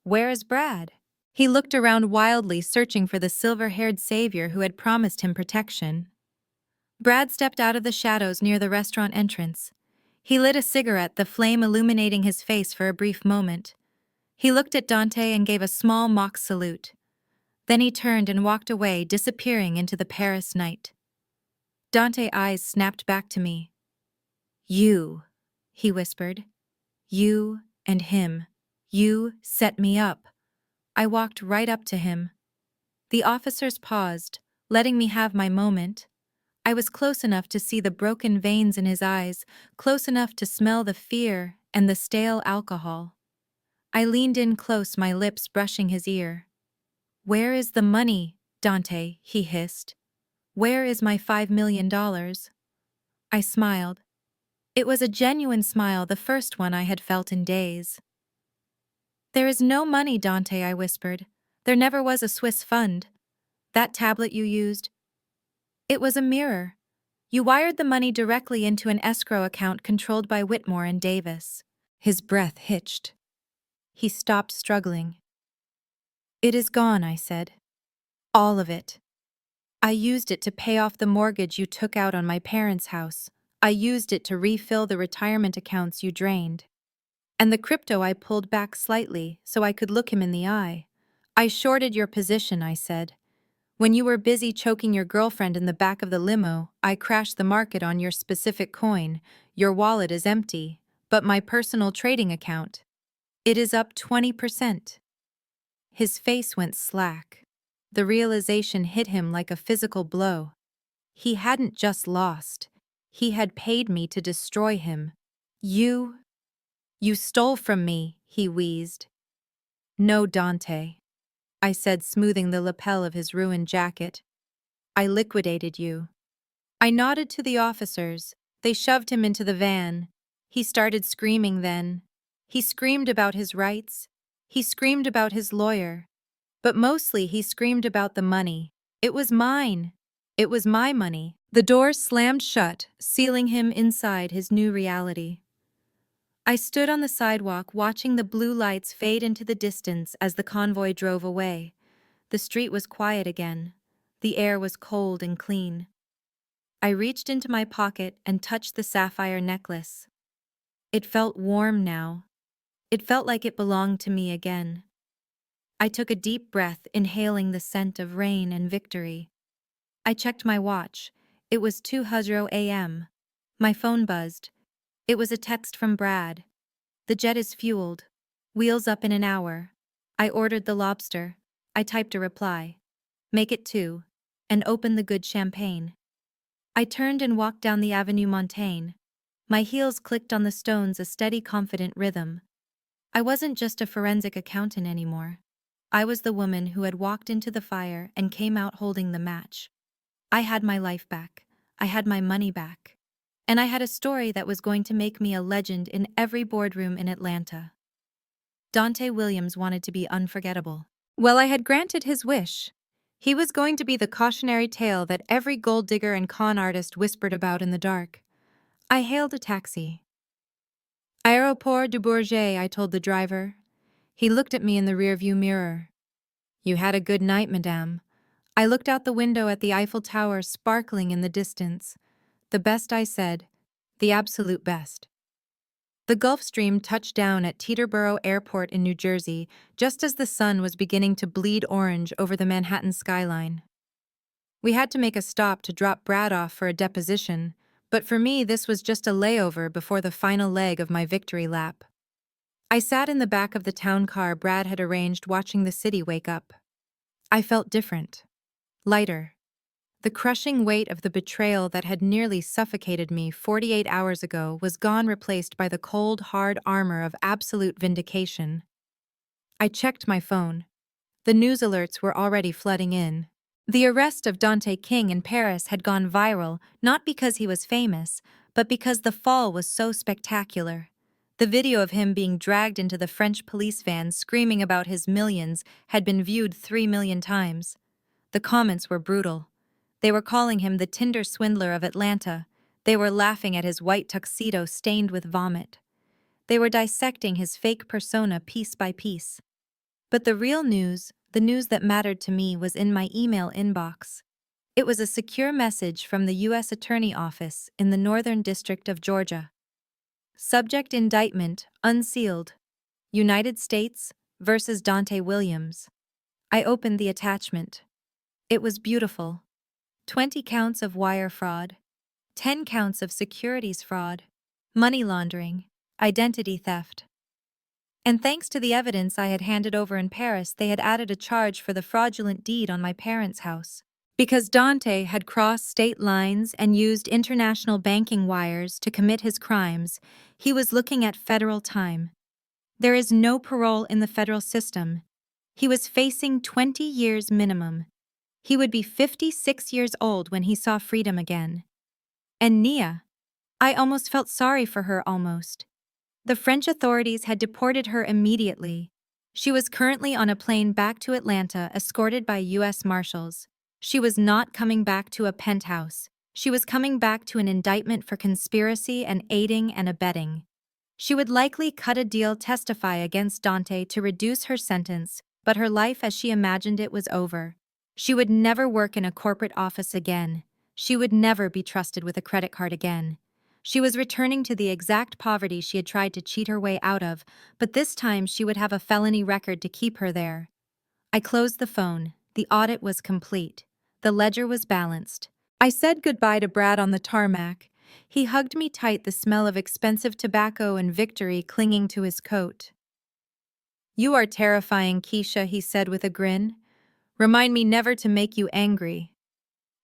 Where is Brad?" He looked around wildly, searching for the silver-haired savior who had promised him protection. Brad stepped out of the shadows near the restaurant entrance. He lit a cigarette, the flame illuminating his face for a brief moment. He looked at Dante and gave a small mock salute. Then he turned and walked away, disappearing into the Paris night. Dante's eyes snapped back to me. "You," he whispered. "You and him. You set me up." I walked right up to him. The officers paused, letting me have my moment. I was close enough to see the broken veins in his eyes, close enough to smell the fear and the stale alcohol. I leaned in close, my lips brushing his ear. "Where is the money, Dante?" he hissed. "Where is my $5 million? I smiled. It was a genuine smile, the first one I had felt in days. "There is no money, Dante," I whispered. "There never was a Swiss fund. That tablet you used, it was a mirror. You wired the money directly into an escrow account controlled by Whitmore and Davis." His breath hitched. He stopped, struggling. "It is gone," I said. "All of it. I used it to pay off the mortgage you took out on my parents' house. I used it to refill the retirement accounts you drained. And the crypto I pulled back slightly so I could look him in the eye. I shorted your position," I said. "When you were busy choking your girlfriend in the back of the limo, I crashed the market on your specific coin. Your wallet is empty, but my personal trading account, it is up 20%. His face went slack. The realization hit him like a physical blow. He hadn't just lost. He had paid me to destroy him. You stole from me," he wheezed. "No, Dante. I said, smoothing the lapel of his ruined jacket. I liquidated you. I nodded to the officers. They shoved him into the van. He started screaming then. He screamed about his rights. He screamed about his lawyer. But mostly he screamed about the money. It was mine. It was my money. The door slammed shut, sealing him inside his new reality. I stood on the sidewalk watching the blue lights fade into the distance as the convoy drove away. The street was quiet again. The air was cold and clean. I reached into my pocket and touched the sapphire necklace. It felt warm now. It felt like it belonged to me again. I took a deep breath, inhaling the scent of rain and victory. I checked my watch. It was 2:00 a.m. My phone buzzed. It was a text from Brad. The jet is fueled. Wheels up in an hour. I ordered the lobster. I typed a reply. Make it 2. And open the good champagne. I turned and walked down the Avenue Montaigne. My heels clicked on the stones, a steady, confident rhythm. I wasn't just a forensic accountant anymore. I was the woman who had walked into the fire and came out holding the match. I had my life back. I had my money back. And I had a story that was going to make me a legend in every boardroom in Atlanta. Dante Williams wanted to be unforgettable. Well, I had granted his wish. He was going to be the cautionary tale that every gold digger and con artist whispered about in the dark. I hailed a taxi. Aéroport du Bourget, I told the driver. He looked at me in the rearview mirror. You had a good night, madame. I looked out the window at the Eiffel Tower sparkling in the distance. The best, I said. The absolute best. The Gulfstream touched down at Teterboro Airport in New Jersey just as the sun was beginning to bleed orange over the Manhattan skyline. We had to make a stop to drop Brad off for a deposition, but for me this was just a layover before the final leg of my victory lap. I sat in the back of the town car Brad had arranged, watching the city wake up. I felt different. Lighter. The crushing weight of the betrayal that had nearly suffocated me 48 hours ago was gone, replaced by the cold, hard armor of absolute vindication. I checked my phone. The news alerts were already flooding in. The arrest of Dante King in Paris had gone viral, not because he was famous, but because the fall was so spectacular. The video of him being dragged into the French police van screaming about his millions had been viewed 3 million times. The comments were brutal. They were calling him the Tinder swindler of Atlanta. They were laughing at his white tuxedo stained with vomit. They were dissecting his fake persona piece by piece. But the real news, the news that mattered to me, was in my email inbox. It was a secure message from the U.S. Attorney Office in the Northern District of Georgia. Subject: indictment, unsealed. United States versus Dante Williams. I opened the attachment. It was beautiful. 20 counts of wire fraud. 10 counts of securities fraud. Money laundering. Identity theft. And thanks to the evidence I had handed over in Paris, they had added a charge for the fraudulent deed on my parents' house. Because Dante had crossed state lines and used international banking wires to commit his crimes, he was looking at federal time. There is no parole in the federal system. He was facing 20 years minimum. He would be 56 years old when he saw freedom again. And Nia, I almost felt sorry for her, almost. The French authorities had deported her immediately. She was currently on a plane back to Atlanta, escorted by U.S. Marshals. She was not coming back to a penthouse. She was coming back to an indictment for conspiracy and aiding and abetting. She would likely cut a deal, testify against Dante to reduce her sentence, but her life as she imagined it was over. She would never work in a corporate office again. She would never be trusted with a credit card again. She was returning to the exact poverty she had tried to cheat her way out of, but this time she would have a felony record to keep her there. I closed the phone. The audit was complete. The ledger was balanced. I said goodbye to Brad on the tarmac. He hugged me tight, the smell of expensive tobacco and victory clinging to his coat. "You are terrifying, Keisha," he said with a grin. "Remind me never to make you angry."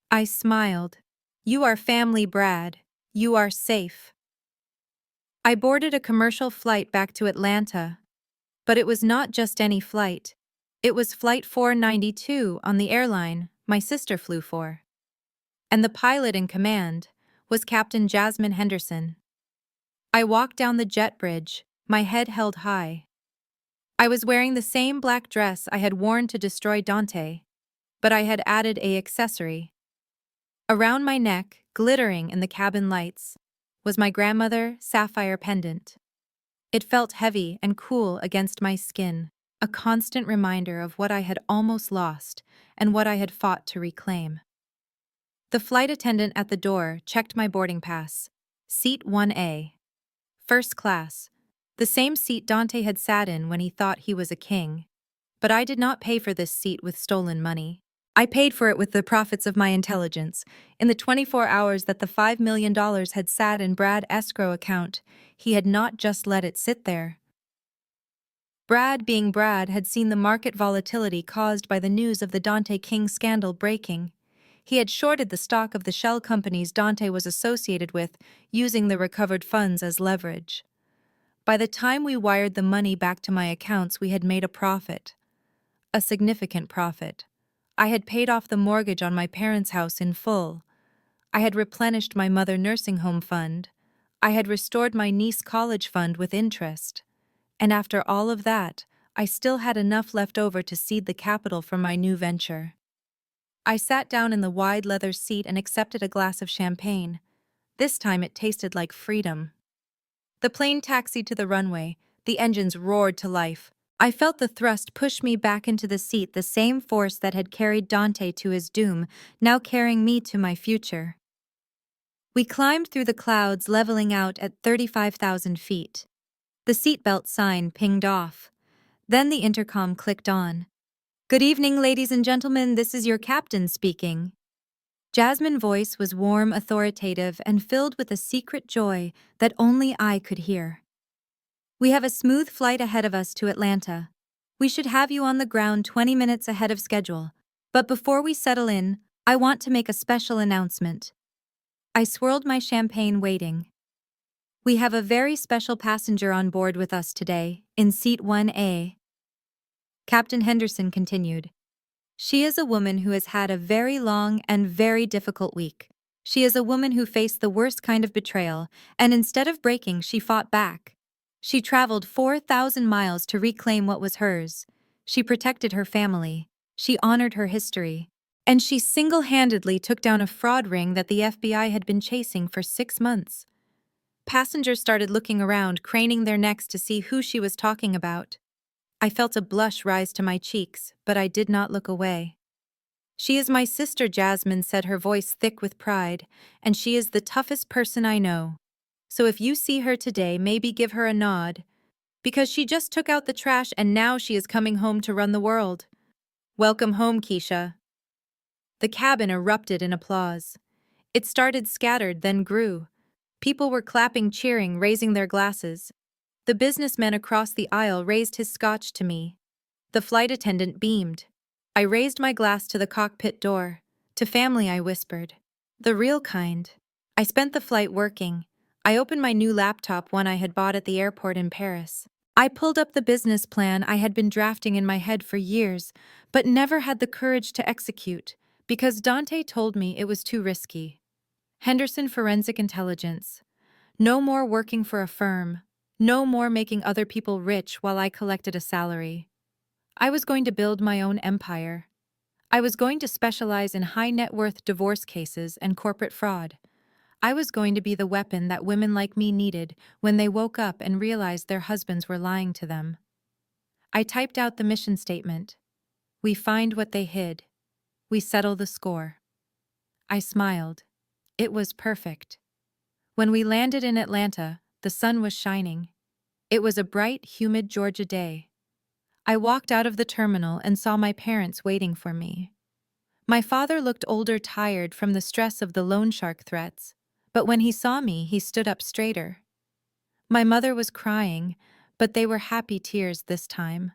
I smiled. "You are family, Brad. You are safe." I boarded a commercial flight back to Atlanta. But it was not just any flight. It was Flight 492 on the airline my sister flew for. And the pilot in command was Captain Jasmine Henderson. I walked down the jet bridge, my head held high. I was wearing the same black dress I had worn to destroy Dante, but I had added a accessory. Around my neck, glittering in the cabin lights, was my grandmother sapphire pendant. It felt heavy and cool against my skin, a constant reminder of what I had almost lost and what I had fought to reclaim. The flight attendant at the door checked my boarding pass. Seat 1A. First class. The same seat Dante had sat in when he thought he was a king. But I did not pay for this seat with stolen money. I paid for it with the profits of my intelligence. In the 24 hours that the $5 million had sat in Brad's escrow account, he had not just let it sit there. Brad, being Brad, had seen the market volatility caused by the news of the Dante King scandal breaking. He had shorted the stock of the shell companies Dante was associated with, using the recovered funds as leverage. By the time we wired the money back to my accounts, we had made a profit. A significant profit. I had paid off the mortgage on my parents' house in full. I had replenished my mother nursing home fund. I had restored my niece college fund with interest. And after all of that, I still had enough left over to seed the capital for my new venture. I sat down in the wide leather seat and accepted a glass of champagne. This time it tasted like freedom. The plane taxied to the runway. The engines roared to life. I felt the thrust push me back into the seat, the same force that had carried Dante to his doom, now carrying me to my future. We climbed through the clouds, leveling out at 35,000 feet. The seatbelt sign pinged off. Then the intercom clicked on. "Good evening, ladies and gentlemen, this is your captain speaking." Jasmine's voice was warm, authoritative, and filled with a secret joy that only I could hear. "We have a smooth flight ahead of us to Atlanta. We should have you on the ground 20 minutes ahead of schedule. But before we settle in, I want to make a special announcement." I swirled my champagne, waiting. "We have a very special passenger on board with us today, in Seat 1A. Captain Henderson continued. "She is a woman who has had a very long and very difficult week. She is a woman who faced the worst kind of betrayal, and instead of breaking, she fought back. She traveled 4,000 miles to reclaim what was hers. She protected her family. She honored her history. And she single-handedly took down a fraud ring that the FBI had been chasing for 6 months." Passengers started looking around, craning their necks to see who she was talking about. I felt a blush rise to my cheeks, but I did not look away. "She is my sister," Jasmine said, her voice thick with pride, "and she is the toughest person I know. So if you see her today, maybe give her a nod, because she just took out the trash and now she is coming home to run the world. Welcome home, Keisha." The cabin erupted in applause. It started scattered, then grew. People were clapping, cheering, raising their glasses. The businessman across the aisle raised his scotch to me. The flight attendant beamed. I raised my glass to the cockpit door. "To family," I whispered. "The real kind." I spent the flight working. I opened my new laptop, one I had bought at the airport in Paris. I pulled up the business plan I had been drafting in my head for years, but never had the courage to execute, because Dante told me it was too risky. Henderson Forensic Intelligence. No more working for a firm. No more making other people rich while I collected a salary. I was going to build my own empire. I was going to specialize in high-net-worth divorce cases and corporate fraud. I was going to be the weapon that women like me needed when they woke up and realized their husbands were lying to them. I typed out the mission statement. We find what they hid. We settle the score. I smiled. It was perfect. When we landed in Atlanta, the sun was shining. It was a bright, humid Georgia day. I walked out of the terminal and saw my parents waiting for me. My father looked older, tired from the stress of the loan shark threats, but when he saw me, he stood up straighter. My mother was crying, but they were happy tears this time.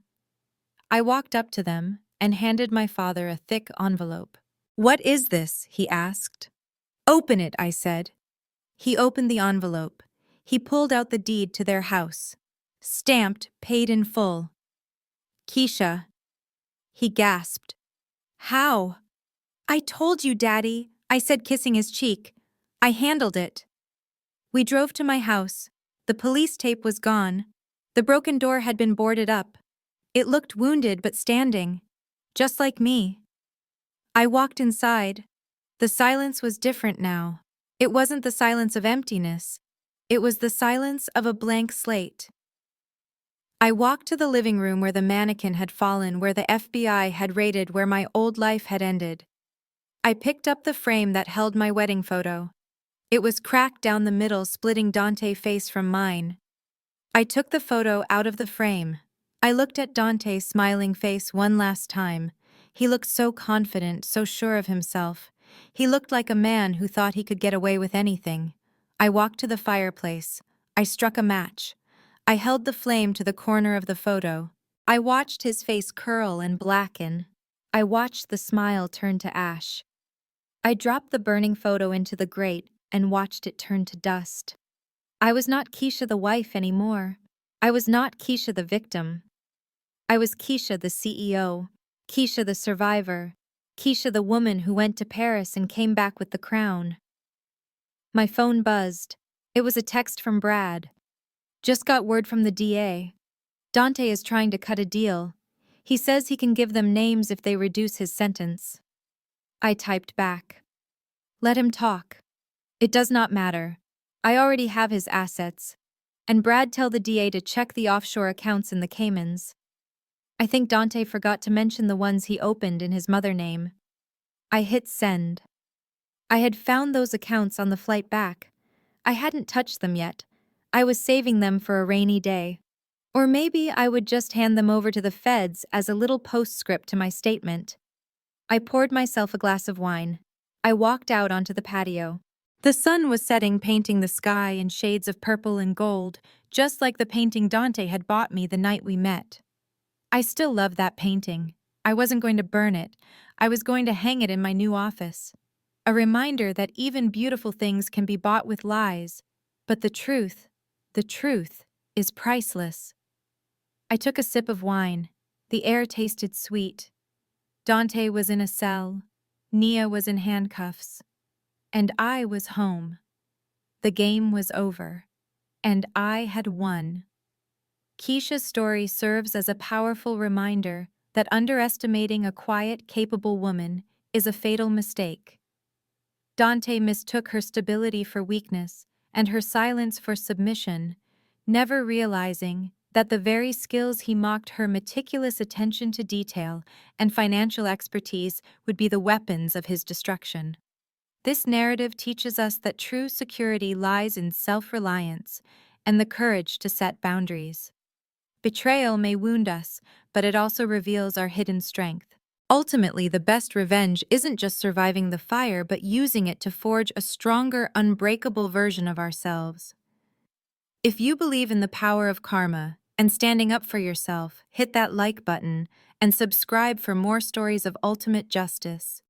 I walked up to them and handed my father a thick envelope. "What is this?" he asked. "Open it," I said. He opened the envelope. He pulled out the deed to their house. Stamped, paid in full. "Keisha." He gasped. How? I told you, Daddy, I said, kissing his cheek. I handled it. We drove to my house. The police tape was gone. The broken door had been boarded up. It looked wounded but standing, just like me. I walked inside. The silence was different now. It wasn't the silence of emptiness. It was the silence of a blank slate. I walked to the living room where the mannequin had fallen, where the FBI had raided, where my old life had ended. I picked up the frame that held my wedding photo. It was cracked down the middle, splitting Dante's face from mine. I took the photo out of the frame. I looked at Dante's smiling face one last time. He looked so confident, so sure of himself. He looked like a man who thought he could get away with anything. I walked to the fireplace. I struck a match. I held the flame to the corner of the photo. I watched his face curl and blacken. I watched the smile turn to ash. I dropped the burning photo into the grate and watched it turn to dust. I was not Keisha the wife anymore. I was not Keisha the victim. I was Keisha the CEO, Keisha the survivor, Keisha the woman who went to Paris and came back with the crown. My phone buzzed. It was a text from Brad. Just got word from the DA. Dante is trying to cut a deal. He says he can give them names if they reduce his sentence. I typed back. Let him talk. It does not matter. I already have his assets. And Brad, tell the DA to check the offshore accounts in the Caymans. I think Dante forgot to mention the ones he opened in his mother name. I hit send. I had found those accounts on the flight back. I hadn't touched them yet. I was saving them for a rainy day. Or maybe I would just hand them over to the feds as a little postscript to my statement. I poured myself a glass of wine. I walked out onto the patio. The sun was setting, painting the sky in shades of purple and gold, just like the painting Dante had bought me the night we met. I still loved that painting. I wasn't going to burn it. I was going to hang it in my new office. A reminder that even beautiful things can be bought with lies. But the truth is priceless. I took a sip of wine. The air tasted sweet. Dante was in a cell. Nia was in handcuffs. And I was home. The game was over. And I had won. Keisha's story serves as a powerful reminder that underestimating a quiet, capable woman is a fatal mistake. Dante mistook her stability for weakness and her silence for submission, never realizing that the very skills he mocked, her meticulous attention to detail and financial expertise, would be the weapons of his destruction. This narrative teaches us that true security lies in self-reliance and the courage to set boundaries. Betrayal may wound us, but it also reveals our hidden strength. Ultimately, the best revenge isn't just surviving the fire, but using it to forge a stronger, unbreakable version of ourselves. If you believe in the power of karma and standing up for yourself, hit that like button and subscribe for more stories of ultimate justice.